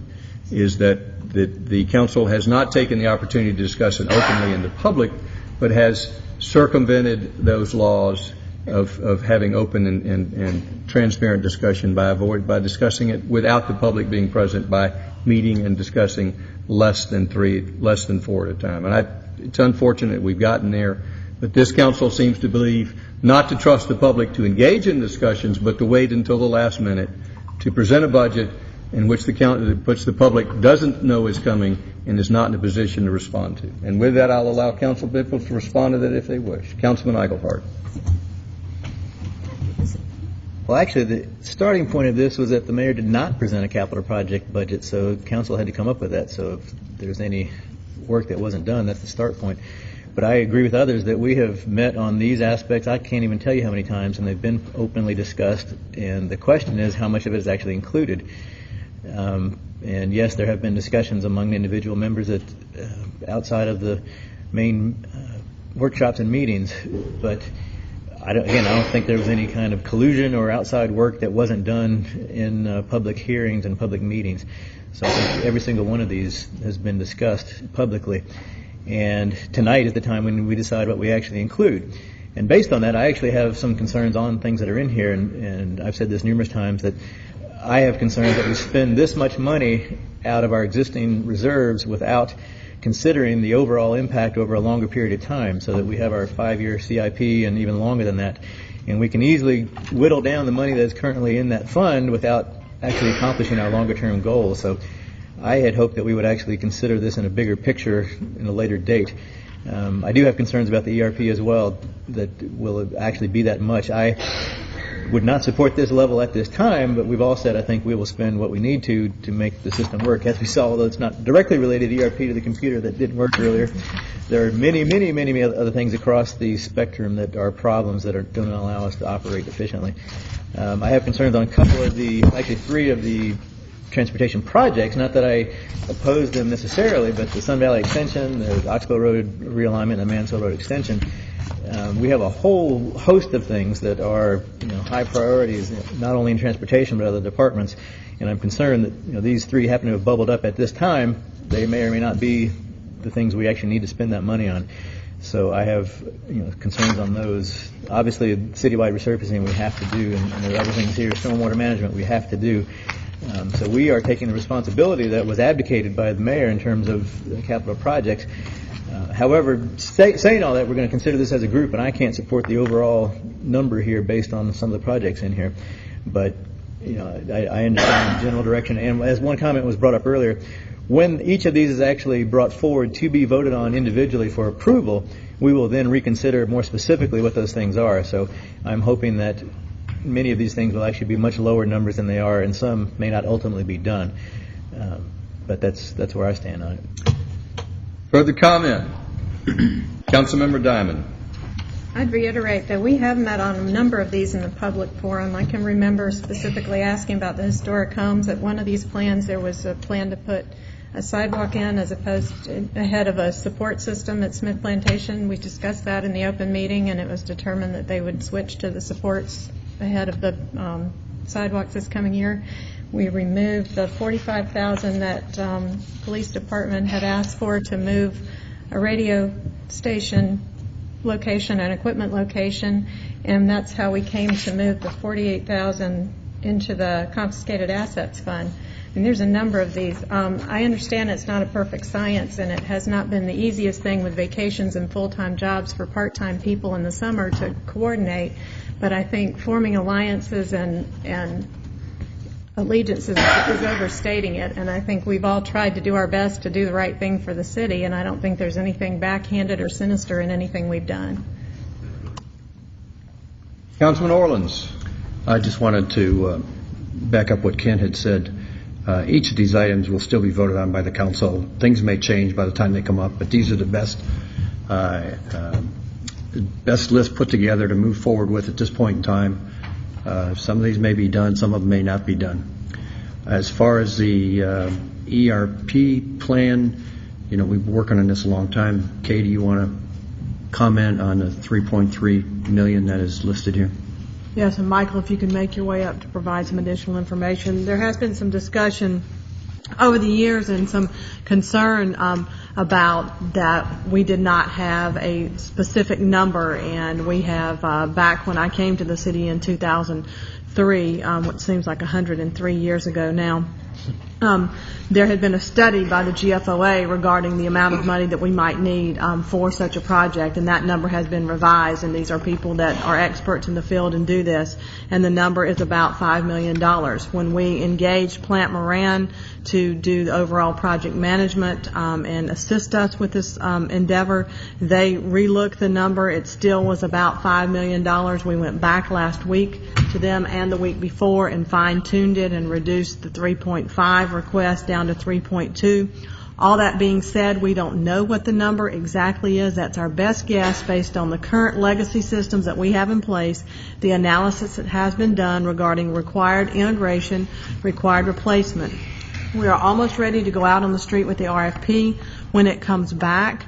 is that the council has not taken the opportunity to discuss it openly in the public, but has circumvented those laws of having open and transparent discussion by discussing it without the public being present, by meeting and discussing less than 4 at a time. And it's unfortunate we've gotten there, but this council seems to believe not to trust the public to engage in discussions, but to wait until the last minute to present a budget in which the public doesn't know is coming and is not in a position to respond to. And with that, I'll allow Council Bickles to respond to that if they wish. Councilman Eichelhart. Well, actually, the starting point of this was that the mayor did not present a capital project budget, so council had to come up with that. So if there's any work that wasn't done, that's the start point. But I agree with others that we have met on these aspects. I can't even tell you how many times, and they've been openly discussed. And the question is, how much of it is actually included? And yes, there have been discussions among individual members that outside of the main workshops and meetings, but I don't think there was any kind of collusion or outside work that wasn't done in public hearings and public meetings. So I think every single one of these has been discussed publicly. And tonight is the time when we decide what we actually include. And based on that, I actually have some concerns on things that are in here, and I've said this numerous times, that I have concerns that we spend this much money out of our existing reserves without considering the overall impact over a longer period of time, so that we have our 5-year CIP and even longer than that. And we can easily whittle down the money that's currently in that fund without actually accomplishing our longer-term goals. So I had hoped that we would actually consider this in a bigger picture in a later date. I do have concerns about the ERP as well, that will it actually be that much. I would not support this level at this time, but we've all said I think we will spend what we need to make the system work. As we saw, although it's not directly related ERP to the computer that didn't work earlier, there are many other things across the spectrum that are problems that don't allow us to operate efficiently. I have concerns on a couple of actually 3 of the transportation projects, not that I oppose them necessarily, but the Sun Valley Extension, the Oxbow Road realignment, and the Mansell Road Extension. We have a whole host of things that are high priorities, not only in transportation but other departments, and I'm concerned that these 3 happen to have bubbled up at this time. They may or may not be the things we actually need to spend that money on. So I have concerns on those. Obviously, citywide resurfacing we have to do, and there are other things here, stormwater management we have to do. So we are taking the responsibility that was abdicated by the mayor in terms of capital projects. However, saying all that, we're going to consider this as a group, and I can't support the overall number here based on some of the projects in here. But I understand the general direction. And as one comment was brought up earlier, when each of these is actually brought forward to be voted on individually for approval, we will then reconsider more specifically what those things are. So I'm hoping that many of these things will actually be much lower numbers than they are, and some may not ultimately be done. But that's where I stand on it. Further comment? Councilmember Diamond. I'd reiterate that we have met on a number of these in the public forum. I can remember specifically asking about the historic homes. At one of these plans, there was a plan to put a sidewalk in as opposed to ahead of a support system at Smith Plantation. We discussed that in the open meeting, and it was determined that they would switch to the supports ahead of the sidewalks this coming year. We removed the $45,000 that police department had asked for to move a radio station location and equipment location, and that's how we came to move the $48,000 into the confiscated assets fund. And there's a number of these. I understand it's not a perfect science, and it has not been the easiest thing with vacations and full-time jobs for part-time people in the summer to coordinate, but I think forming alliances and allegiances is overstating it, and I think we've all tried to do our best to do the right thing for the city, and I don't think there's anything backhanded or sinister in anything we've done. Councilman Orleans. I just wanted to back up what Ken had said. Each of these items will still be voted on by the council. Things may change by the time they come up, but these are the best list put together to move forward with at this point in time. Some of these may be done, some of them may not be done. As far as the ERP plan, we've been working on this a long time. Katie, you want to comment on the $3.3 million that is listed here? Yes, and Michael, if you can make your way up to provide some additional information. There has been some discussion over the years and some concern about that we did not have a specific number, and we have, back when I came to the city in 2003, what seems like 103 years ago now, there had been a study by the GFOA regarding the amount of money that we might need for such a project, and that number has been revised, and these are people that are experts in the field and do this, and the number is about $5 million. When we engaged Plant Moran to do the overall project management and assist us with this endeavor, they relooked the number. It still was about $5 million. We went back last week to them and the week before and fine-tuned it and reduced the 3.5 request down to 3.2. All that being said, we don't know what the number exactly is. That's our best guess based on the current legacy systems that we have in place, the analysis that has been done regarding required integration, required replacement. We are almost ready to go out on the street with the RFP. When it comes back,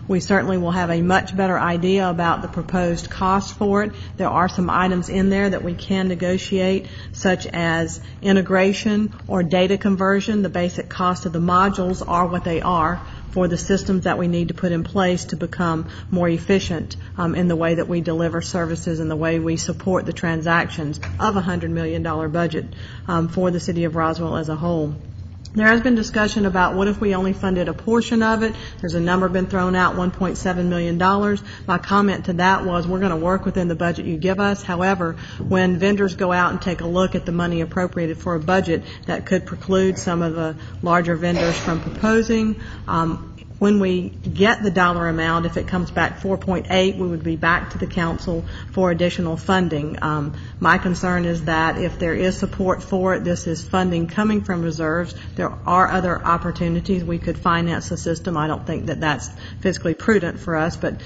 We certainly will have a much better idea about the proposed cost for it. There are some items in there that we can negotiate, such as integration or data conversion. The basic cost of the modules are what they are for the systems that we need to put in place to become more efficient in the way that we deliver services and the way we support the transactions of a $100 million budget for the City of Roswell as a whole. There has been discussion about what if we only funded a portion of it. There's a number been thrown out, $1.7 million. My comment to that was we're going to work within the budget you give us. However, when vendors go out and take a look at the money appropriated for a budget, that could preclude some of the larger vendors from proposing. When we get the dollar amount, if it comes back 4.8, we would be back to the council for additional funding. My concern is that if there is support for it, this is funding coming from reserves. There are other opportunities. We could finance the system. I don't think that that's fiscally prudent for us, but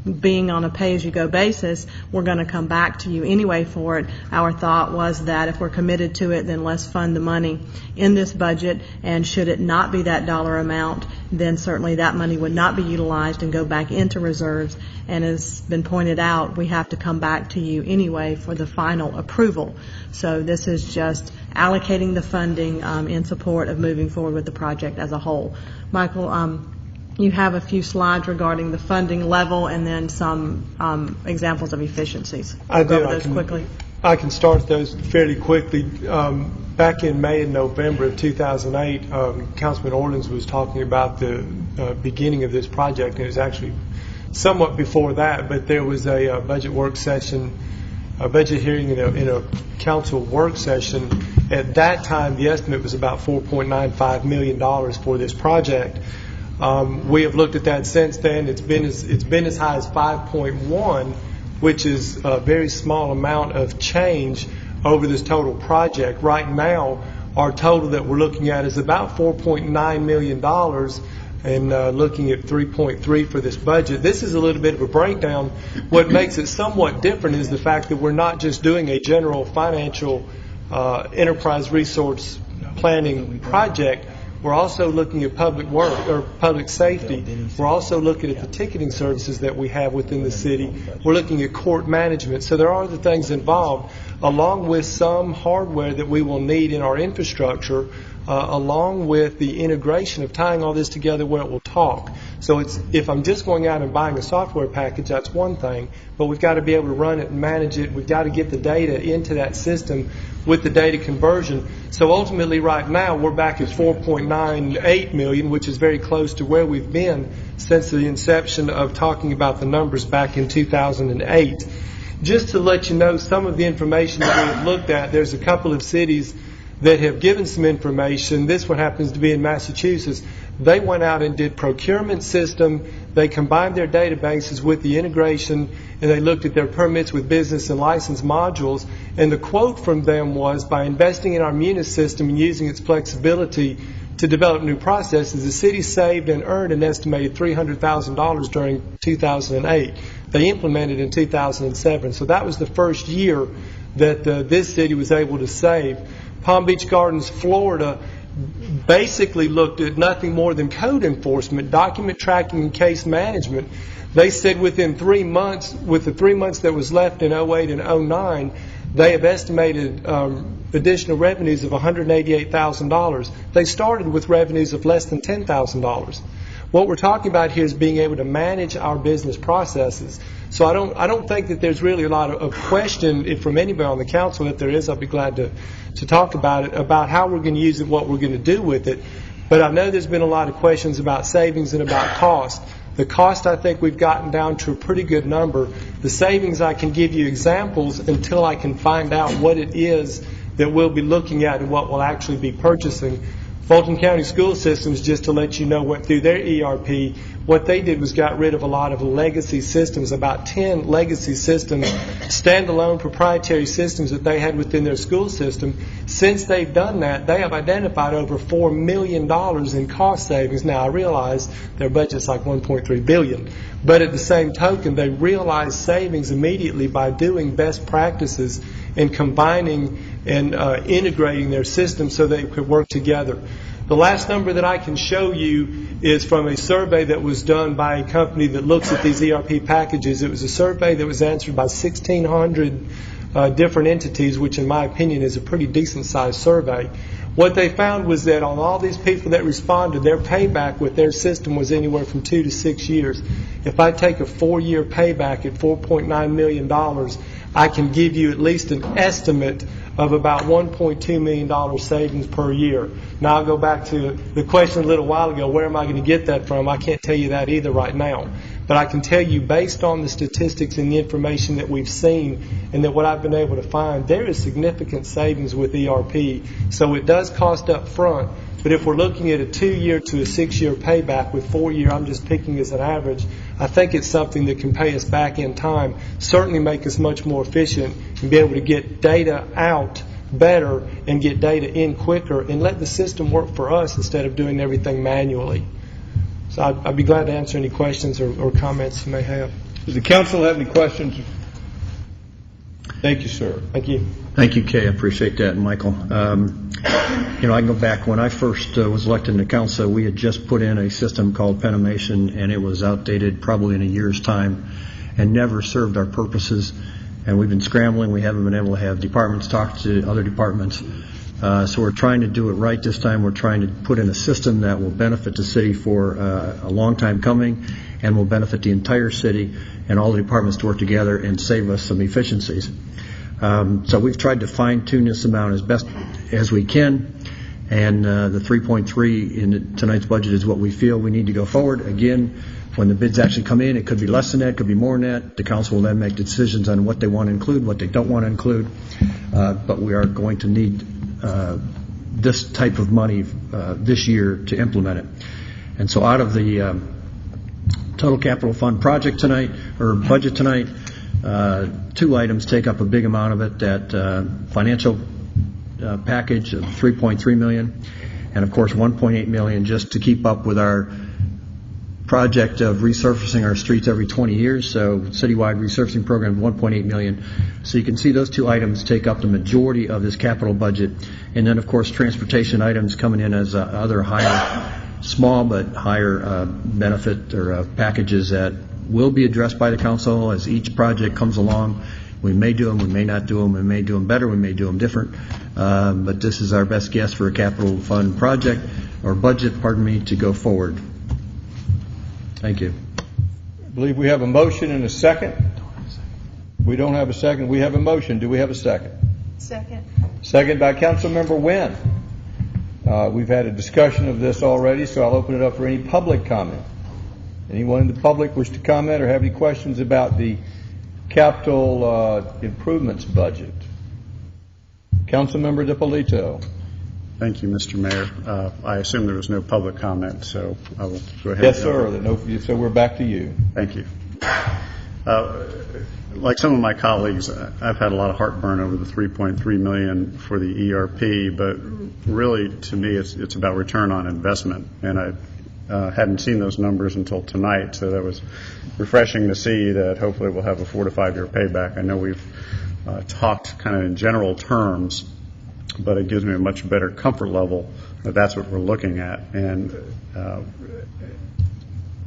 being on a pay-as-you-go basis, we're going to come back to you anyway for it. Our thought was that if we're committed to it, then let's fund the money in this budget, and should it not be that dollar amount, then certainly that money would not be utilized and go back into reserves. And as been pointed out, we have to come back to you anyway for the final approval. So this is just allocating the funding in support of moving forward with the project as a whole. Michael, you have a few slides regarding the funding level and then some examples of efficiencies. I Go do. over those quickly. I can start those fairly quickly. Back in May and November of 2008, Councilman Orleans was talking about the beginning of this project, and it was actually somewhat before that, but there was a budget work session, a budget hearing in a council work session. At that time, the estimate was about $4.95 million for this project. We have looked at that since then. It's been as high as 5.1, which is a very small amount of change over this total project. Right now, our total that we're looking at is about $4.9 million, and looking at 3.3 for this budget. This is a little bit of a breakdown. What makes it somewhat different is the fact that we're not just doing a general financial enterprise resource planning project. We're also looking at public work or public safety. We're also looking at the ticketing services that we have within the city. We're looking at court management. So there are other things involved, along with some hardware that we will need in our infrastructure, along with the integration of tying all this together where it will talk. So if I'm just going out and buying a software package, that's one thing, but we've got to be able to run it and manage it. We've got to get the data into that system with the data conversion. So ultimately right now we're back at 4.98 million, which is very close to where we've been since the inception of talking about the numbers back in 2008. Just to let you know some of the information that we have looked at, there's a couple of cities that have given some information. This one happens to be in Massachusetts. They went out and did procurement system. They combined their databases with the integration, and they looked at their permits with business and license modules. And the quote from them was, by investing in our Munis system and using its flexibility to develop new processes, the city saved and earned an estimated $300,000 during 2008. They implemented in 2007. So that was the first year that this city was able to save. Palm Beach Gardens, Florida, basically looked at nothing more than code enforcement, document tracking, and case management. They said within 3 months, with the 3 months that was left in 08 and 09, they have estimated additional revenues of $188,000. They started with revenues of less than $10,000. What we're talking about here is being able to manage our business processes. So I don't think that there's really a lot of question from anybody on the council. If there is, I'll be glad to talk about it, about how we're going to use it, what we're going to do with it. But I know there's been a lot of questions about savings and about cost. The cost, I think we've gotten down to a pretty good number. The savings, I can give you examples until I can find out what it is that we'll be looking at and what we'll actually be purchasing. Fulton County School Systems, just to let you know, went through their ERP. What they did was got rid of a lot of legacy systems, about 10 legacy systems, standalone proprietary systems that they had within their school system. Since they've done that, they have identified over $4 million in cost savings. Now, I realize their budget's like $1.3 billion, but at the same token, they realized savings immediately by doing best practices and combining and integrating their systems so they could work together. The last number that I can show you is from a survey that was done by a company that looks at these ERP packages. It was a survey that was answered by 1,600 different entities, which in my opinion is a pretty decent-sized survey. What they found was that on all these people that responded, their payback with their system was anywhere from 2 to 6 years. If I take a 4-year payback at $4.9 million, I can give you at least an estimate of about $1.2 million savings per year. Now, I'll go back to the question a little while ago, where am I going to get that from? I can't tell you that either right now. But I can tell you, based on the statistics and the information that we've seen and that what I've been able to find, there is significant savings with ERP. So it does cost up front. But if we're looking at a 2-year to a 6-year payback with 4-year, I'm just picking as an average, I think it's something that can pay us back in time, certainly make us much more efficient and be able to get data out better and get data in quicker and let the system work for us instead of doing everything manually. So I'd be glad to answer any questions or comments you may have. Does the council have any questions? Thank you, sir. Thank you. Thank you, Kay. I appreciate that, Michael. I can go back. When I first was elected into council, we had just put in a system called Penimation, and it was outdated probably in a year's time and never served our purposes. And we've been scrambling. We haven't been able to have departments talk to other departments. So we're trying to do it right this time. We're trying to put in a system that will benefit the city for a long time coming and will benefit the entire city and all the departments to work together and save us some efficiencies. So we've tried to fine-tune this amount as best as we can, and the 3.3 in tonight's budget is what we feel we need to go forward. Again, when the bids actually come in, it could be less than that, it could be more than that. The council will then make decisions on what they want to include, what they don't want to include, but we are going to need this type of money this year to implement it. And so out of the total capital fund project tonight, or budget tonight, 2 items take up a big amount of it. That financial package of $3.3 million, and of course $1.8 million just to keep up with our project of resurfacing our streets every 20 years. So citywide resurfacing program, $1.8 million. So you can see those 2 items take up the majority of this capital budget, and then of course transportation items coming in as other higher, small but higher benefit or packages that will be addressed by the council as each project comes along. We may do them, we may not do them, we may do them better, we may do them different. But this is our best guess for a capital fund project, or budget, to go forward. Thank you. I believe we have a motion and a second. We don't have a second. We have a motion. Do we have a second? Second. Second by Councilmember Wynn. We've had a discussion of this already, so I'll open it up for any public comment. Anyone in the public wish to comment or have any questions about the capital improvements budget? Councilmember DiPolito. Thank you, Mr. Mayor. I assume there was no public comment, so I will go ahead. Yes, sir. So we're back to you. Thank you. Like some of my colleagues, I've had a lot of heartburn over the $3.3 million for the ERP, but really, to me, it's about return on investment, and I hadn't seen those numbers until tonight, so that was refreshing to see that hopefully we'll have a 4 to 5 year payback. I know we've talked kind of in general terms, but it gives me a much better comfort level that that's what we're looking at. And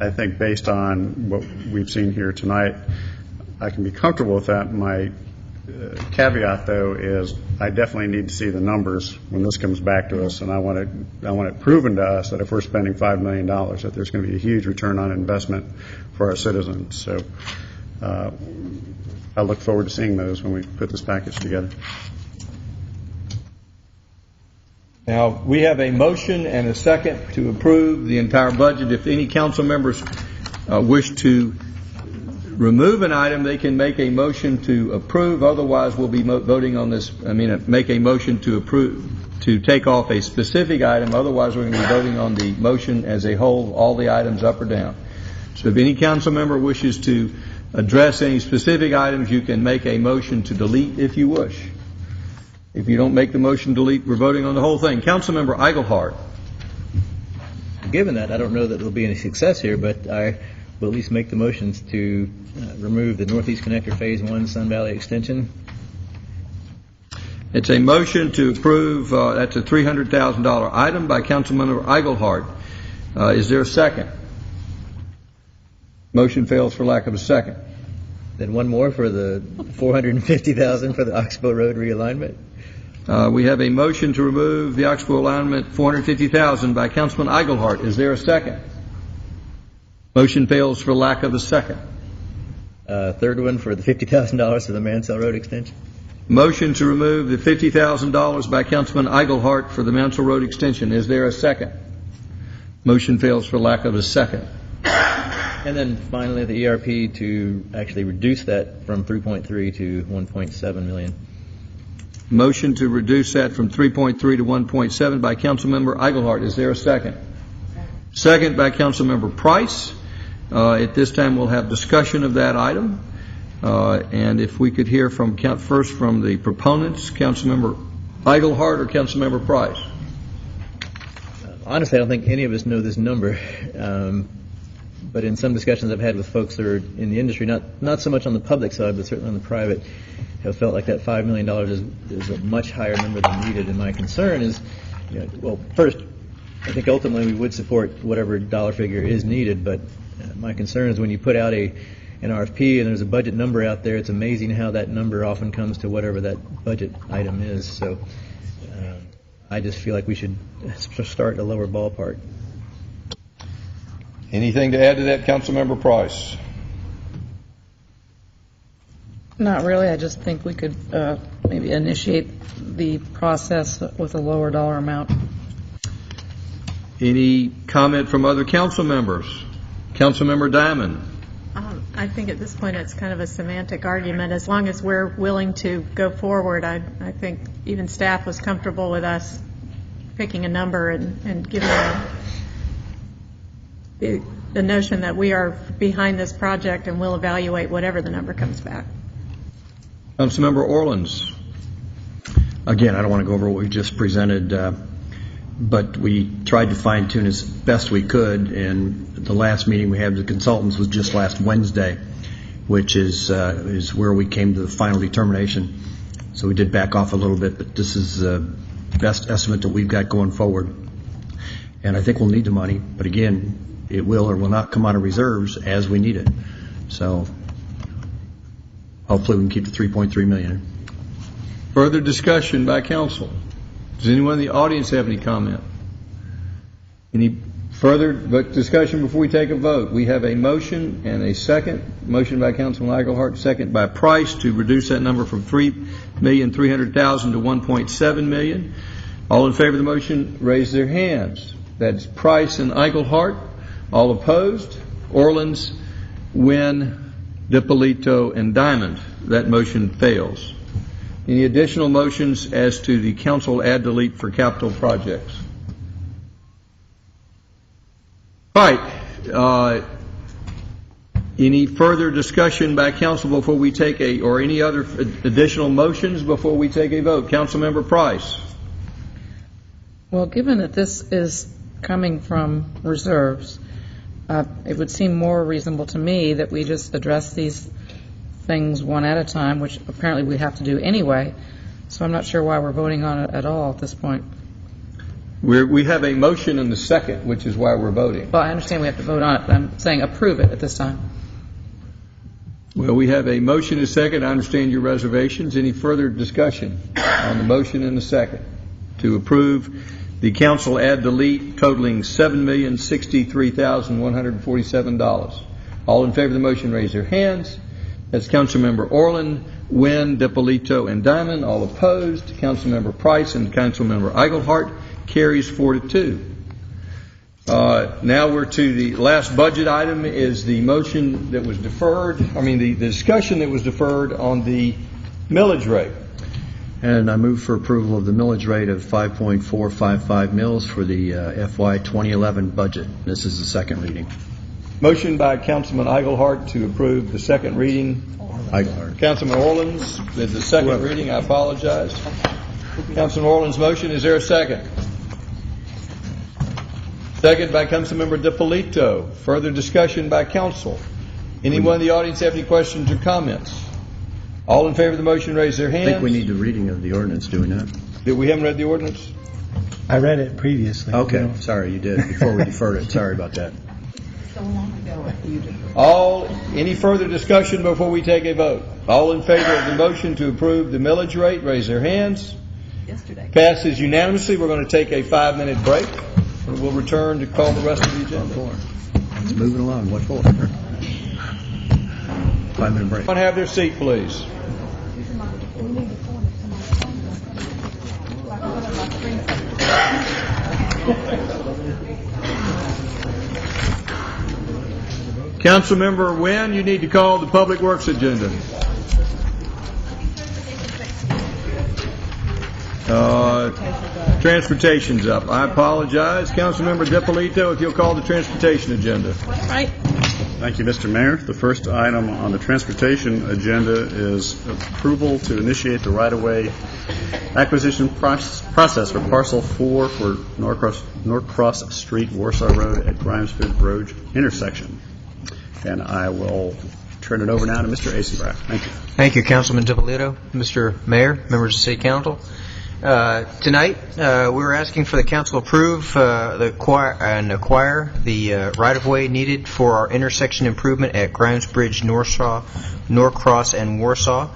I think based on what we've seen here tonight, I can be comfortable with that. My caveat, though, is I definitely need to see the numbers when this comes back to us, and I want it proven to us that if we're spending $5 million, that there's going to be a huge return on investment for our citizens. So I look forward to seeing those when we put this package together. Now, we have a motion and a second to approve the entire budget. If any council members wish to remove an item, they can make a motion to approve. Otherwise, we'll be voting on this. Make a motion to approve, to take off a specific item. Otherwise, we're going to be voting on the motion as a whole, all the items up or down. So if any council member wishes to address any specific items, you can make a motion to delete if you wish. If you don't make the motion to delete, we're voting on the whole thing. Councilmember Eichelhardt. Given that, I don't know that there will be any success here, but I will at least make the motions to remove the Northeast Connector Phase 1 Sun Valley Extension. It's a motion to approve, that's a $300,000 item by Councilmember Eichelhardt. Is there a second? Motion fails for lack of a second. Then one more for the $450,000 for the Oxbow Road realignment. We have a motion to remove the Oxbow alignment, $450,000 by Councilman Eichelhardt. Is there a second? Motion fails for lack of a second. Third one for the $50,000 for the Mansell Road extension. Motion to remove the $50,000 by Councilman Eichelhardt for the Mansell Road extension. Is there a second? Motion fails for lack of a second. And then finally, the ERP to actually reduce that from 3.3 to 1.7 million. Motion to reduce that from 3.3 to 1.7 by Councilmember Eichelhardt. Is there a second? Second by Councilmember Price. At this time, we'll have discussion of that item. And if we could hear from first from the proponents, Councilmember Eichelhardt or Councilmember Price. Honestly, I don't think any of us know this number. But in some discussions I've had with folks that are in the industry, not so much on the public side, but certainly on the private, have felt like that $5 million is a much higher number than needed. And my concern is, well, first, I think ultimately we would support whatever dollar figure is needed, but my concern is when you put out an RFP and there's a budget number out there, it's amazing how that number often comes to whatever that budget item is. So I just feel like we should start at a lower ballpark. Anything to add to that, Councilmember Price? Not really. I just think we could maybe initiate the process with a lower dollar amount. Any comment from other council members? Councilmember Diamond. I think at this point it's kind of a semantic argument. As long as we're willing to go forward, I think even staff was comfortable with us picking a number and giving the notion that we are behind this project and we'll evaluate whatever the number comes back. Councilmember Orleans. Again, I don't want to go over what we just presented, but we tried to fine-tune as best we could, and the last meeting we had with the consultants was just last Wednesday, which is where we came to the final determination. So we did back off a little bit, but this is the best estimate that we've got going forward. And I think we'll need the money, but again, it will or will not come out of reserves as we need it. So hopefully we can keep the $3.3 million. Further discussion by council. Does anyone in the audience have any comment? Any further discussion before we take a vote? We have a motion and a second. Motion by Councilman Eichelhardt, second by Price to reduce that number from $3,300,000 to $1.7 million. All in favor of the motion, raise their hands. That's Price and Eichelhardt. All opposed? Orleans, Wynn, DiPolito, and Diamond. That motion fails. Any additional motions as to the council add delete for capital projects? All right. Any further discussion by council before we take or any other additional motions before we take a vote? Councilmember Price. Well, given that this is coming from reserves, it would seem more reasonable to me that we just address these things one at a time, which apparently we have to do anyway. So I'm not sure why we're voting on it at all at this point. We have a motion and a second, which is why we're voting. Well, I understand we have to vote on it, but I'm saying approve it at this time. Well, we have a motion and a second. I understand your reservations. Any further discussion on the motion and the second to approve the council add delete totaling $7,063,147? All in favor of the motion, raise their hands. That's Councilmember Orland, Wynn, DiPolito, and Diamond. All opposed. Councilmember Price and Councilmember Eichelhardt. Carries 4-2. Now we're to the last budget item is the motion that was deferred. The discussion that was deferred on the millage rate. And I move for approval of the millage rate of 5.455 mils for the FY 2011 budget. This is the second reading. Motion by Councilman Eichelhardt to approve the second reading. Eichelhardt. Councilman Orleans is the second reading. I apologize. Councilman Orleans' motion. Is there a second? Second by Councilmember DiPolito. Further discussion by council. Anyone in the audience have any questions or comments? All in favor of the motion, raise their I hands. think we need the reading of the ordinance, do we not? We haven't read the ordinance? I read it previously. Okay, sorry, you did, before we deferred it. Sorry about that. Any further discussion before we take a vote? All in favor of the motion to approve the millage rate, raise their hands. Passes unanimously. We're going to take a 5-minute break. And we'll return to call the rest of the agenda. It's moving along. What for? 5-minute break. Everyone have their seat, please. Councilmember Wynn, you need to call the Public Works agenda. Transportation's up. I apologize. Councilmember DiPolito, if you'll call the transportation agenda. Right. Thank you, Mr. Mayor. The first item on the transportation agenda is approval to initiate the right-of-way acquisition process for parcel 4 for Norcross Street, Warsaw Road at Grimesford Road intersection. And I will turn it over now to Mr. Asenbrack. Thank you. Thank you, Councilman DiPolito, Mr. Mayor, members of the City Council. Tonight, we're asking for the council approve and acquire the right-of-way needed for our intersection improvement at Grimes Bridge, Norcross, and Warsaw.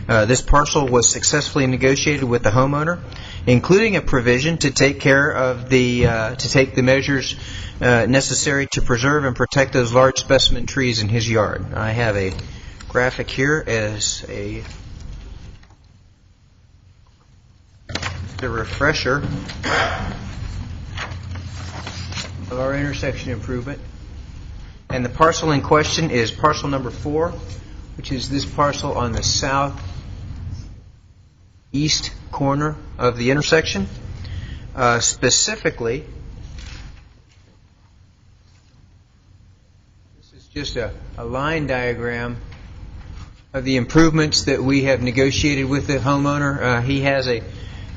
This parcel was successfully negotiated with the homeowner, including a provision to take care of to take the measures necessary to preserve and protect those large specimen trees in his yard. I have a graphic here as the refresher of our intersection improvement. And the parcel in question is parcel number 4, which is this parcel on the southeast corner of the intersection. Specifically, this is just a line diagram of the improvements that we have negotiated with the homeowner.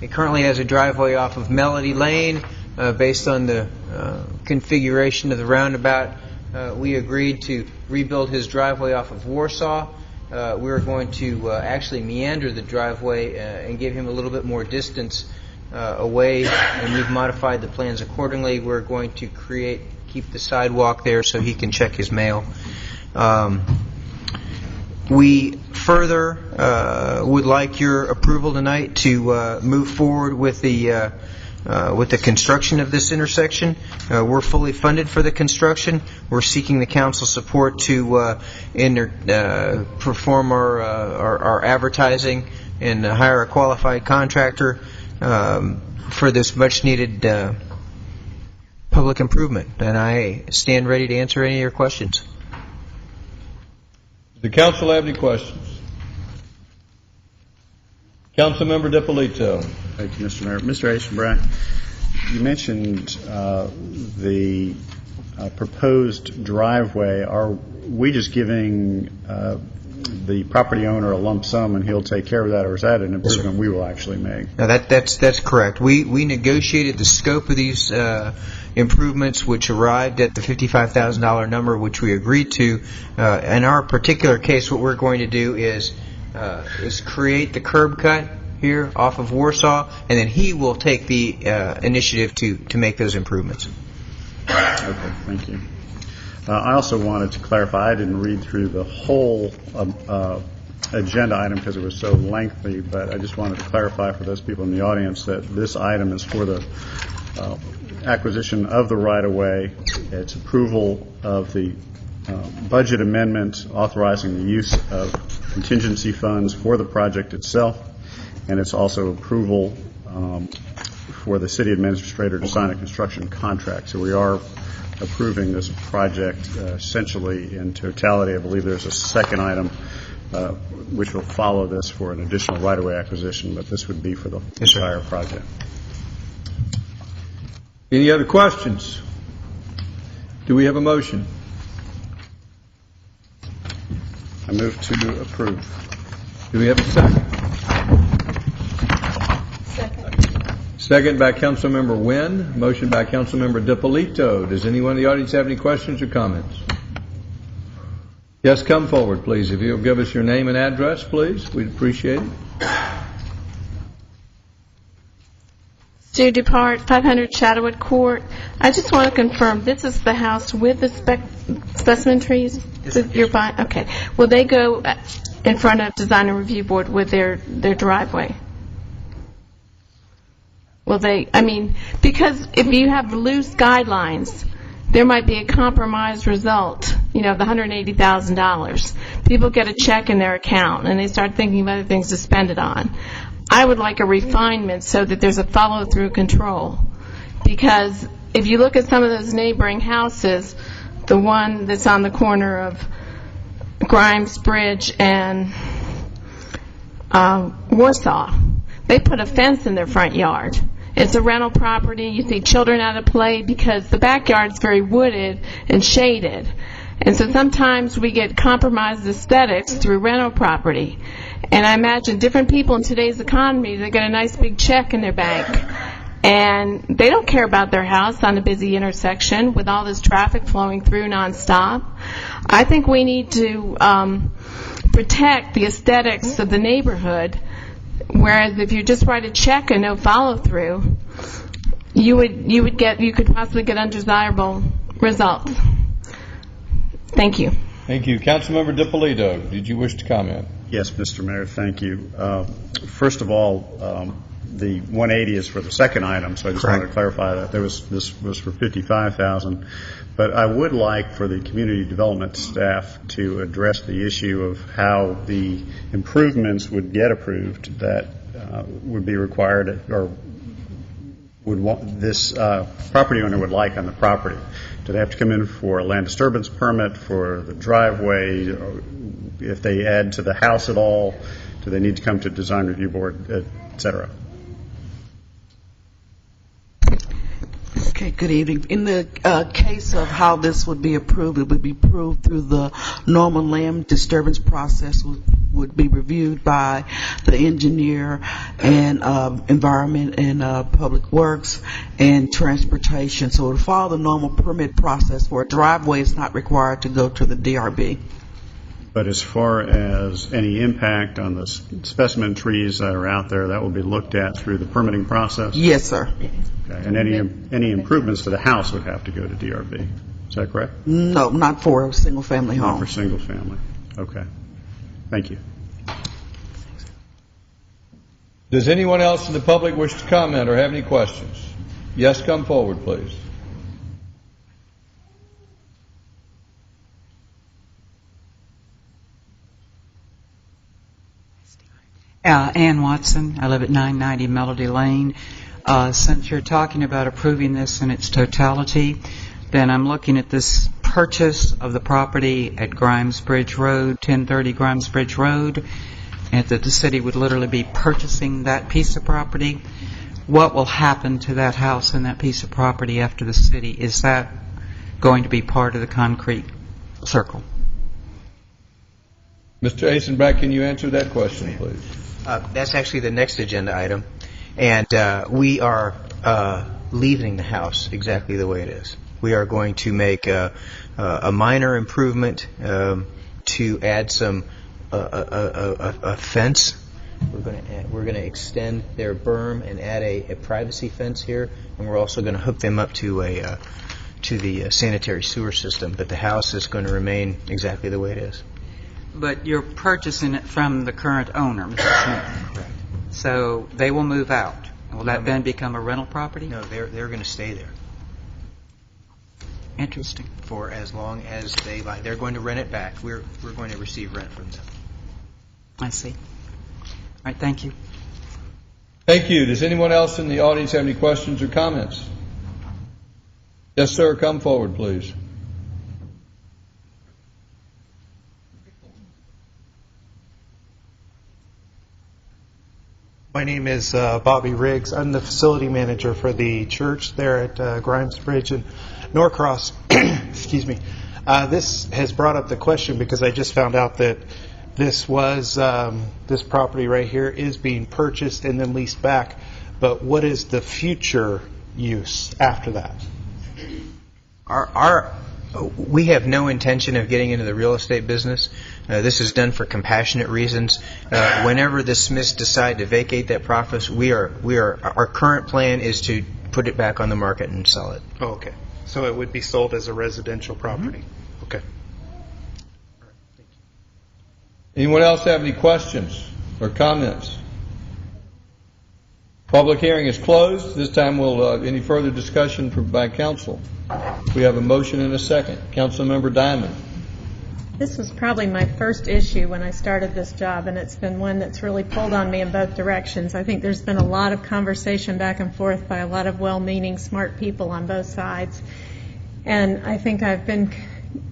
He currently has a driveway off of Melody Lane. Based on the configuration of the roundabout, we agreed to rebuild his driveway off of Warsaw. We're going to actually meander the driveway and give him a little bit more distance away, and we've modified the plans accordingly. We're going to keep the sidewalk there so he can check his mail. We further would like your approval tonight to move forward with the construction of this intersection. We're fully funded for the construction. We're seeking the council support to perform our advertising and hire a qualified contractor for this much-needed public improvement. And I stand ready to answer any of your questions. Does the council have any questions? Councilmember DiPolito. Thank you, Mr. Mayor. Mr. Asenbrack, you mentioned the proposed driveway. Are we just giving the property owner a lump sum and he'll take care of that, or is that an improvement we will actually make? No, that's correct. We negotiated the scope of these improvements, which arrived at the $55,000 number, which we agreed to. In our particular case, what we're going to do is create the curb cut here off of Warsaw, and then he will take the initiative to make those improvements. Okay, thank you. I also wanted to clarify, I didn't read through the whole agenda item because it was so lengthy, but I just wanted to clarify for those people in the audience that this item is for the acquisition of the right-of-way. It's approval of the budget amendment authorizing the use of contingency funds for the project itself, and it's also approval for the city administrator to sign a construction contract. So we are approving this project essentially in totality. I believe there's a second item which will follow this for an additional right-of-way acquisition, but this would be for the entire project. Any other questions? Do we have a motion? I move to approve. Do we have a second? Second by Councilmember Wynn. Motion by Councilmember DiPolito. Does anyone in the audience have any questions or comments? Yes, come forward, please. If you'll give us your name and address, please, we'd appreciate it. Sue Dupart, 500 Shadowwood Court. I just want to confirm, this is the house with the specimen trees that you're buying? Okay. Will they go in front of Design and Review Board with their driveway? Will they, because if you have loose guidelines, there might be a compromised result, the $180,000. People get a check in their account and they start thinking of other things to spend it on. I would like a refinement so that there's a follow-through control. Because if you look at some of those neighboring houses, the one that's on the corner of Grimes Bridge and Warsaw, they put a fence in their front yard. It's a rental property. You see children out of play because the backyard's very wooded and shaded. And so sometimes we get compromised aesthetics through rental property. And I imagine different people in today's economy, they get a nice big check in their bank. And they don't care about their house on a busy intersection with all this traffic flowing through nonstop. I think we need to protect the aesthetics of the neighborhood, whereas if you just write a check and no follow-through, you could possibly get undesirable results. Thank you. Thank you. Councilmember DiPolito, did you wish to comment? Yes, Mr. Mayor, thank you. First of all, the 180 is for the second item, so I just wanted to clarify that. This was for $55,000. But I would like for the community development staff to address the issue of how the improvements would get approved that would be required or would want this property owner would like on the property. Do they have to come in for a land disturbance permit for the driveway? Or if they add to the house at all, do they need to come to Design Review Board, et cetera? Okay, good evening. In the case of how this would be approved, it would be approved through the normal land disturbance process, would be reviewed by the engineer and environment and public works and transportation. So it would follow the normal permit process. For a driveway, it's not required to go to the DRB. But as far as any impact on the specimen trees that are out there, that will be looked at through the permitting process? Yes, sir. Okay. And any improvements to the house would have to go to DRB. Is that correct? No, not for a single-family home. Not for single-family. Okay. Thank you. Does anyone else in the public wish to comment or have any questions? Yes, come forward, please. Ann Watson. I live at 990 Melody Lane. Since you're talking about approving this in its totality, then I'm looking at this purchase of the property at Grimes Bridge Road, 1030 Grimes Bridge Road, and that the city would literally be purchasing that piece of property. What will happen to that house and that piece of property after the city? Is that going to be part of the concrete circle? Mr. Asenbrack, can you answer that question, please? That's actually the next agenda item, and we are leaving the house exactly the way it is. We are going to make a minor improvement to add some a fence. We're going to extend their berm and add a privacy fence here, and we're also going to hook them up to the sanitary sewer system. But the house is going to remain exactly the way it is. But you're purchasing it from the current owner, Mr. Smith. Correct. So they will move out. Will that then become a rental property? No, they're going to stay there. Interesting. For as long as they like. They're going to rent it back. We're going to receive rent from them. I see. All right, thank you. Thank you. Does anyone else in the audience have any questions or comments? Yes, sir. Come forward, please. My name is Bobby Riggs. I'm the facility manager for the church there at Grimes Bridge and Norcross. Excuse me. This has brought up the question because I just found out that this property right here is being purchased and then leased back. But what is the future use after that? Our We have no intention of getting into the real estate business. This is done for compassionate reasons. Whenever the Smiths decide to vacate that property, our current plan is to put it back on the market and sell it. Oh, okay. So it would be sold as a residential property? Okay. Anyone else have any questions or comments? Public hearing is closed. This time any further discussion by council? We have a motion and a second. Councilmember Diamond. This was probably my first issue when I started this job, and it's been one that's really pulled on me in both directions. I think there's been a lot of conversation back and forth by a lot of well-meaning, smart people on both sides. And I think I've been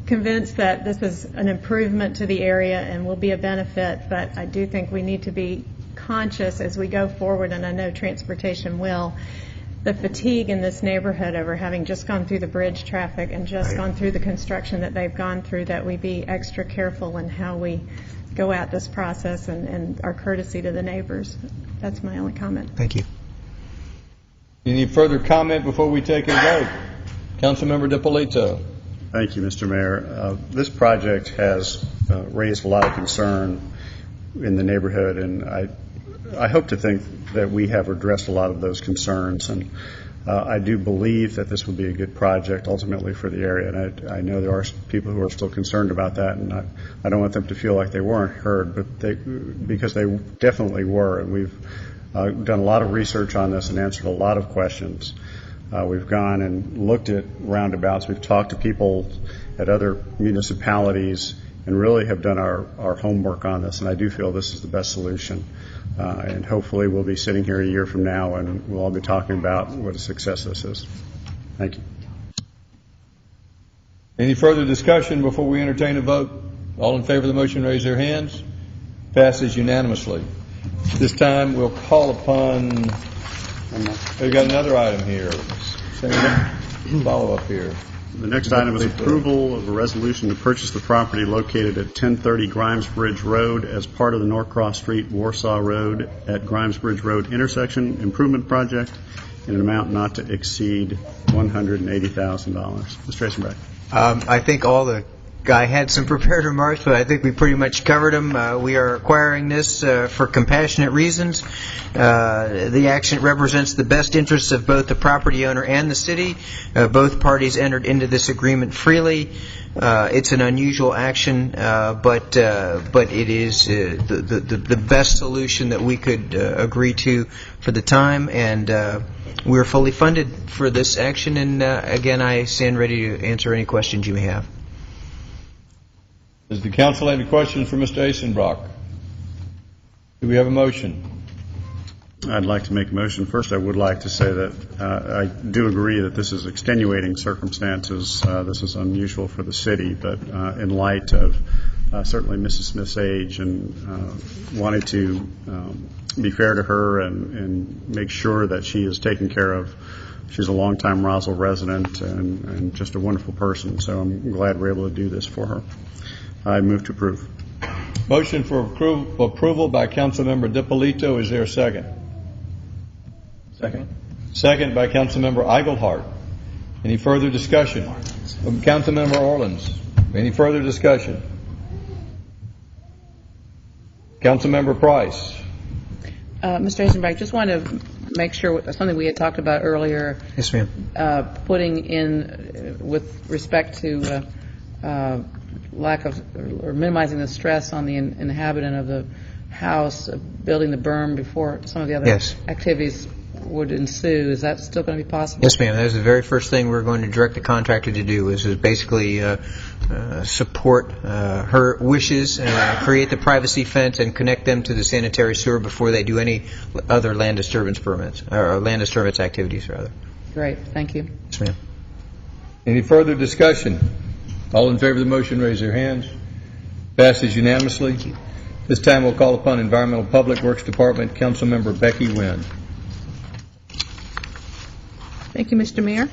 convinced that this is an improvement to the area and will be a benefit, but I do think we need to be conscious as we go forward, and I know transportation will. The fatigue in this neighborhood over having just gone through the bridge traffic and just gone through the construction that they've gone through, that we be extra careful in how we go at this process and our courtesy to the neighbors. That's my only comment. Thank you. Any further comment before we take a vote? Councilmember DiPolito. Thank you, Mr. Mayor. This project has raised a lot of concern in the neighborhood, and I hope to think that we have addressed a lot of those concerns, and I do believe that this will be a good project ultimately for the area, and I know there are people who are still concerned about that, and I don't want them to feel like they weren't heard, but because they definitely were, and we've done a lot of research on this and answered a lot of questions. We've gone and looked at roundabouts. We've talked to people at other municipalities and really have done our homework on this, and I do feel this is the best solution. And hopefully we'll be sitting here a year from now and we'll all be talking about what a success this is. Thank you. Any further discussion before we entertain a vote? All in favor of the motion, raise their hands. Passes unanimously. This time we'll call upon, we've got another item here. Follow up here. The next item is approval of a resolution to purchase the property located at 1030 Grimes Bridge Road as part of the Norcross Street Warsaw Road at Grimes Bridge Road intersection improvement project in an amount not to exceed $180,000. Mr. Eisenbach. I think I had some prepared remarks, but I think we pretty much covered them. We are acquiring this for compassionate reasons. The action represents the best interests of both the property owner and the city. Both parties entered into this agreement freely. It's an unusual action, but it is the best solution that we could agree to for the time, and we're fully funded for this action. And again, I stand ready to answer any questions you may have. Does the council have any questions for Mr. Eisenbach? Do we have a motion? I'd like to make a motion. First, I would like to say that I do agree that this is extenuating circumstances. This is unusual for the city, but in light of certainly Mrs. Smith's age and wanted to be fair to her and make sure that she is taken care of. She's a longtime Roswell resident and just a wonderful person, so I'm glad we're able to do this for her. I move to approve. Motion for approval by Councilmember DiPolito. Is there a second? Second. Second by Councilmember Eigelhart. Any further discussion? Councilmember Orleans. Any further discussion? Councilmember Price. Mr. Eisenbach, just want to make sure something we had talked about earlier. Yes, ma'am. Putting in with respect to lack of or minimizing the stress on the inhabitant of the house, building the berm before some of the other activities would ensue. Is that still going to be possible? Yes, ma'am. That is the very first thing we're going to direct the contractor to do is basically support her wishes, create the privacy fence, and connect them to the sanitary sewer before they do any other land disturbance permits or land disturbance activities, rather. Great. Thank you. Yes, ma'am. Any further discussion? All in favor of the motion, raise their hands. Passes unanimously. This time we'll call upon Environmental Public Works Department Councilmember Becky Wynn. Thank you, Mr. Mayor.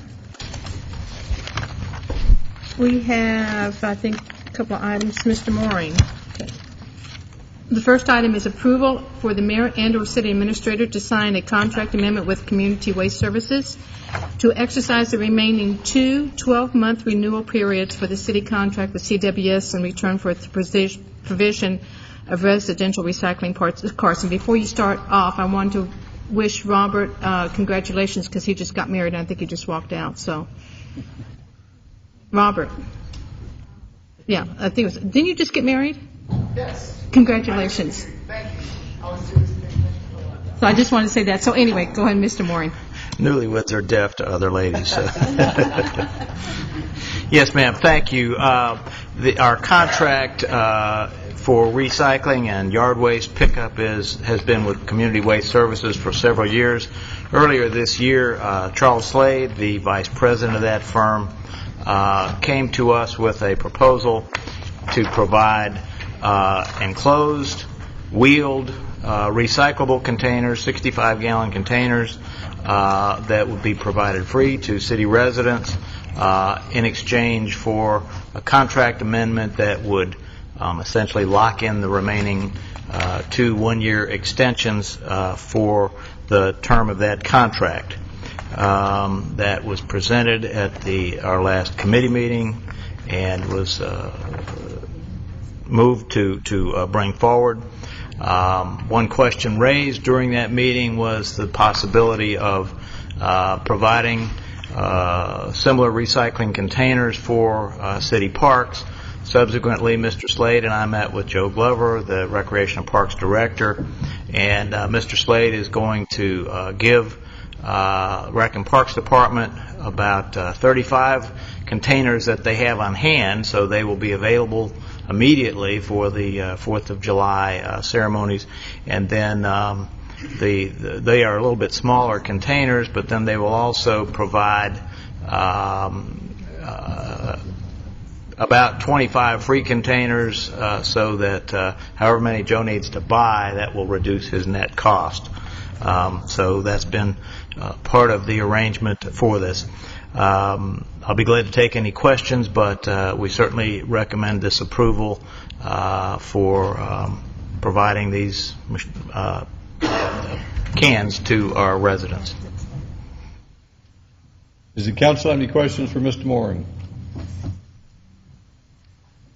We have, I think, a couple of items. Mr. Mooring. Okay. The first item is approval for the mayor and/or city administrator to sign a contract amendment with Community Waste Services to exercise the remaining 2 12-month renewal periods for the city contract with CWS in return for its provision of residential recycling parts. Carson, before you start off, I want to wish Robert congratulations because he just got married and I think he just walked out. So, Robert. Yeah, I think it was. Didn't you just get married? Yes. Congratulations. Thank you. I was doing So I just wanted to say that. So anyway, go ahead, Mr. Mooring. Newlyweds are deaf to other ladies. So. Yes, ma'am. Thank you. Our contract for recycling and yard waste pickup has been with Community Waste Services for several years. Earlier this year, Charles Slade, the vice president of that firm, came to us with a proposal to provide enclosed, wheeled, recyclable containers, 65-gallon containers, that would be provided free to city residents in exchange for a contract amendment that would essentially lock in the remaining 2 one-year extensions for the term of that contract. That was presented at our last committee meeting and was moved to bring forward. One question raised during that meeting was the possibility of providing similar recycling containers for city parks. Subsequently, Mr. Slade and I met with Joe Glover, the Recreation and Parks Director, and Mr. Slade is going to give Rec and Parks Department about 35 containers that they have on hand, so they will be available immediately for the 4th of July ceremonies. And then they are a little bit smaller containers, but then they will also provide about 25 free containers so that however many Joe needs to buy, that will reduce his net cost. So that's been part of the arrangement for this. I'll be glad to take any questions, but we certainly recommend this approval for providing these cans to our residents. Does the council have any questions for Mr. Mooring?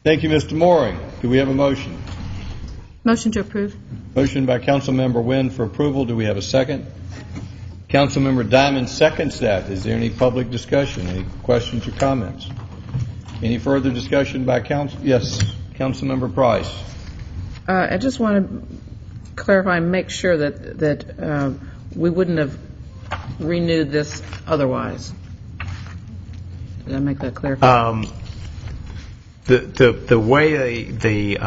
Thank you, Mr. Mooring. Do we have a motion? Motion to approve. Motion by Councilmember Wynn for approval. Do we have a second? Councilmember Diamond seconds that. Is there any public discussion? Any questions or comments? Any further discussion by council? Yes, Councilmember Price. I just want to clarify and make sure that we wouldn't have renewed this otherwise. Did I make that clear? The way the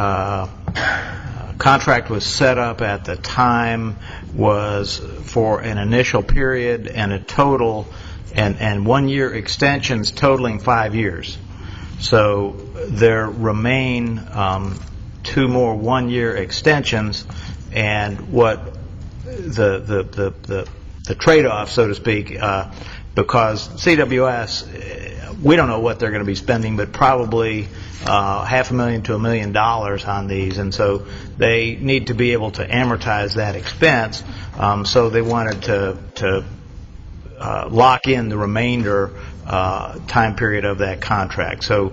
contract was set up at the time was for an initial period and a total and 1 year extensions totaling 5 years. So there remain 2 more 1 year extensions, and what the trade-off, so to speak, because CWS, we don't know what they're going to be spending, but probably $500,000 to $1 million on these, and so they need to be able to amortize that expense. So they wanted to lock in the remainder time period of that contract. So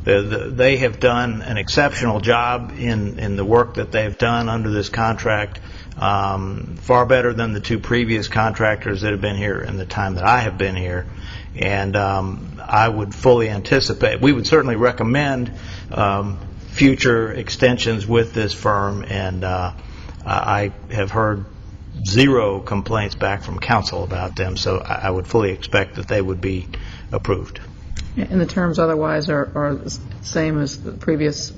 they have done an exceptional job in the work that they've done under this contract, far better than the 2 previous contractors that have been here in the time that I have been here. And I would fully anticipate, we would certainly recommend future extensions with this firm, and I have heard 0 complaints back from council about them, so I would fully expect that they would be approved. And the terms otherwise are the same as the previous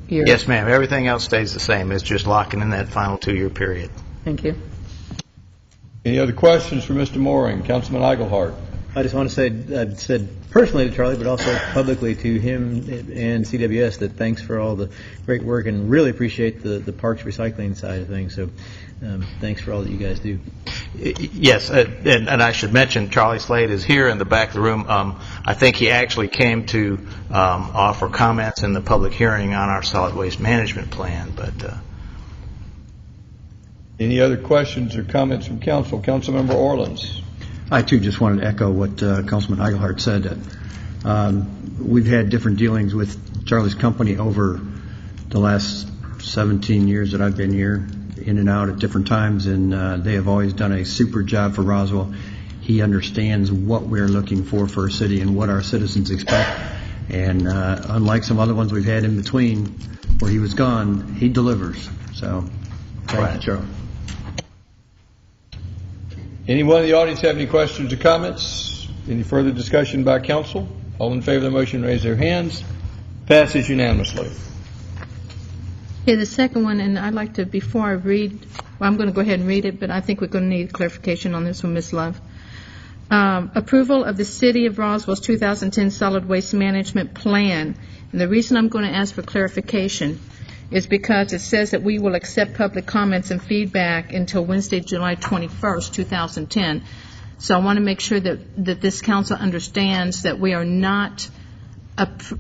year? Yes, ma'am. Everything else stays the same. It's just locking in that final 2-year period. Thank you. Any other questions for Mr. Mooring? Councilman Eichelhart. I just want to say, I've said personally to Charlie, but also publicly to him and CWS, that thanks for all the great work and really appreciate the parks recycling side of things. So thanks for all that you guys do. Yes, and I should mention Charlie Slade is here in the back of the room. I think he actually came to offer comments in the public hearing on our solid waste management plan. But any other questions or comments from council? Councilmember Orleans. I, too, just wanted to echo what Councilman Eichelhardt said. We've had different dealings with Charlie's company over the last 17 years that I've been here, in and out at different times, and they have always done a super job for Roswell. He understands what we're looking for a city and what our citizens expect. And unlike some other ones we've had in between where he was gone, he delivers. So thank you, Charlie. Anyone in the audience have any questions or comments? Any further discussion by council? All in favor of the motion, raise their hands. Passes unanimously. Okay, the second one, and I'd like to, before I read, well, I'm going to go ahead and read it, but I think we're going to need clarification on this one, Ms. Love. Approval of the City of Roswell's 2010 Solid Waste Management Plan. And the reason I'm going to ask for clarification is because it says that we will accept public comments and feedback until Wednesday, July 21st, 2010. So I want to make sure that this council understands that we are not,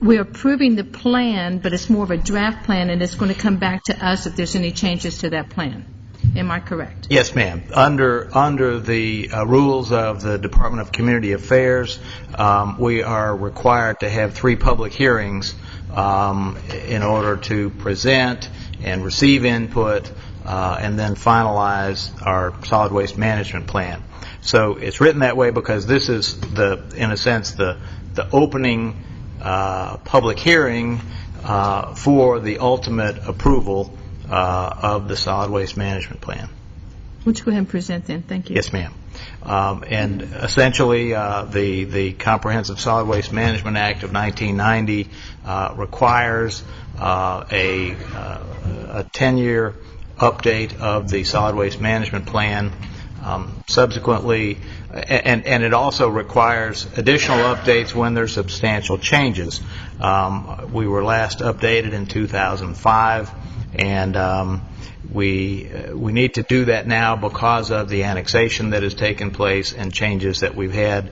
we are approving the plan, but it's more of a draft plan, and it's going to come back to us if there's any changes to that plan. Am I correct? yes, ma'am. Under the rules of the Department of Community Affairs, we are required to have 3 public hearings in order to present and receive input and then finalize our solid waste management plan. So it's written that way because this is in a sense, the opening public hearing for the ultimate approval of the solid waste management plan. Would you go ahead and present then? Thank you. Yes, ma'am. And essentially, the Comprehensive Solid Waste Management Act of 1990 requires a 10-year update of the solid waste management plan. Subsequently, and it also requires additional updates when there's substantial changes. We were last updated in 2005, and we need to do that now because of the annexation that has taken place and changes that we've had.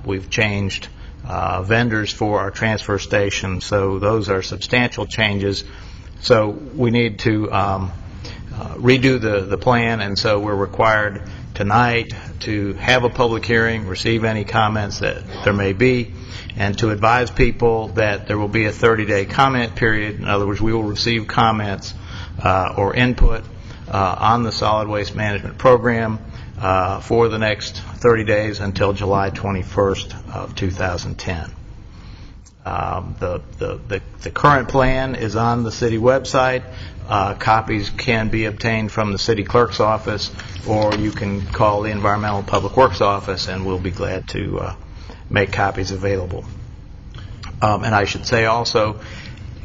We've changed vendors for our transfer station, so those are substantial changes. So we need to redo the plan, and so we're required tonight to have a public hearing, receive any comments that there may be, and to advise people that there will be a 30-day comment period. In other words, we will receive comments or input on the solid waste management program for the next 30 days until July 21st of 2010. The current plan is on the city website. Copies can be obtained from the city clerk's office, or you can call the Environmental Public Works office, and we'll be glad to make copies available. And I should say also,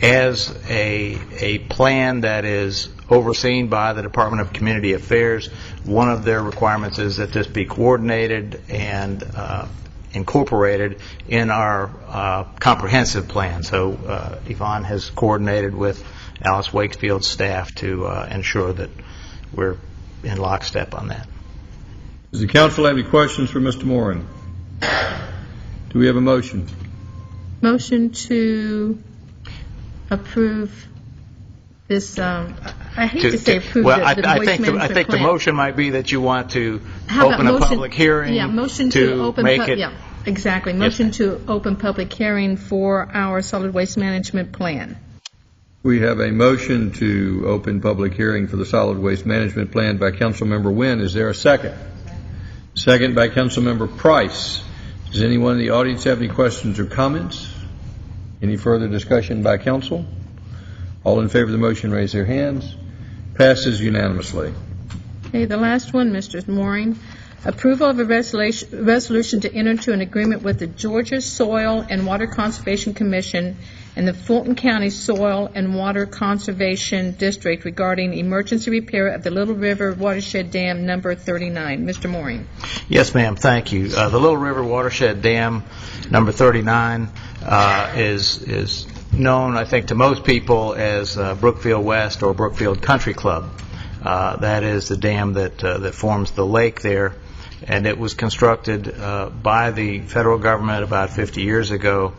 as a plan that is overseen by the Department of Community Affairs, one of their requirements is that this be coordinated and incorporated in our comprehensive plan. So Yvonne has coordinated with Alice Wakefield's staff to ensure that we're in lockstep on that. Does the council have any questions for Mr. Moran? Do we have a motion? Motion to approve this, I hate to say approve well, the I waste think management I think plan. the motion might be that you want to How about open a motion- public hearing. Yeah, motion to open. make it. Yeah, exactly. Motion to open public hearing for our solid waste management plan. We have a motion to open public hearing for the solid waste management plan by Councilmember Wynn. Is there a second? Second by Councilmember Price. Does anyone in the audience have any questions or comments? Any further discussion by council? All in favor of the motion, raise their hands. Passes unanimously. Okay, the last one, Mr. Mooring. Approval of a resolution to enter into an agreement with the Georgia Soil and Water Conservation Commission and the Fulton County Soil and Water Conservation District regarding emergency repair of the Little River Watershed Dam number 39. Mr. Mooring. Yes, ma'am. Thank you. The Little River Watershed Dam number 39 is known, I think, to most people as Brookfield West or Brookfield Country Club. That is the dam that forms the lake there, and it was constructed by the federal government about 50 years ago.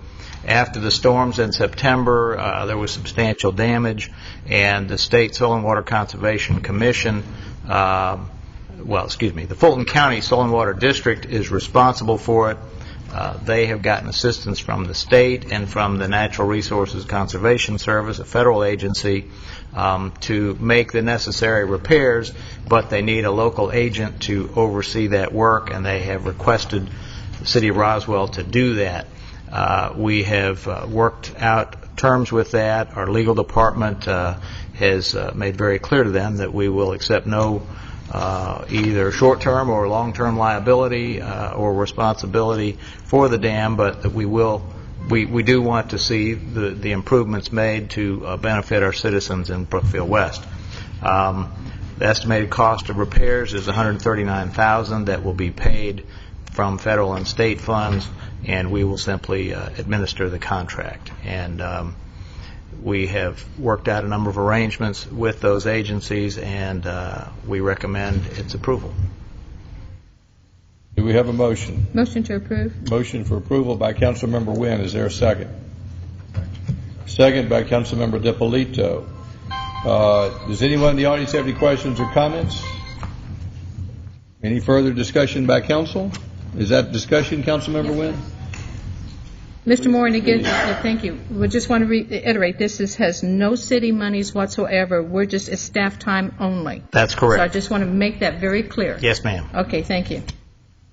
After the storms in September, there was substantial damage, and the State Soil and Water Conservation Commission, the Fulton County Soil and Water District is responsible for it. They have gotten assistance from the state and from the Natural Resources Conservation Service, a federal agency, to make the necessary repairs, but they need a local agent to oversee that work, and they have requested the City of Roswell to do that. We have worked out terms with that. Our legal department has made very clear to them that we will accept no either short-term or long-term liability or responsibility for the dam, but that we do want to see the improvements made to benefit our citizens in Brookfield West. The estimated cost of repairs is $139,000 that will be paid from federal and state funds, and we will simply administer the contract. And we have worked out a number of arrangements with those agencies, and we recommend its approval. Do we have a motion? Motion to approve. Motion for approval by Councilmember Wynn. Is there a second? Second by Councilmember DiPolito. Does anyone in the audience have any questions or comments? Any further discussion by council? Is that discussion, Councilmember Wynn? Mr. Moore, and again, thank you. We just want to reiterate, this has no city monies whatsoever. We're just at staff time only. That's correct. So I just want to make that very clear. Yes, ma'am. Okay, thank you.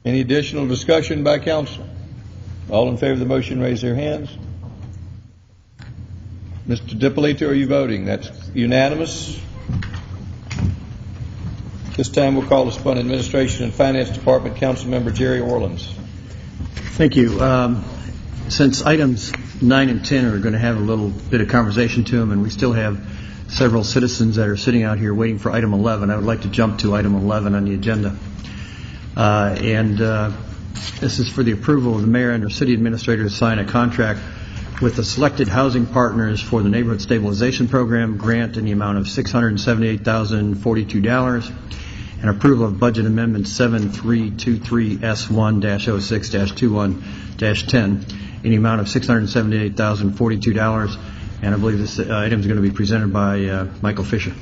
Any additional discussion by council? All in favor of the motion, raise their hands. Mr. DiPolito, are you voting? That's unanimous. This time we'll call upon Administration and Finance Department Councilmember Jerry Orleans. Thank you. Since items 9 and 10 are going to have a little bit of conversation to them, and we still have several citizens that are sitting out here waiting for item 11, I would like to jump to item 11 on the agenda. This is for the approval of the mayor and our city administrator to sign a contract with the selected housing partners for the Neighborhood Stabilization Program grant in the amount of $678,042, and approval of budget amendment 7323S1-06-21-10 in the amount of $678,042, and I believe this item is going to be presented by Michael Fisher.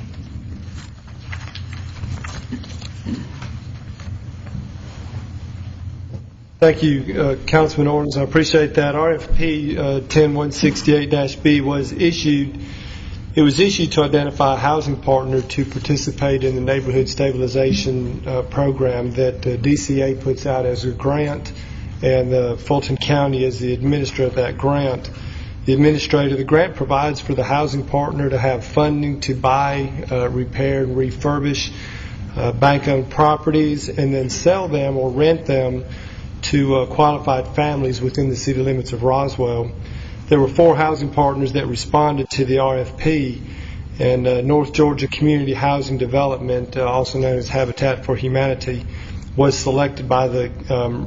Thank you, Councilman Orleans. I appreciate that. RFP 10168-B was issued. It was issued to identify a housing partner to participate in the neighborhood stabilization program that DCA puts out as a grant, and Fulton County is the administrator of that grant. The administrator of the grant provides for the housing partner to have funding to buy, repair, and refurbish bank-owned properties and then sell them or rent them to qualified families within the city limits of Roswell. There were 4 housing partners that responded to the RFP, and North Georgia Community Housing Development, also known as Habitat for Humanity, was selected by the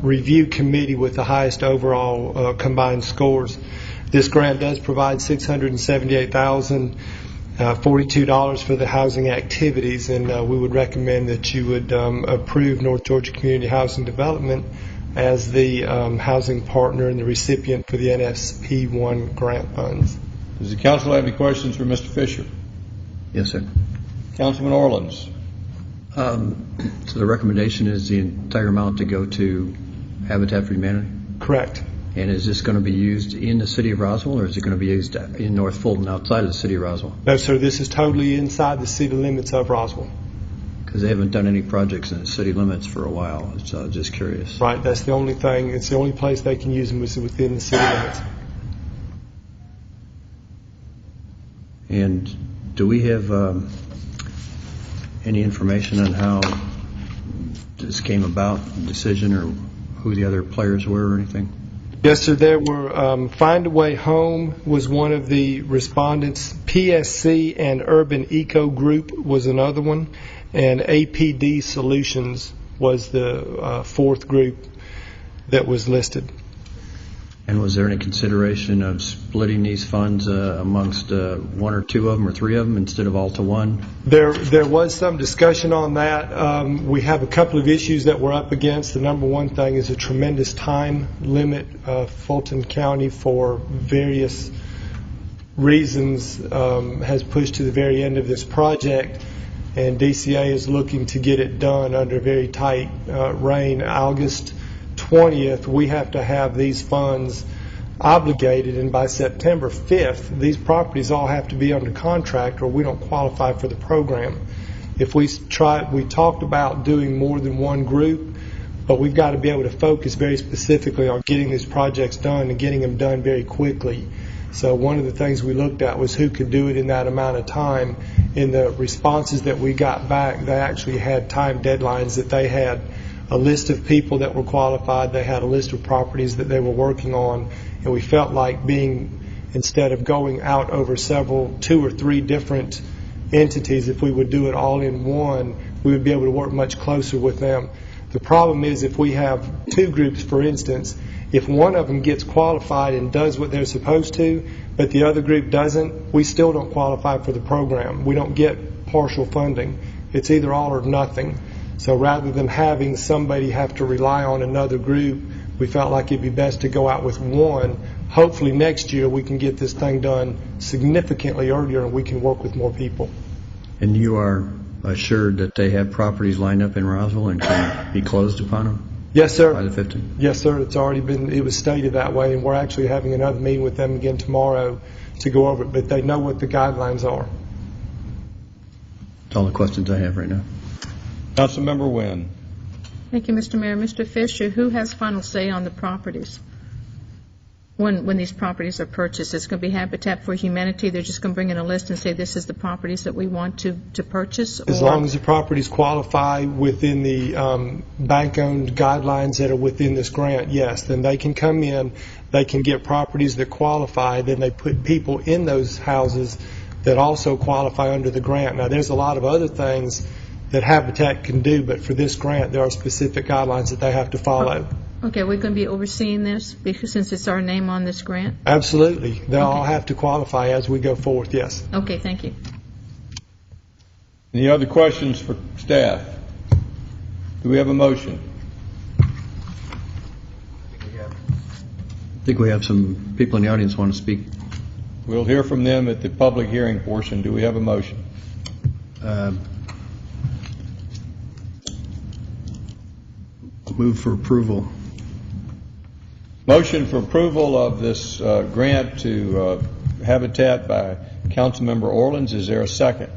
review committee with the highest overall combined scores. This grant does provide $678,042 for the housing activities, and we would recommend that you would approve North Georgia Community Housing Development as the housing partner and the recipient for the NSP1 grant funds. Does the council have any questions for Mr. Fisher? Yes, sir. Councilman Orleans. So the recommendation is the entire amount to go to Habitat for Humanity? Correct. And is this going to be used in the city of Roswell, or is it going to be used in North Fulton outside of the city of Roswell? No, sir. This is totally inside the city limits of Roswell. Because they haven't done any projects in the city limits for a while, so I was just curious. Right. That's the only thing. It's the only place they can use them is within the city limits. And do we have any information on how this came about, the decision, or who the other players were or anything? Yes, sir. There were Find a Way Home was one of the respondents. PSC and Urban Eco Group was another one. And APD Solutions was the fourth group that was listed. And was there any consideration of splitting these funds amongst one or two of them or three of them instead of all to one? There was some discussion on that. We have a couple of issues that we're up against. The number one thing is a tremendous time limit. Fulton County, for various reasons, has pushed to the very end of this project, and DCA is looking to get it done under very tight rein. August 20th, we have to have these funds obligated, and by September 5th, these properties all have to be under contract or we don't qualify for the program. If we talked about doing more than one group, but we've got to be able to focus very specifically on getting these projects done and getting them done very quickly. So one of the things we looked at was who could do it in that amount of time. In the responses that we got back, they actually had time deadlines, that they had a list of people that were qualified. They had a list of properties that they were working on, and we felt like instead of going out over two or three different entities, if we would do it all in one, we would be able to work much closer with them. The problem is if we have two groups, for instance, if one of them gets qualified and does what they're supposed to, but the other group doesn't, we still don't qualify for the program. We don't get partial funding. It's either all or nothing. So rather than having somebody have to rely on another group, we felt like it'd be best to go out with one. Hopefully next year we can get this thing done significantly earlier and we can work with more people. And you are assured that they have properties lined up in Roswell and can be closed upon them? Yes, sir. By the 15th? Yes, sir. It was stated that way, and we're actually having another meeting with them again tomorrow to go over it, but they know what the guidelines are. That's all the questions I have right now. Councilmember Wynn. Thank you, Mr. Mayor. Mr. Fisher, who has final say on the properties? When these properties are purchased, it's going to be Habitat for Humanity. They're just going to bring in a list and say this is the properties that we want to purchase? As long as the properties qualify within the bank-owned guidelines that are within this grant, yes. Then they can come in, they can get properties that qualify, then they put people in those houses that also qualify under the grant. Now, there's a lot of other things that Habitat can do, but for this grant, there are specific guidelines that they have to follow. Okay, we're going to be overseeing this because since it's our name on this grant? Absolutely. They'll all have to qualify as we go forth, yes. Okay, thank you. Any other questions for staff? Do we have a motion? I think we have some people in the audience want to speak. We'll hear from them at the public hearing portion. Do we have a motion? Move for approval. Motion for approval of this grant to Habitat by Councilmember Orleans. Is there a second?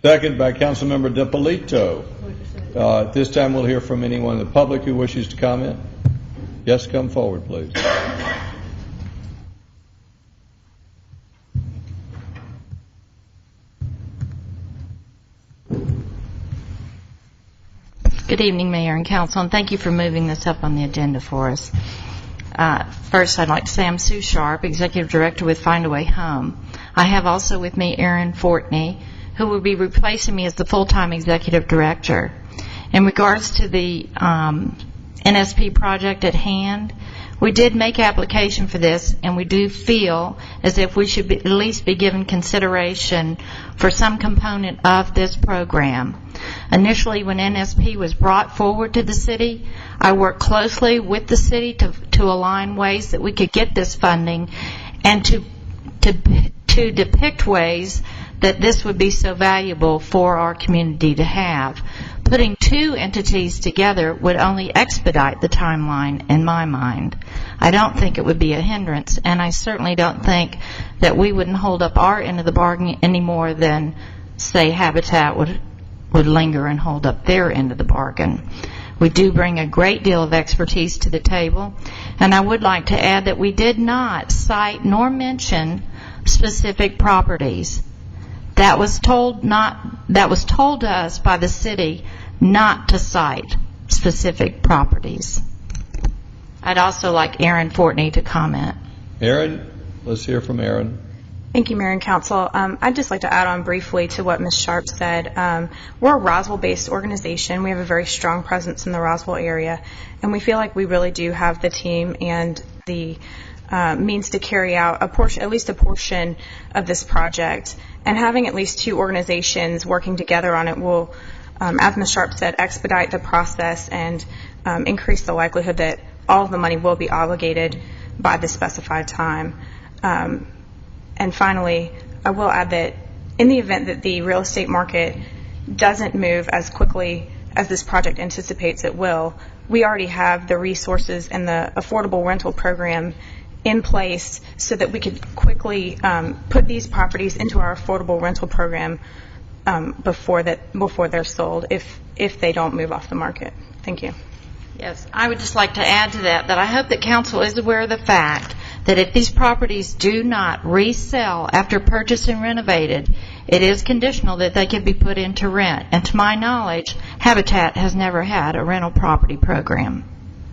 Second by Councilmember DiPolito. At this time, we'll hear from anyone in the public who wishes to comment. Yes, come forward, please. Good evening, Mayor and Council, and thank you for moving this up on the agenda for us. First, I'd like to say I'm Sue Sharp, Executive Director with Find a Way Home. I have also with me Aaron Fortney, who will be replacing me as the full-time Executive Director. In regards to the NSP project at hand, we did make application for this, and we do feel as if we should at least be given consideration for some component of this program. Initially, when NSP was brought forward to the city, I worked closely with the city to align ways that we could get this funding and to depict ways that this would be so valuable for our community to have. Putting two entities together would only expedite the timeline in my mind. I don't think it would be a hindrance, and I certainly don't think that we wouldn't hold up our end of the bargain any more than, say, Habitat would linger and hold up their end of the bargain. We do bring a great deal of expertise to the table, and I would like to add that we did not cite nor mention specific properties. That was told to us by the city not to cite specific properties. I'd also like Aaron Fortney to comment. Aaron, let's hear from Aaron. Thank you, Mayor and Council. I'd just like to add on briefly to what Ms. Sharp said. We're a Roswell-based organization. We have a very strong presence in the Roswell area, and we feel like we really do have the team and the means to carry out at least a portion of this project. And having at least two organizations working together on it will, as Ms. Sharp said, expedite the process and increase the likelihood that all of the money will be obligated by the specified time. And finally, I will add that in the event that the real estate market doesn't move as quickly as this project anticipates it will, we already have the resources and the affordable rental program in place so that we could quickly put these properties into our affordable rental program before they're sold if they don't move off the market. Thank you. Yes, I would just like to add to that I hope that council is aware of the fact that if these properties do not resell after purchased and renovated, it is conditional that they can be put into rent. And to my knowledge, Habitat has never had a rental property program.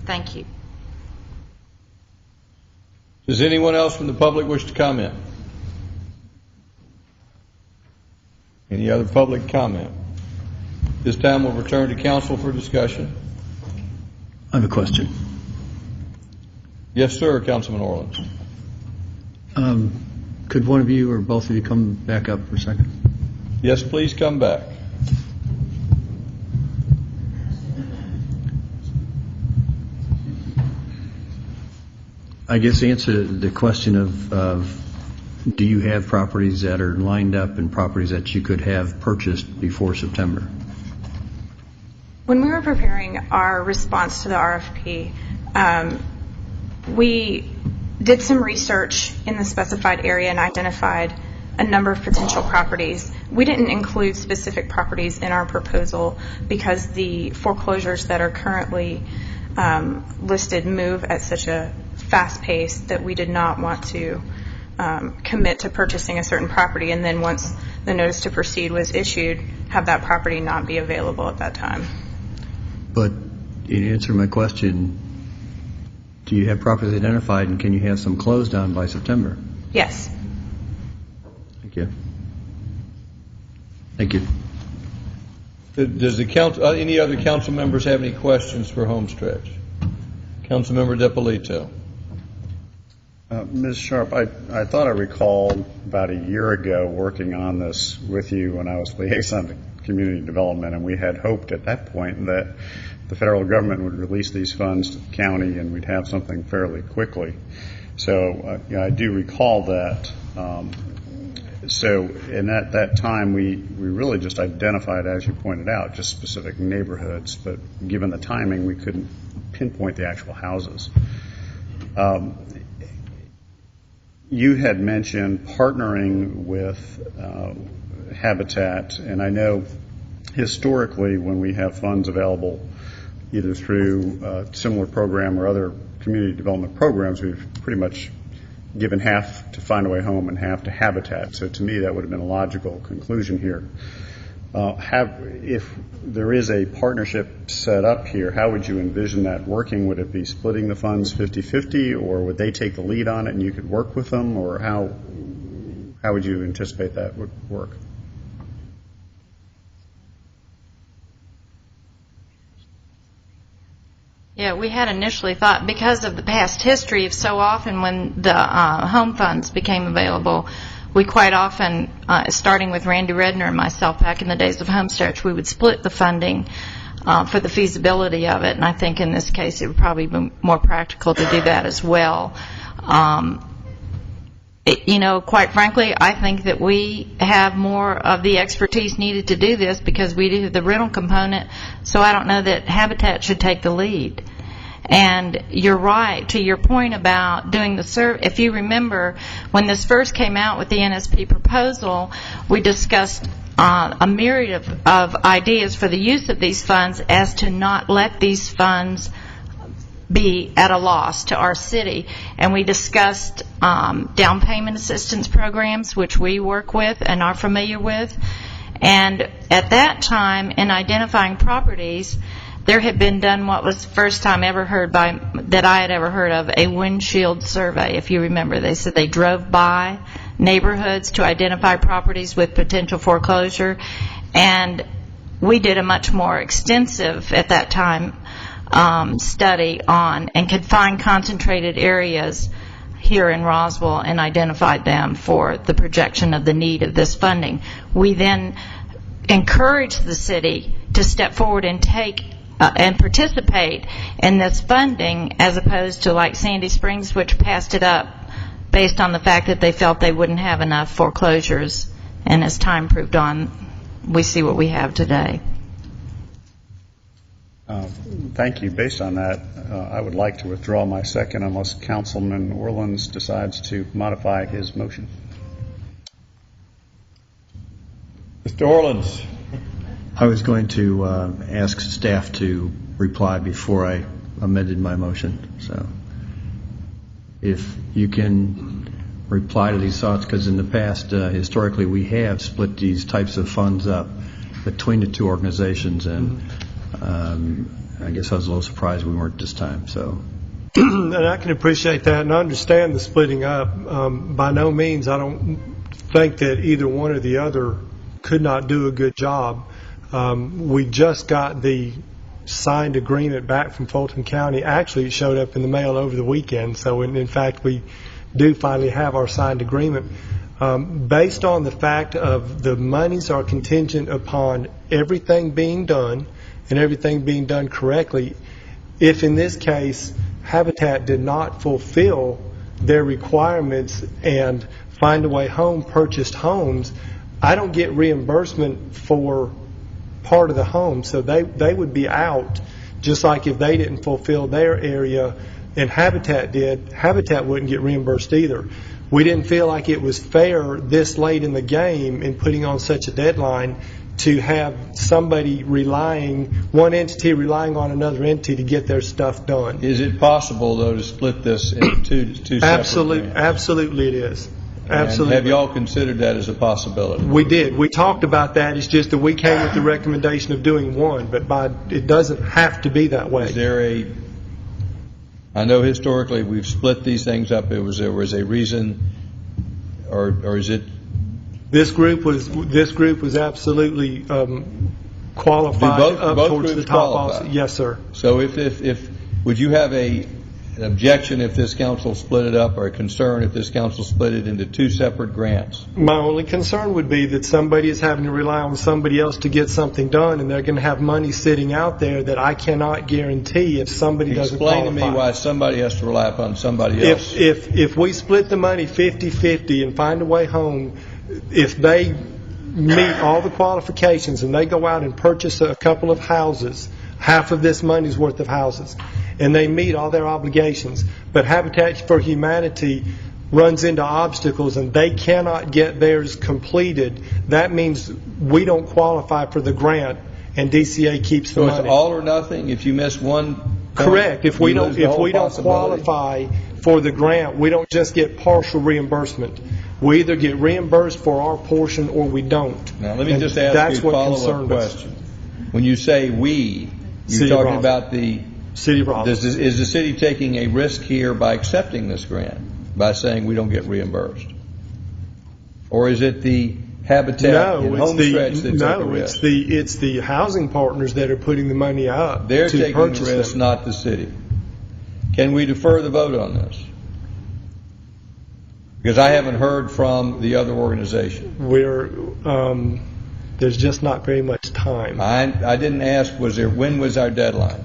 Thank you. Does anyone else from the public wish to comment? Any other public comment? This time we'll return to council for discussion. I have a question. Yes, sir, Councilman Orland. Could one of you or both of you come back up for a second? Yes, please come back. I guess answer the question of do you have properties that are lined up and properties that you could have purchased before September? When we were preparing our response to the RFP, we did some research in the specified area and identified a number of potential properties. We didn't include specific properties in our proposal because the foreclosures that are currently listed move at such a fast pace that we did not want to commit to purchasing a certain property and then once the notice to proceed was issued, have that property not be available at that time. But in answer my question, do you have properties identified and can you have some closed down by September? Yes. Thank you. Thank you. Does the council, any other council members have any questions for Homestretch? Councilmember DiPolito. Ms. Sharp, I thought I recalled about a year ago working on this with you when I was liaison to community development, and we had hoped at that point that the federal government would release these funds to the county and we'd have something fairly quickly. So I do recall that. So in that time, we really just identified, as you pointed out, just specific neighborhoods, but given the timing, we couldn't pinpoint the actual houses. You had mentioned partnering with Habitat, and I know historically when we have funds available either through a similar program or other community development programs, we've pretty much given half to Find a Way Home and half to Habitat. So to me that would have been a logical conclusion here. If there is a partnership set up here, how would you envision that working? Would it be splitting the funds 50-50, or would they take the lead on it and you could work with them, or how would you anticipate that would work? Yeah, we had initially thought because of the past history of so often when the home funds became available, we quite often, starting with Randy Redner and myself back in the days of Homestretch, we would split the funding for the feasibility of it, and I think in this case it would probably be more practical to do that as well. Quite frankly, I think that we have more of the expertise needed to do this because we do the rental component, so I don't know that Habitat should take the lead. And you're right, to your point about doing the survey. If you remember, when this first came out with the NSP proposal, we discussed a myriad of ideas for the use of these funds as to not let these funds be at a loss to our city. And we discussed down payment assistance programs, which we work with and are familiar with. And at that time, in identifying properties, there had been done what was the first time ever that I had ever heard of, a windshield survey. If you remember, they said they drove by neighborhoods to identify properties with potential foreclosure, and we did a much more extensive, at that time, study on and could find concentrated areas here in Roswell and identified them for the projection of the need of this funding. We then encouraged the city to step forward and take and participate in this funding, as opposed to like Sandy Springs, which passed it up based on the fact that they felt they wouldn't have enough foreclosures. And as time proved on, we see what we have today. Thank you. Based on that, I would like to withdraw my second unless Councilman Orleans decides to modify his motion. Mr. Orleans. I was going to ask staff to reply before I amended my motion. So if you can reply to these thoughts, because in the past, historically, we have split these types of funds up between the two organizations, and I guess I was a little surprised we weren't this time. So, and I can appreciate that, and I understand the splitting up. By no means, I don't think that either one or the other could not do a good job. We just got the signed agreement back from Fulton County. Actually, it showed up in the mail over the weekend. So, in fact, we do finally have our signed agreement. Based on the fact of the monies are contingent upon everything being done and everything being done correctly, if in this case Habitat did not fulfill their requirements and Find a Way Home purchased homes, I don't get reimbursement for part of the home, so they would be out, just like if they didn't fulfill their area and Habitat did. Habitat wouldn't get reimbursed either. We didn't feel like it was fair this late in the game in putting on such a deadline to have one entity relying on another entity to get their stuff done. Is it possible, though, to split this into two separate grants? Absolutely it is. Absolutely. And have you all considered that as a possibility? We did. We talked about that. It's just that we came with the recommendation of doing one, but it doesn't have to be that way. Is there I know historically we've split these things up. There was a reason, or is it? This group was absolutely qualified both towards groups the top. qualified? Also. Yes, sir. So if would you have an objection if this council split it up, or a concern if this council split it into two separate grants? My only concern would be that somebody is having to rely on somebody else to get something done, and they're going to have money sitting out there that I cannot guarantee if somebody doesn't qualify. Explain to me why somebody has to rely upon somebody else. If we split the money 50-50 and Find a Way Home, if they meet all the qualifications and they go out and purchase a couple of houses, half of this money's worth of houses, and they meet all their obligations, but Habitat for Humanity runs into obstacles and they cannot get theirs completed, that means we don't qualify for the grant and DCA keeps the money. So it's all or nothing if you miss one point? Correct. If we don't qualify for the grant, we don't just get partial reimbursement. We either get reimbursed for our portion or we don't. Now let me just ask you a follow-up question. When you say we, you're talking about the City of Roswell. Is the city taking a risk here by accepting this grant, by saying we don't get reimbursed? Or is it the Habitat and Homestretch that took a risk? It's the housing partners that are putting the money up. They're to taking purchase the risk, them. not the city. Can we defer the vote on this? Because I haven't heard from the other organization. There's just not very much time. I didn't ask, when was our deadline?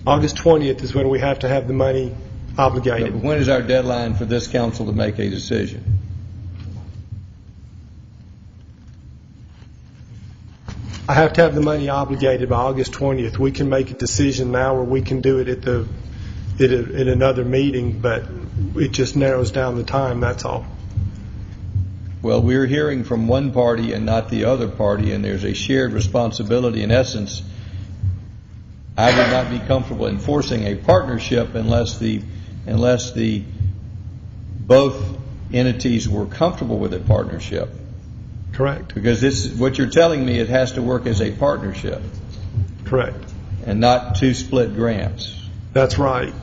August 20th is when we have to have the money obligated. When is our deadline for this council to make a decision? I have to have the money obligated by August 20th. We can make a decision now, or we can do it at another meeting, but it just narrows down the time, that's all. Well, we're hearing from one party and not the other party, and there's a shared responsibility. In essence, I would not be comfortable enforcing a partnership unless the both entities were comfortable with a partnership. Correct. Because what you're telling me, it has to work as a partnership. Correct. And not two split grants. That's right.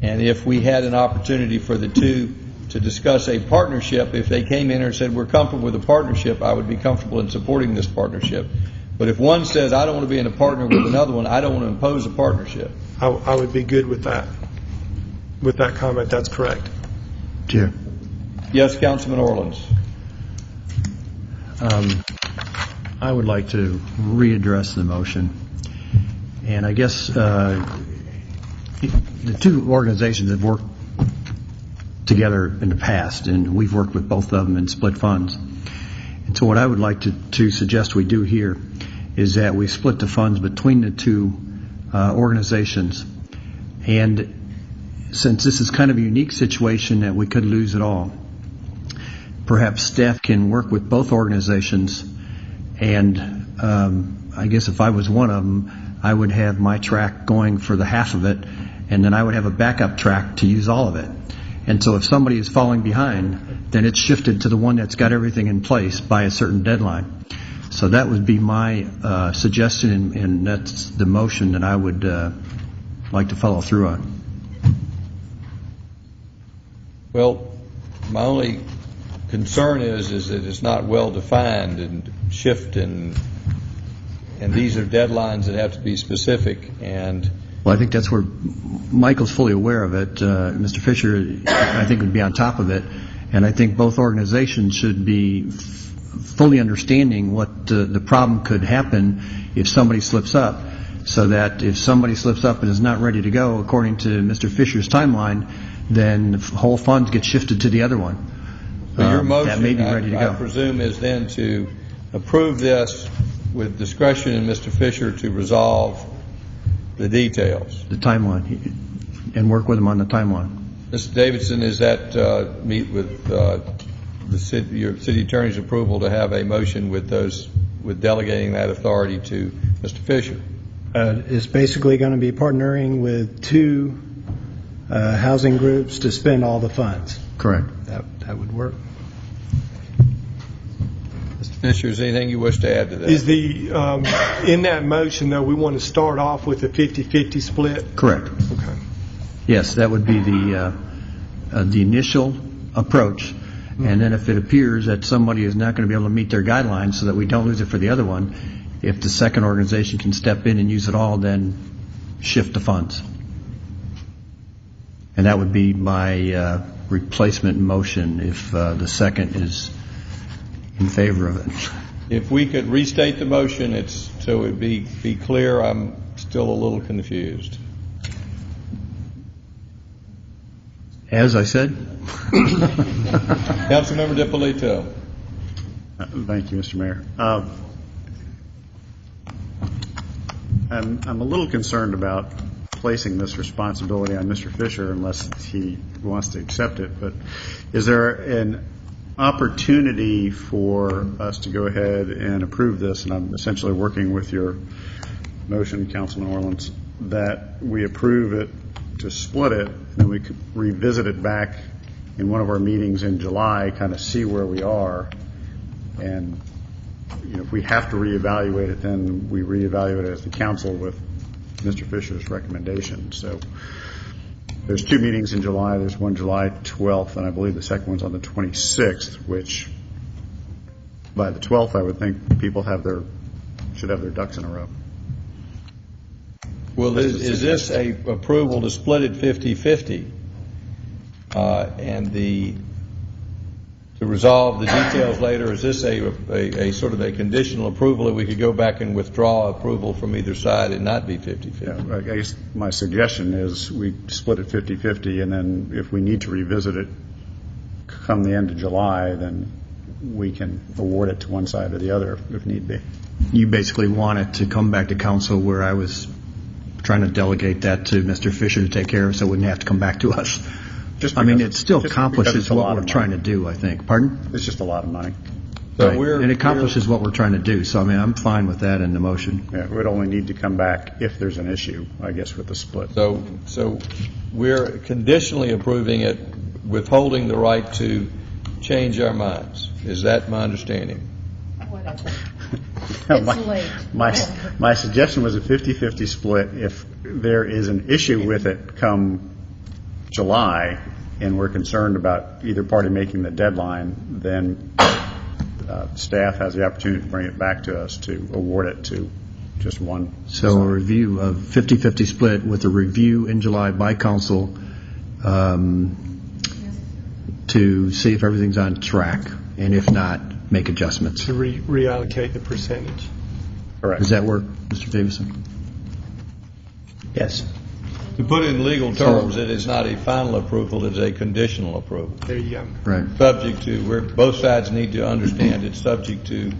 And if we had an opportunity for the two to discuss a partnership, if they came in and said, we're comfortable with a partnership, I would be comfortable in supporting this partnership. But if one says, I don't want to be in a partner with another one, I don't want to impose a partnership. I would be good with that. With that comment, that's correct. Chair. Yes, Councilman Orleans. I would like to readdress the motion. And I guess the two organizations have worked together in the past, and we've worked with both of them and split funds. And so what I would like to suggest we do here is that we split the funds between the two organizations. And since this is kind of a unique situation that we could lose it all, perhaps staff can work with both organizations, and I guess if I was one of them, I would have my track going for the half of it, and then I would have a backup track to use all of it. And so if somebody is falling behind, then it's shifted to the one that's got everything in place by a certain deadline. So that would be my suggestion, and that's the motion that I would like to follow through on. Well, my only concern is that it's not well defined and shift, and these are deadlines that have to be specific. And well, I think that's where Michael's fully aware of it. Mr. Fisher, I think, would be on top of it, and I think both organizations should be fully understanding what the problem could happen if somebody slips up, so that if somebody slips up and is not ready to go according to Mr. Fisher's timeline, then the whole funds get shifted to the other one. So your motion, that may be ready to go. I presume, is then to approve this with discretion in Mr. Fisher to resolve the details. The timeline, and work with him on the timeline. Mr. Davidson, is that meet with your city attorney's approval to have a motion with delegating that authority to Mr. Fisher? It's basically going to be partnering with two housing groups to spend all the funds. Correct. That would work. Mr. Fisher, is there anything you wish to add to that? Is in that motion, though, we want to start off with a 50-50 split? Correct. Okay. Yes, that would be the initial approach. And then if it appears that somebody is not going to be able to meet their guidelines so that we don't lose it for the other one, if the second organization can step in and use it all, then shift the funds. And that would be my replacement motion if the second is in favor of it. If we could restate the motion, so it be clear, I'm still a little confused. As I said. Councilmember DiPolito. Thank you, Mr. Mayor. I'm a little concerned about placing this responsibility on Mr. Fisher unless he wants to accept it. But is there an opportunity for us to go ahead and approve this? And I'm essentially working with your motion, Councilman Orleans, that we approve it to split it, and then we could revisit it back in one of our meetings in July, kind of see where we are, and if we have to reevaluate it, then we reevaluate it as the council with Mr. Fisher's recommendation. So there's two meetings in July. There's one July 12th, and I believe the second one's on the 26th, which by the 12th I would think people should have their ducks in a row. Well, is this a approval to split it 50-50? And to resolve the details later, is this a sort of a conditional approval that we could go back and withdraw approval from either side and not be 50-50? Yeah, I guess my suggestion is we split it 50-50, and then if we need to revisit it come the end of July, then we can award it to one side or the other if need be. You basically want it to come back to council, where I was trying to delegate that to Mr. Fisher to take care of, so it wouldn't have to come back to us. It still accomplishes what we're trying to do, I think. Pardon? It's just a lot of money. So Right. It accomplishes what we're trying to do, so I mean, I'm fine with that in the motion. Yeah, it would only need to come back if there's an issue, I guess, with the split. So we're conditionally approving it, withholding the right to change our minds. Is that my understanding? My suggestion was a 50-50 split. If there is an issue with it come July, and we're concerned about either party making the deadline, then staff has the opportunity to bring it back to us to award it to just one. So a review of 50-50 split with a review in July by council to see if everything's on track, and if not, make adjustments. To reallocate the percentage. Correct. Does that work, Mr. Davison? Yes. To put it in legal terms, it is not a final approval, it is a conditional approval. There you go. Right. Subject to, where both sides need to understand it's subject to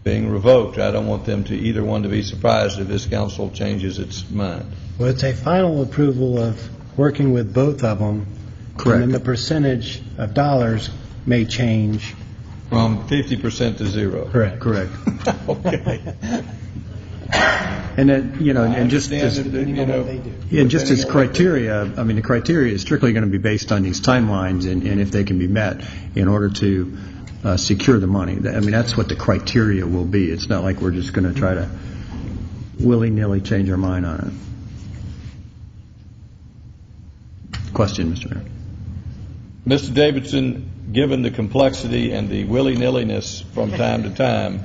being revoked. I don't want them to, either one to be surprised if this council changes its mind. Well, it's a final approval of working with both of them. Correct. And then the percentage of dollars may change. From 50% to 0. Correct. Correct. Okay. And then, and just as, and just as criteria, I mean, the criteria is strictly going to be based on these timelines and if they can be met in order to secure the money. I mean, that's what the criteria will be. It's not like we're just going to try to willy-nilly change our mind on it. Question, Mr. Mayor. Mr. Davidson, given the complexity and the willy-nilliness from time to time,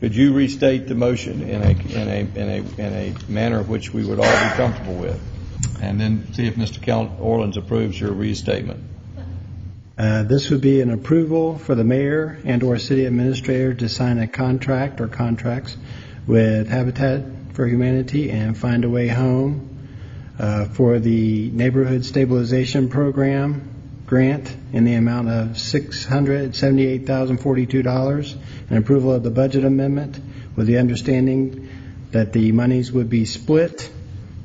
could you restate the motion in a manner which we would all be comfortable with, and then see if Mr. Orleans approves your restatement? This would be an approval for the mayor and/or city administrator to sign a contract or contracts with Habitat for Humanity and Find a Way Home for the Neighborhood Stabilization Program grant in the amount of $678,042, and approval of the budget amendment with the understanding that the monies would be split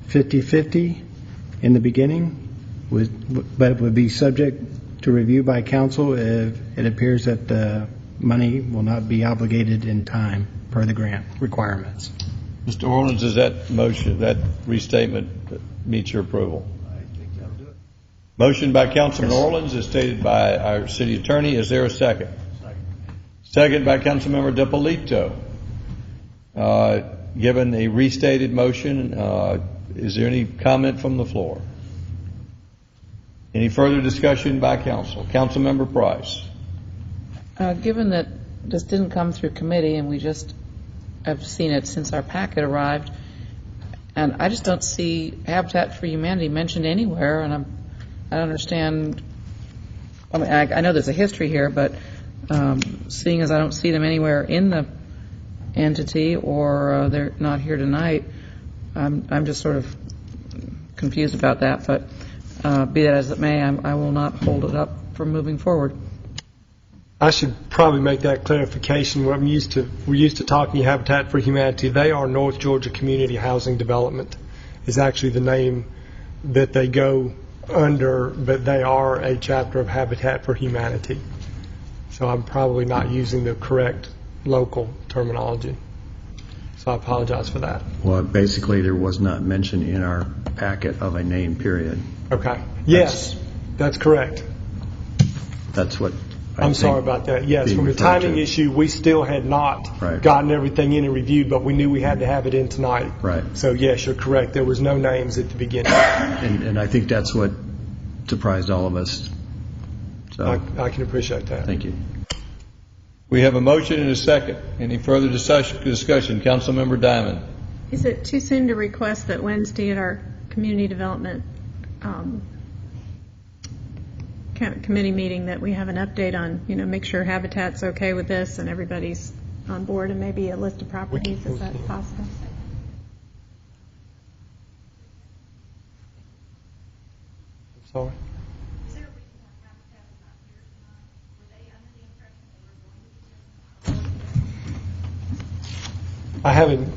50-50 in the beginning, but it would be subject to review by council if it appears that the money will not be obligated in time per the grant requirements. Mr. Orleans, does that motion, that restatement meet your approval? Motion by Councilman Orleans is stated by our city attorney. Is there a second? Second by Councilmember DiPolito. Given a restated motion, is there any comment from the floor? Any further discussion by council? Councilmember Price. Given that this didn't come through committee and we just have seen it since our packet arrived, and I just don't see Habitat for Humanity mentioned anywhere, and I don't understand. I mean, I know there's a history here, but seeing as I don't see them anywhere in the entity, or they're not here tonight, I'm just sort of confused about that. But be that as it may, I will not hold it up for moving forward. I should probably make that clarification. We're used to talking Habitat for Humanity. They are North Georgia Community Housing Development is actually the name that they go under, but they are a chapter of Habitat for Humanity. So I'm probably not using the correct local terminology. So I apologize for that. Well, basically, there was not mention in our packet of a name, period. Okay. Yes, that's correct. That's what I'm sorry about that. Yes, from a timing issue, we still had not gotten everything in and reviewed, but we knew we had to have it in tonight. Right. So yes, you're correct. There was no names at the beginning. And I think that's what surprised all of us. So I can appreciate that. Thank you. We have a motion and a second. Any further discussion? Councilmember Diamond. Is it too soon to request that Wednesday at our community development committee meeting that we have an update on, make sure Habitat's okay with this and everybody's on board, and maybe a list of properties? Is that possible? Sorry.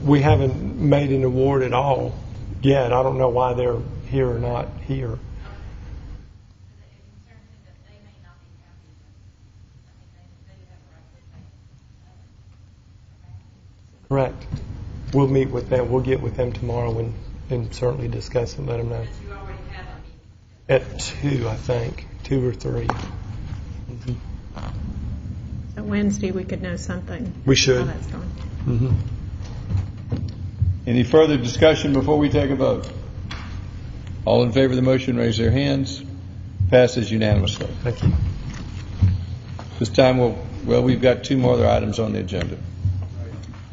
We haven't made an award at all yet. I don't know why they're here or not here. Correct. We'll meet with them. We'll get with them tomorrow and certainly discuss it and let them know. At 2, I think. 2 or 3. Mm-hmm. So Wednesday, we could know something. We should. How that's going. Mm-hmm. Any further discussion before we take a vote? All in favor of the motion, raise their hands. Passes unanimously. Thank you. This time, we've got 2 more other items on the agenda.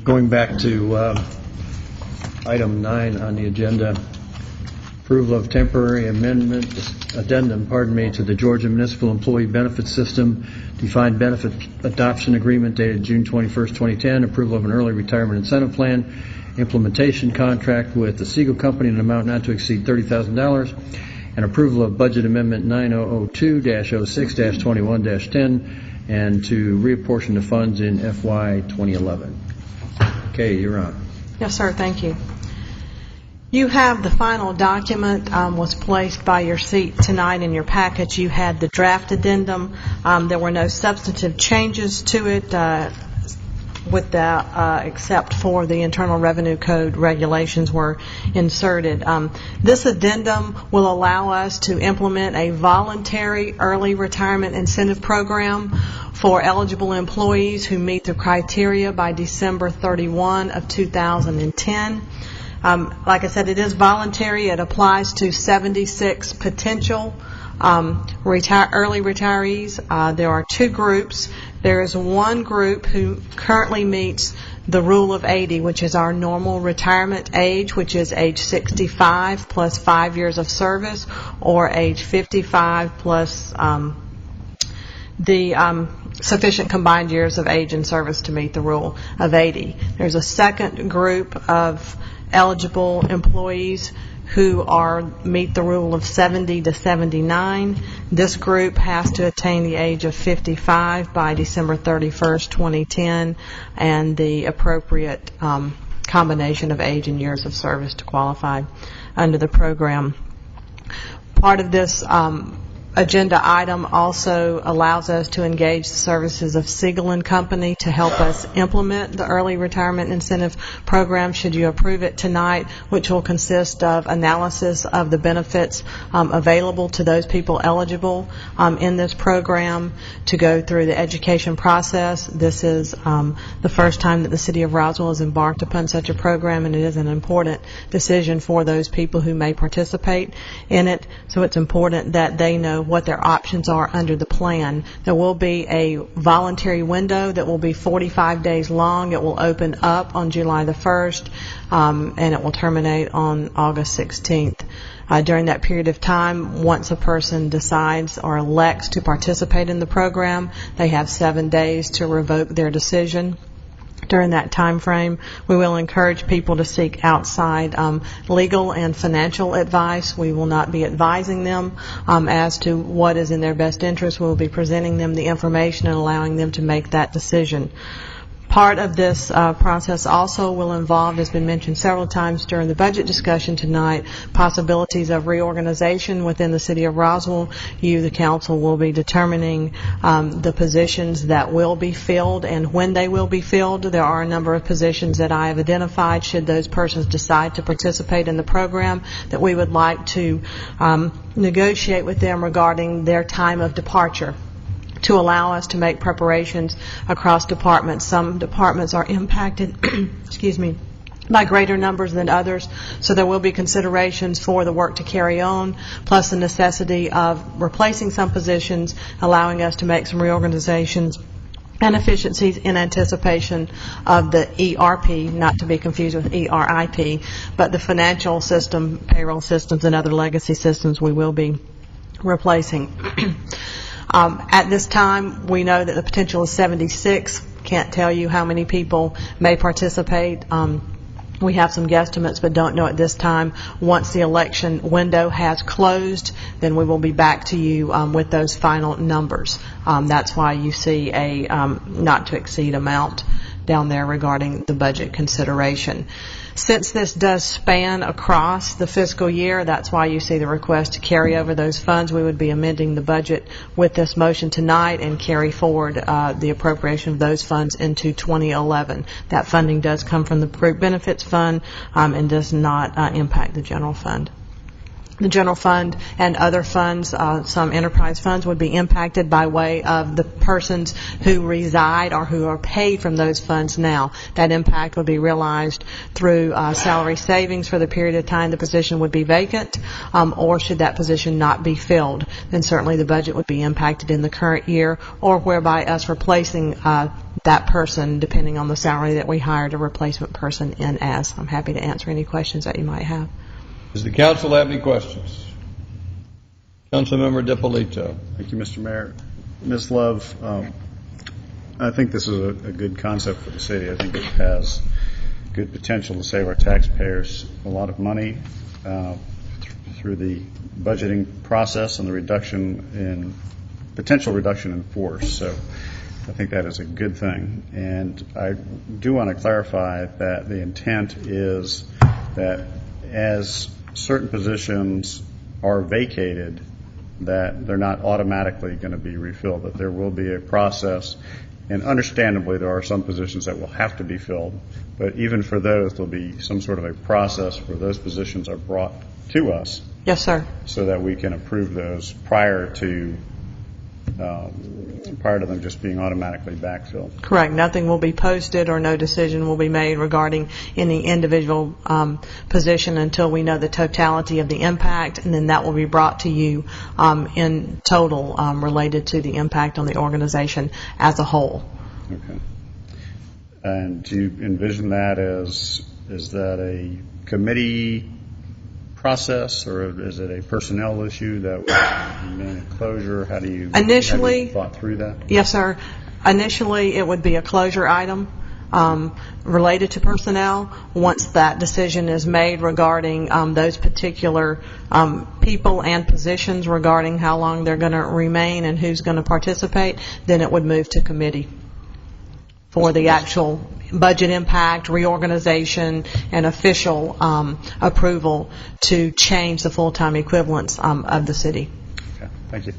Going back to item 9 on the agenda, approval of temporary addendum to the Georgia Municipal Employee Benefit System Defined Benefit Adoption Agreement dated June 21st, 2010, approval of an early retirement incentive plan, implementation contract with the Siegel Company in an amount not to exceed $30,000, and approval of Budget Amendment 9002-06-21-10, and to reapportion the funds in FY 2011. Okay, you're on. Yes, sir. Thank you. You have the final document was placed by your seat tonight in your package. You had the draft addendum. There were no substantive changes to it except for the Internal Revenue Code regulations were inserted. This addendum will allow us to implement a voluntary early retirement incentive program for eligible employees who meet the criteria by December 31 of 2010. Like I said, it is voluntary. It applies to 76 potential early retirees. There are 2 groups. There is one group who currently meets the rule of 80, which is our normal retirement age, which is age 65 plus 5 years of service, or age 55 plus the sufficient combined years of age and service to meet the rule of 80. There's a second group of eligible employees who meet the rule of 70 to 79. This group has to attain the age of 55 by December 31st, 2010, and the appropriate combination of age and years of service to qualify under the program. Part of this agenda item also allows us to engage the services of Siegel & Company to help us implement the early retirement incentive program, should you approve it tonight, which will consist of analysis of the benefits available to those people eligible in this program, to go through the education process. This is the first time that the City of Roswell has embarked upon such a program, and it is an important decision for those people who may participate in it. So it's important that they know what their options are under the plan. There will be a voluntary window that will be 45 days long. It will open up on July the 1st, and it will terminate on August 16th. During that period of time, once a person decides or elects to participate in the program, they have 7 days to revoke their decision. During that time frame, we will encourage people to seek outside legal and financial advice. We will not be advising them as to what is in their best interest. We will be presenting them the information and allowing them to make that decision. Part of this process also will involve, as been mentioned several times during the budget discussion tonight, possibilities of reorganization within the City of Roswell. You, the council, will be determining the positions that will be filled and when they will be filled. There are a number of positions that I have identified, should those persons decide to participate in the program, that we would like to negotiate with them regarding their time of departure, to allow us to make preparations across departments. Some departments are impacted by greater numbers than others, so there will be considerations for the work to carry on, plus the necessity of replacing some positions, allowing us to make some reorganizations and efficiencies in anticipation of the ERP, not to be confused with ERIP, but the financial system, payroll systems, and other legacy systems we will be replacing. At this time, we know that the potential is 76. Can't tell you how many people may participate. We have some guesstimates, but don't know at this time. Once the election window has closed, then we will be back to you with those final numbers. That's why you see a not to exceed amount down there regarding the budget consideration. Since this does span across the fiscal year, that's why you see the request to carry over those funds. We would be amending the budget with this motion tonight and carry forward the appropriation of those funds into 2011. That funding does come from the Group Benefits Fund and does not impact the general fund. The general fund and other funds, some enterprise funds, would be impacted by way of the persons who reside or who are paid from those funds now. That impact would be realized through salary savings for the period of time the position would be vacant, or should that position not be filled, then certainly the budget would be impacted in the current year, or whereby us replacing that person depending on the salary that we hired a replacement person in as. I'm happy to answer any questions that you might have. Does the council have any questions? Councilmember DiPolito. Thank you, Mr. Mayor. Ms. Love, I think this is a good concept for the city. I think it has good potential to save our taxpayers a lot of money through the budgeting process and the potential reduction in force. So I think that is a good thing. And I do want to clarify that the intent is that as certain positions are vacated, that they're not automatically going to be refilled, that there will be a process. And understandably, there are some positions that will have to be filled, but even for those, there'll be some sort of a process where those positions are brought to us. Yes, sir. So that we can approve those prior to them just being automatically backfilled. Correct. Nothing will be posted or no decision will be made regarding any individual position until we know the totality of the impact, and then that will be brought to you in total related to the impact on the organization as a whole. Okay. And do you envision that is that a committee process, or is it a personnel issue that would mean a closure? Have you thought through that? Yes, sir. Initially, it would be a closure item related to personnel. Once that decision is made regarding those particular people and positions regarding how long they're going to remain and who's going to participate, then it would move to committee for the actual budget impact, reorganization, and official approval to change the full-time equivalents of the city. Okay. Thank you.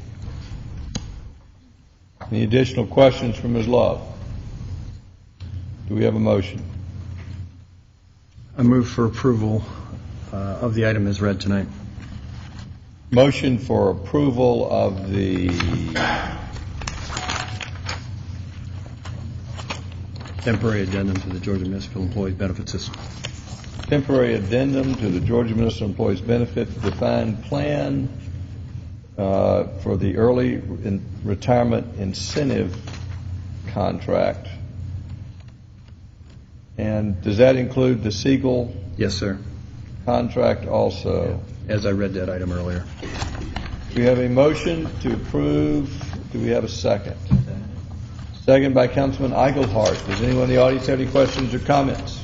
Any additional questions from Ms. Love? Do we have a motion? I move for approval of the item as read tonight. Motion for approval of the temporary addendum to the Georgia Municipal Employees Benefit System. Temporary addendum to the Georgia Municipal Employees Benefit Defined Plan for the early retirement incentive contract. And does that include the Siegel? Yes, sir. Contract also? Yeah, as I read that item earlier. We have a motion to approve. Do we have a second? Second by Councilman Eichelhart. Does anyone in the audience have any questions or comments?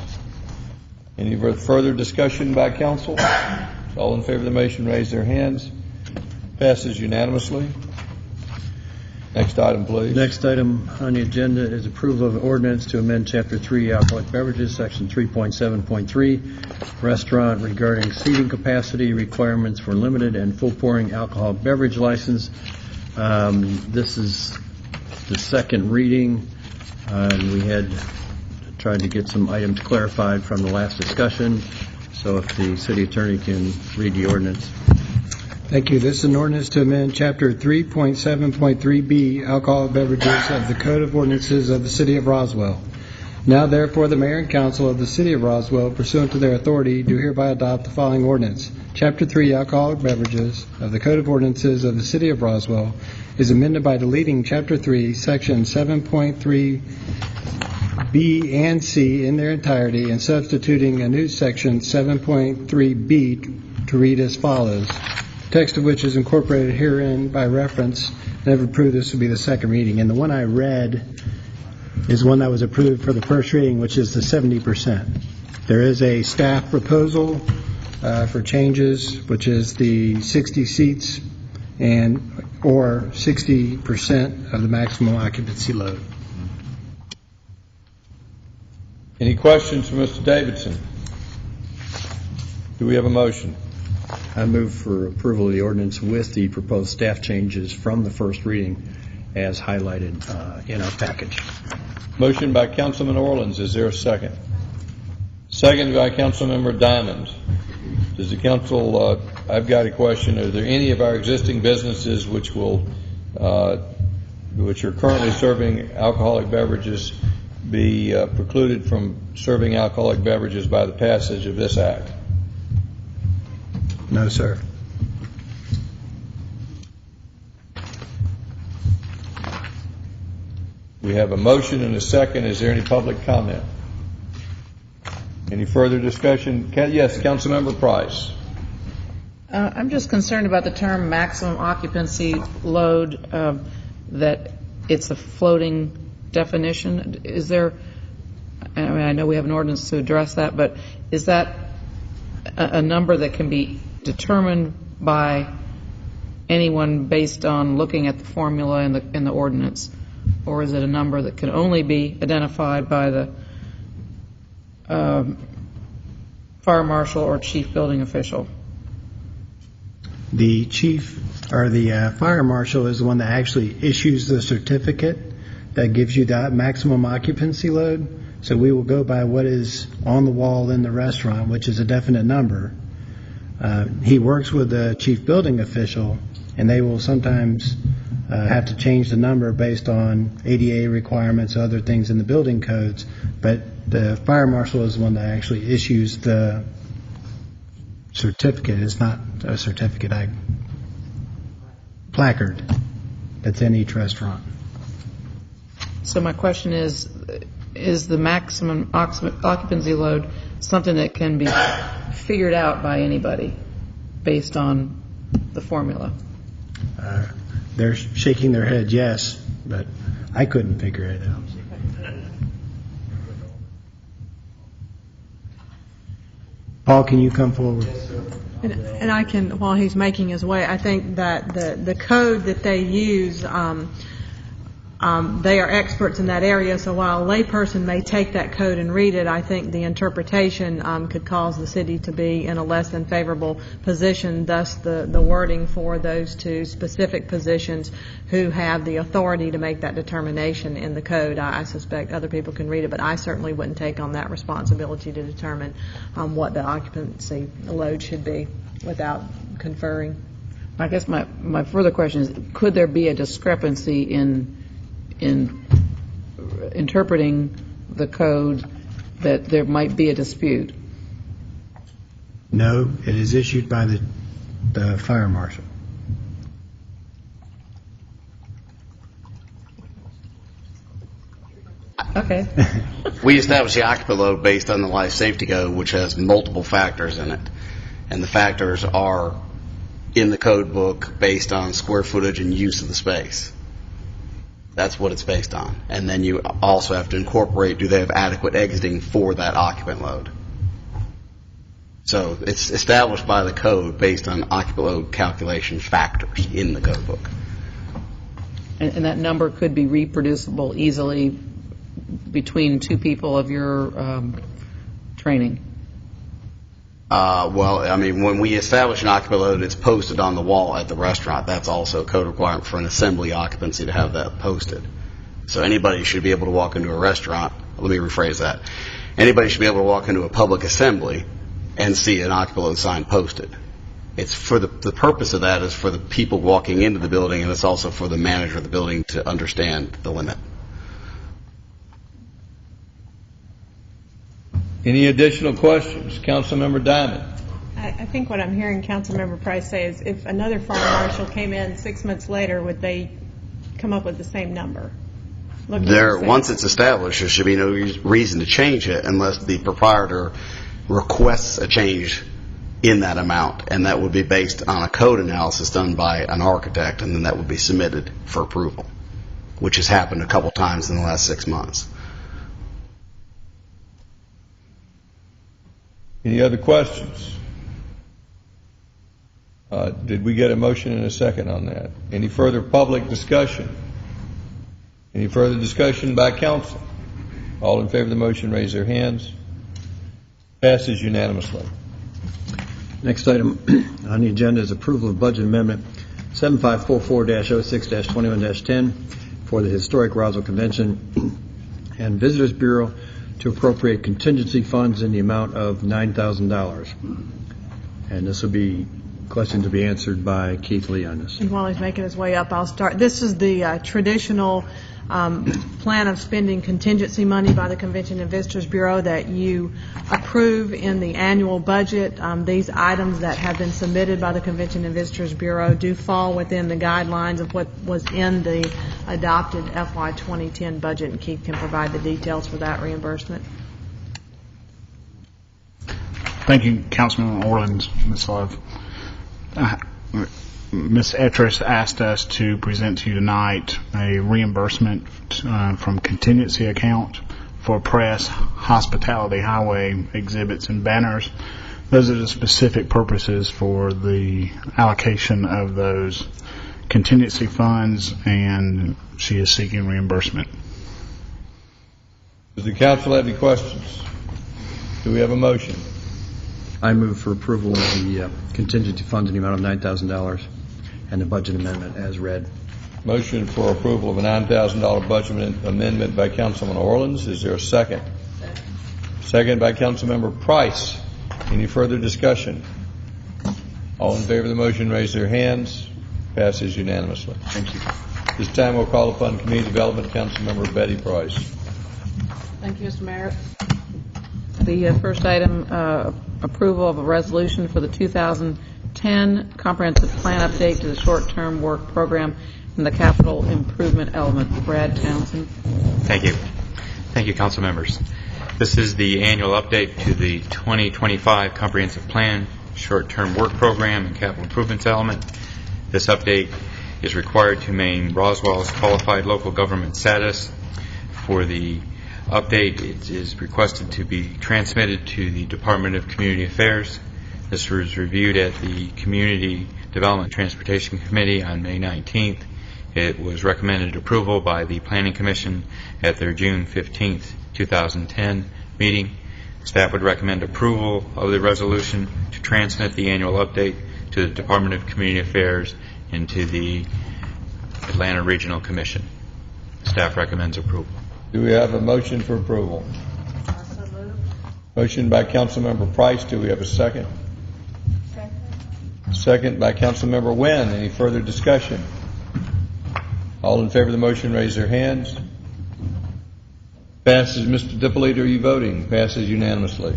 Any further discussion by council? All in favor of the motion, raise their hands. Passes unanimously. Next item, please. Next item on the agenda is approval of ordinance to amend Chapter 3 Alcoholic Beverages, Section 3.7.3, Restaurant, regarding seating capacity requirements for limited and full pouring alcohol beverage license. This is the second reading, and we had tried to get some items clarified from the last discussion. So if the city attorney can read the ordinance. Thank you. This is an ordinance to amend Chapter 3.7.3B, Alcoholic Beverages of the Code of Ordinances of the City of Roswell. Now, therefore, the Mayor and Council of the City of Roswell, pursuant to their authority, do hereby adopt the following ordinance. Chapter 3, Alcoholic Beverages of the Code of Ordinances of the City of Roswell is amended by deleting Chapter 3, Section 7.3B and C in their entirety and substituting a new Section 7.3B to read as follows. Text of which is incorporated herein by reference. And I've approved this will be the second reading. And the one I read is one that was approved for the first reading, which is the 70%. There is a staff proposal for changes, which is the 60 seats or 60% of the maximum occupancy load. Any questions for Mr. Davidson? Do we have a motion? I move for approval of the ordinance with the proposed staff changes from the first reading as highlighted in our package. Motion by Councilman Orleans. Is there a second? Second by Councilmember Diamond. Does the council, I've got a question. Are there any of our existing businesses which are currently serving alcoholic beverages be precluded from serving alcoholic beverages by the passage of this act? No, sir. We have a motion and a second. Is there any public comment? Any further discussion? Yes, Councilmember Price. I'm just concerned about the term maximum occupancy load, that it's a floating definition. Is there, I mean, I know we have an ordinance to address that, but is that a number that can be determined by anyone based on looking at the formula in the ordinance? Or is it a number that can only be identified by the fire marshal or chief building official? The chief or the fire marshal is the one that actually issues the certificate that gives you that maximum occupancy load. So we will go by what is on the wall in the restaurant, which is a definite number. He works with the chief building official, and they will sometimes have to change the number based on ADA requirements, other things in the building codes. But the fire marshal is the one that actually issues the certificate. It's not a certificate, placard that's in each restaurant. So my question is the maximum occupancy load something that can be figured out by anybody based on the formula? They're shaking their head yes, but I couldn't figure it out. Paul, can you come forward? And I can, while he's making his way, I think that the code that they use, they are experts in that area, so while a layperson may take that code and read it, I think the interpretation could cause the city to be in a less than favorable position, thus the wording for those two specific positions who have the authority to make that determination in the code. I suspect other people can read it, but I certainly wouldn't take on that responsibility to determine what the occupancy load should be without conferring. I guess my further question is, could there be a discrepancy in interpreting the code that there might be a dispute? No, it is issued by the fire marshal. Okay. We establish the occupant load based on the life safety code, which has multiple factors in it. And the factors are in the code book based on square footage and use of the space. That's what it's based on. And then you also have to incorporate, do they have adequate exiting for that occupant load? So it's established by the code based on occupant load calculation factors in the code book. And that number could be reproducible easily between two people of your training? Well, I mean, when we establish an occupant load, it's posted on the wall at the restaurant. That's also a code requirement for an assembly occupancy to have that posted. So anybody should be able to walk into a restaurant. Let me rephrase that. Anybody should be able to walk into a public assembly and see an occupant load sign posted. It's for the purpose of that is for the people walking into the building, and it's also for the manager of the building to understand the limit. Any additional questions? Councilmember Diamond. I think what I'm hearing Councilmember Price say is if another fire marshal came in 6 months later, would they come up with the same number? Once it's established, there should be no reason to change it unless the proprietor requests a change in that amount, and that would be based on a code analysis done by an architect, and then that would be submitted for approval, which has happened a couple times in the last 6 months. Any other questions? Did we get a motion and a second on that? Any further public discussion? Any further discussion by council? All in favor of the motion, raise their hands. Passes unanimously. Next item on the agenda is approval of budget amendment 7544-06-21-10 for the Historic Roswell Convention and Visitors Bureau to appropriate contingency funds in the amount of $9,000. And this will be questions to be answered by Keith Lee on this. And while he's making his way up, I'll start. This is the traditional plan of spending contingency money by the Convention and Visitors Bureau that you approve in the annual budget. These items that have been submitted by the Convention and Visitors Bureau do fall within the guidelines of what was in the adopted FY 2010 budget, and Keith can provide the details for that reimbursement. Thank you, Councilman Orleans. Ms. Love. Ms. Etris asked us to present to you tonight a reimbursement from contingency account for press, hospitality, highway exhibits, and banners. Those are the specific purposes for the allocation of those contingency funds, and she is seeking reimbursement. Does the council have any questions? Do we have a motion? I move for approval of the contingency funds in the amount of $9,000 and the budget amendment as read. Motion for approval of a $9,000 budget amendment by Councilman Orleans. Is there a second? Second by Councilmember Price. Any further discussion? All in favor of the motion, raise their hands. Passes unanimously. Thank you. This time we'll call upon Community Development Councilmember Betty Price. Thank you, Mr. Mayor. The first item, approval of a resolution for the 2010 comprehensive plan update to the short-term work program and the capital improvement element. Brad Townsend. Thank you. Thank you, council members. This is the annual update to the 2025 comprehensive plan, short-term work program, and capital improvements element. This update is required to maintain Roswell's qualified local government status. For the update, it is requested to be transmitted to the Department of Community Affairs. This was reviewed at the Community Development Transportation Committee on May 19th. It was recommended approval by the Planning Commission at their June 15th, 2010 meeting. Staff would recommend approval of the resolution to transmit the annual update to the Department of Community Affairs and to the Atlanta Regional Commission. Staff recommends approval. Do we have a motion for approval? Motion by Councilmember Price. Do we have a second? Second by Councilmember Wynn. Any further discussion? All in favor of the motion, raise their hands. Passes. Mr. Dippolito, are you voting? Passes unanimously.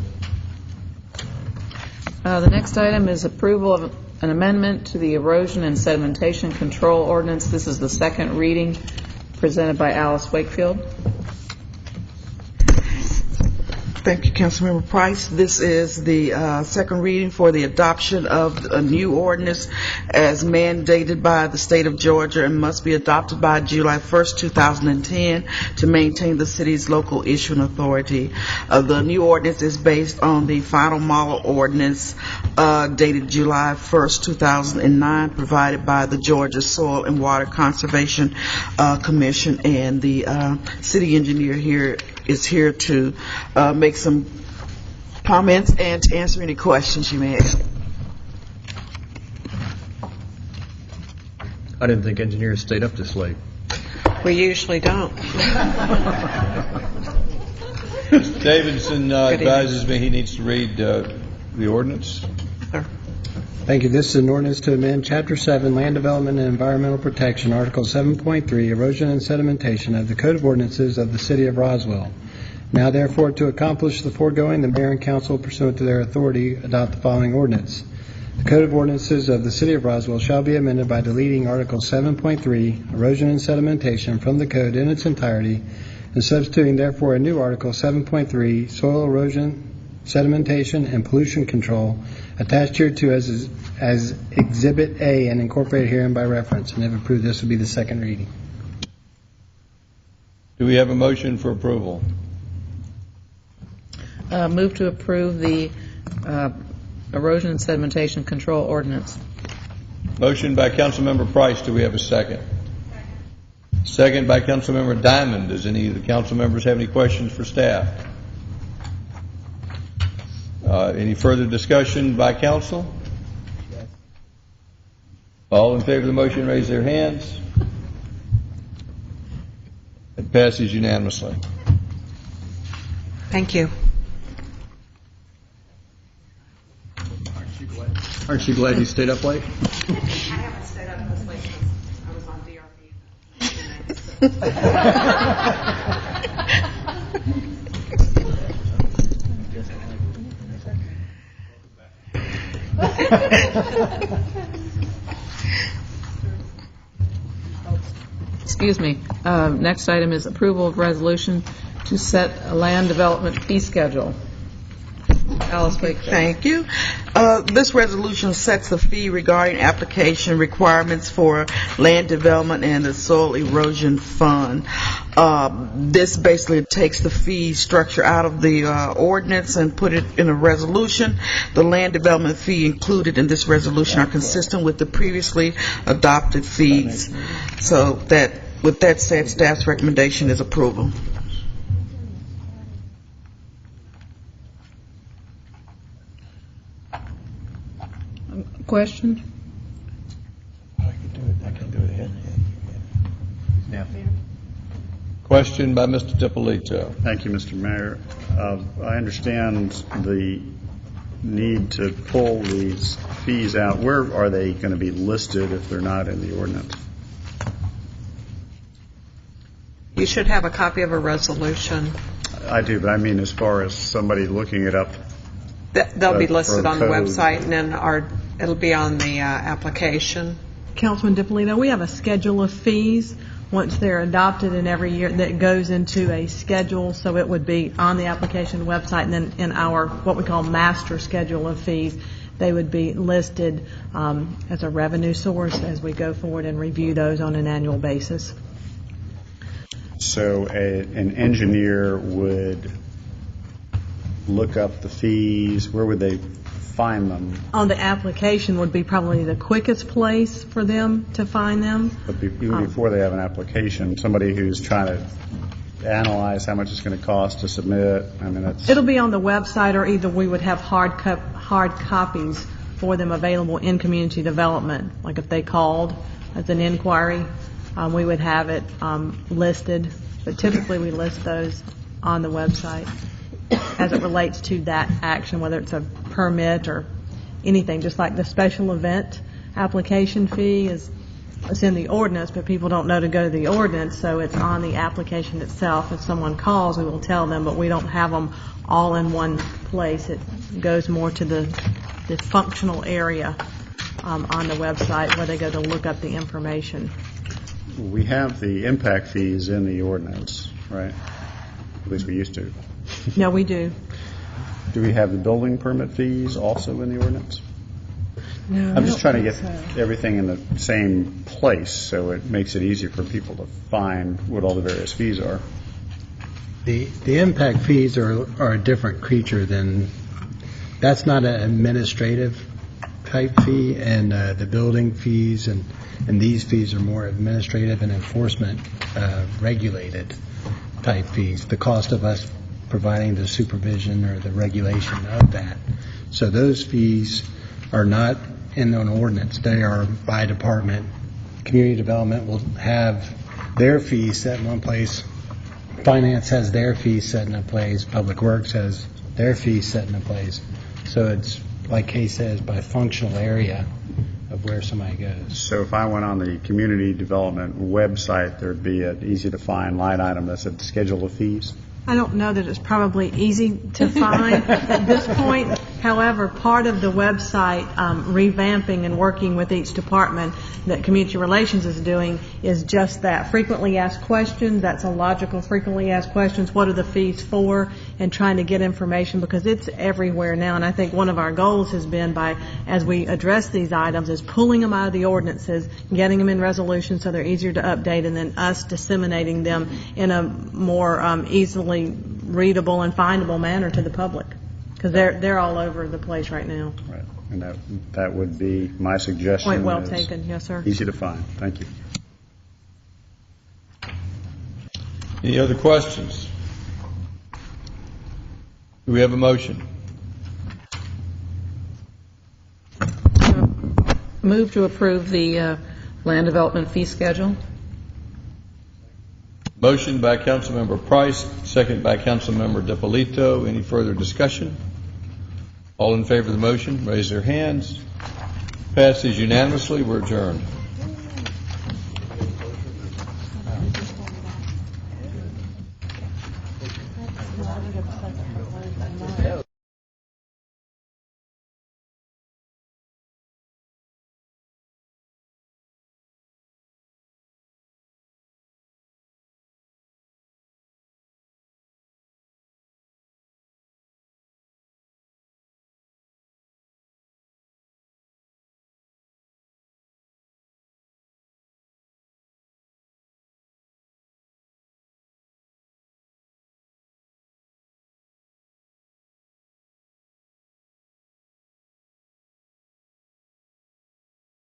The next item is approval of an amendment to the erosion and sedimentation control ordinance. This is the second reading, presented by Alice Wakefield. Thank you, Councilmember Price. This is the second reading for the adoption of a new ordinance as mandated by the state of Georgia and must be adopted by July 1st, 2010 to maintain the city's local issuing authority. The new ordinance is based on the final model ordinance dated July 1st, 2009, provided by the Georgia Soil and Water Conservation Commission, and the city engineer here is here to make some comments and to answer any questions you may have. I didn't think engineers stayed up this late. We usually don't. Mr. Davidson advises me he needs to read the ordinance. Thank you. This is an ordinance to amend Chapter 7, Land Development and Environmental Protection, Article 7.3, Erosion and Sedimentation of the Code of Ordinances of the City of Roswell. Now, therefore, to accomplish the foregoing, the Mayor and Council, pursuant to their authority, adopt the following ordinance. The Code of Ordinances of the City of Roswell shall be amended by deleting Article 7.3, Erosion and Sedimentation, from the Code in its entirety, and substituting, therefore, a new Article 7.3, Soil Erosion, Sedimentation, and Pollution Control, attached hereto as Exhibit A and incorporated herein by reference. And if approved, this will be the second reading. Do we have a motion for approval? Move to approve the erosion and sedimentation control ordinance. Motion by Councilmember Price. Do we have a second? Second by Councilmember Diamond. Does any of the council members have any questions for staff? Any further discussion by council? All in favor of the motion, raise their hands. It passes unanimously. Thank you. Aren't you glad you stayed up late? I haven't stayed up this late because I was on Excuse me. Next item is approval of resolution to set a land development fee schedule. Alice Wakefield. Thank you. This resolution sets the fee regarding application requirements for land development and the soil erosion fund. This basically takes the fee structure out of the ordinance and put it in a resolution. The land development fee included in this resolution are consistent with the previously adopted fees. So with that said, staff's recommendation is approval. Question? I can do it. Yeah. Question by Mr. Tippolito. Thank you, Mr. Mayor. I understand the need to pull these fees out. Where are they going to be listed if they're not in the ordinance? You should have a copy of a resolution. I do, but I mean as far as somebody looking it up. They'll be listed on the code. website, and then it'll be on the application. Councilman DiPolito, we have a schedule of fees once they're adopted, and every year that goes into a schedule, so it would be on the application website, and then in our what we call master schedule of fees, they would be listed as a revenue source as we go forward and review those on an annual basis. So an engineer would look up the fees. Where would they find them? On the application would be probably the quickest place for them to find them. But even before they have an application, somebody who's trying to analyze how much it's going to cost to submit, I mean, that's... It'll be on the website, or either we would have hard copies for them available in community development. Like if they called as an inquiry, we would have it listed. But typically we list those on the website as it relates to that action, whether it's a permit or anything, just like the special event application fee it's in the ordinance, but people don't know to go to the ordinance, so it's on the application itself. If someone calls, we will tell them, but we don't have them all in one place. It goes more to the functional area on the website where they go to look up the information. We have the impact fees in the ordinance, right? At least we used to. No, we do. Do we have the building permit fees also in the ordinance? No, I'm just trying to get everything in the same place so it makes it easier for people to find what all the various fees are. The impact fees are a different creature than, that's not an administrative type fee, and the building fees and these fees are more administrative and enforcement regulated type fees. The cost of us providing the supervision or the regulation of that. So those fees are not in an ordinance. They are by department. Community development will have their fees set in one place. Finance has their fees set in a place. Public Works has their fees set in a place. So it's, like Kay says, by functional area of where somebody goes. So if I went on the community development website, there'd be an easy-to-find line item that said schedule of fees? I don't know that it's probably easy to find at this point. However, part of the website revamping and working with each department that Community Relations is doing is just that. Frequently asked questions, that's a logical frequently asked questions. What are the fees for? And trying to get information, because it's everywhere now. And I think one of our goals has been, as we address these items, is pulling them out of the ordinances, getting them in resolution so they're easier to update, and then us disseminating them in a more easily readable and findable manner to the public, because they're all over the place right now. Right, and that would be my suggestion. Point well taken. Yes, sir. Easy to find. Thank you. Any other questions? Do we have a motion? Move to approve the land development fee schedule. Motion by Councilmember Price, second by Councilmember DiPolito. Any further discussion? All in favor of the motion, raise their hands. Passes unanimously. We're adjourned.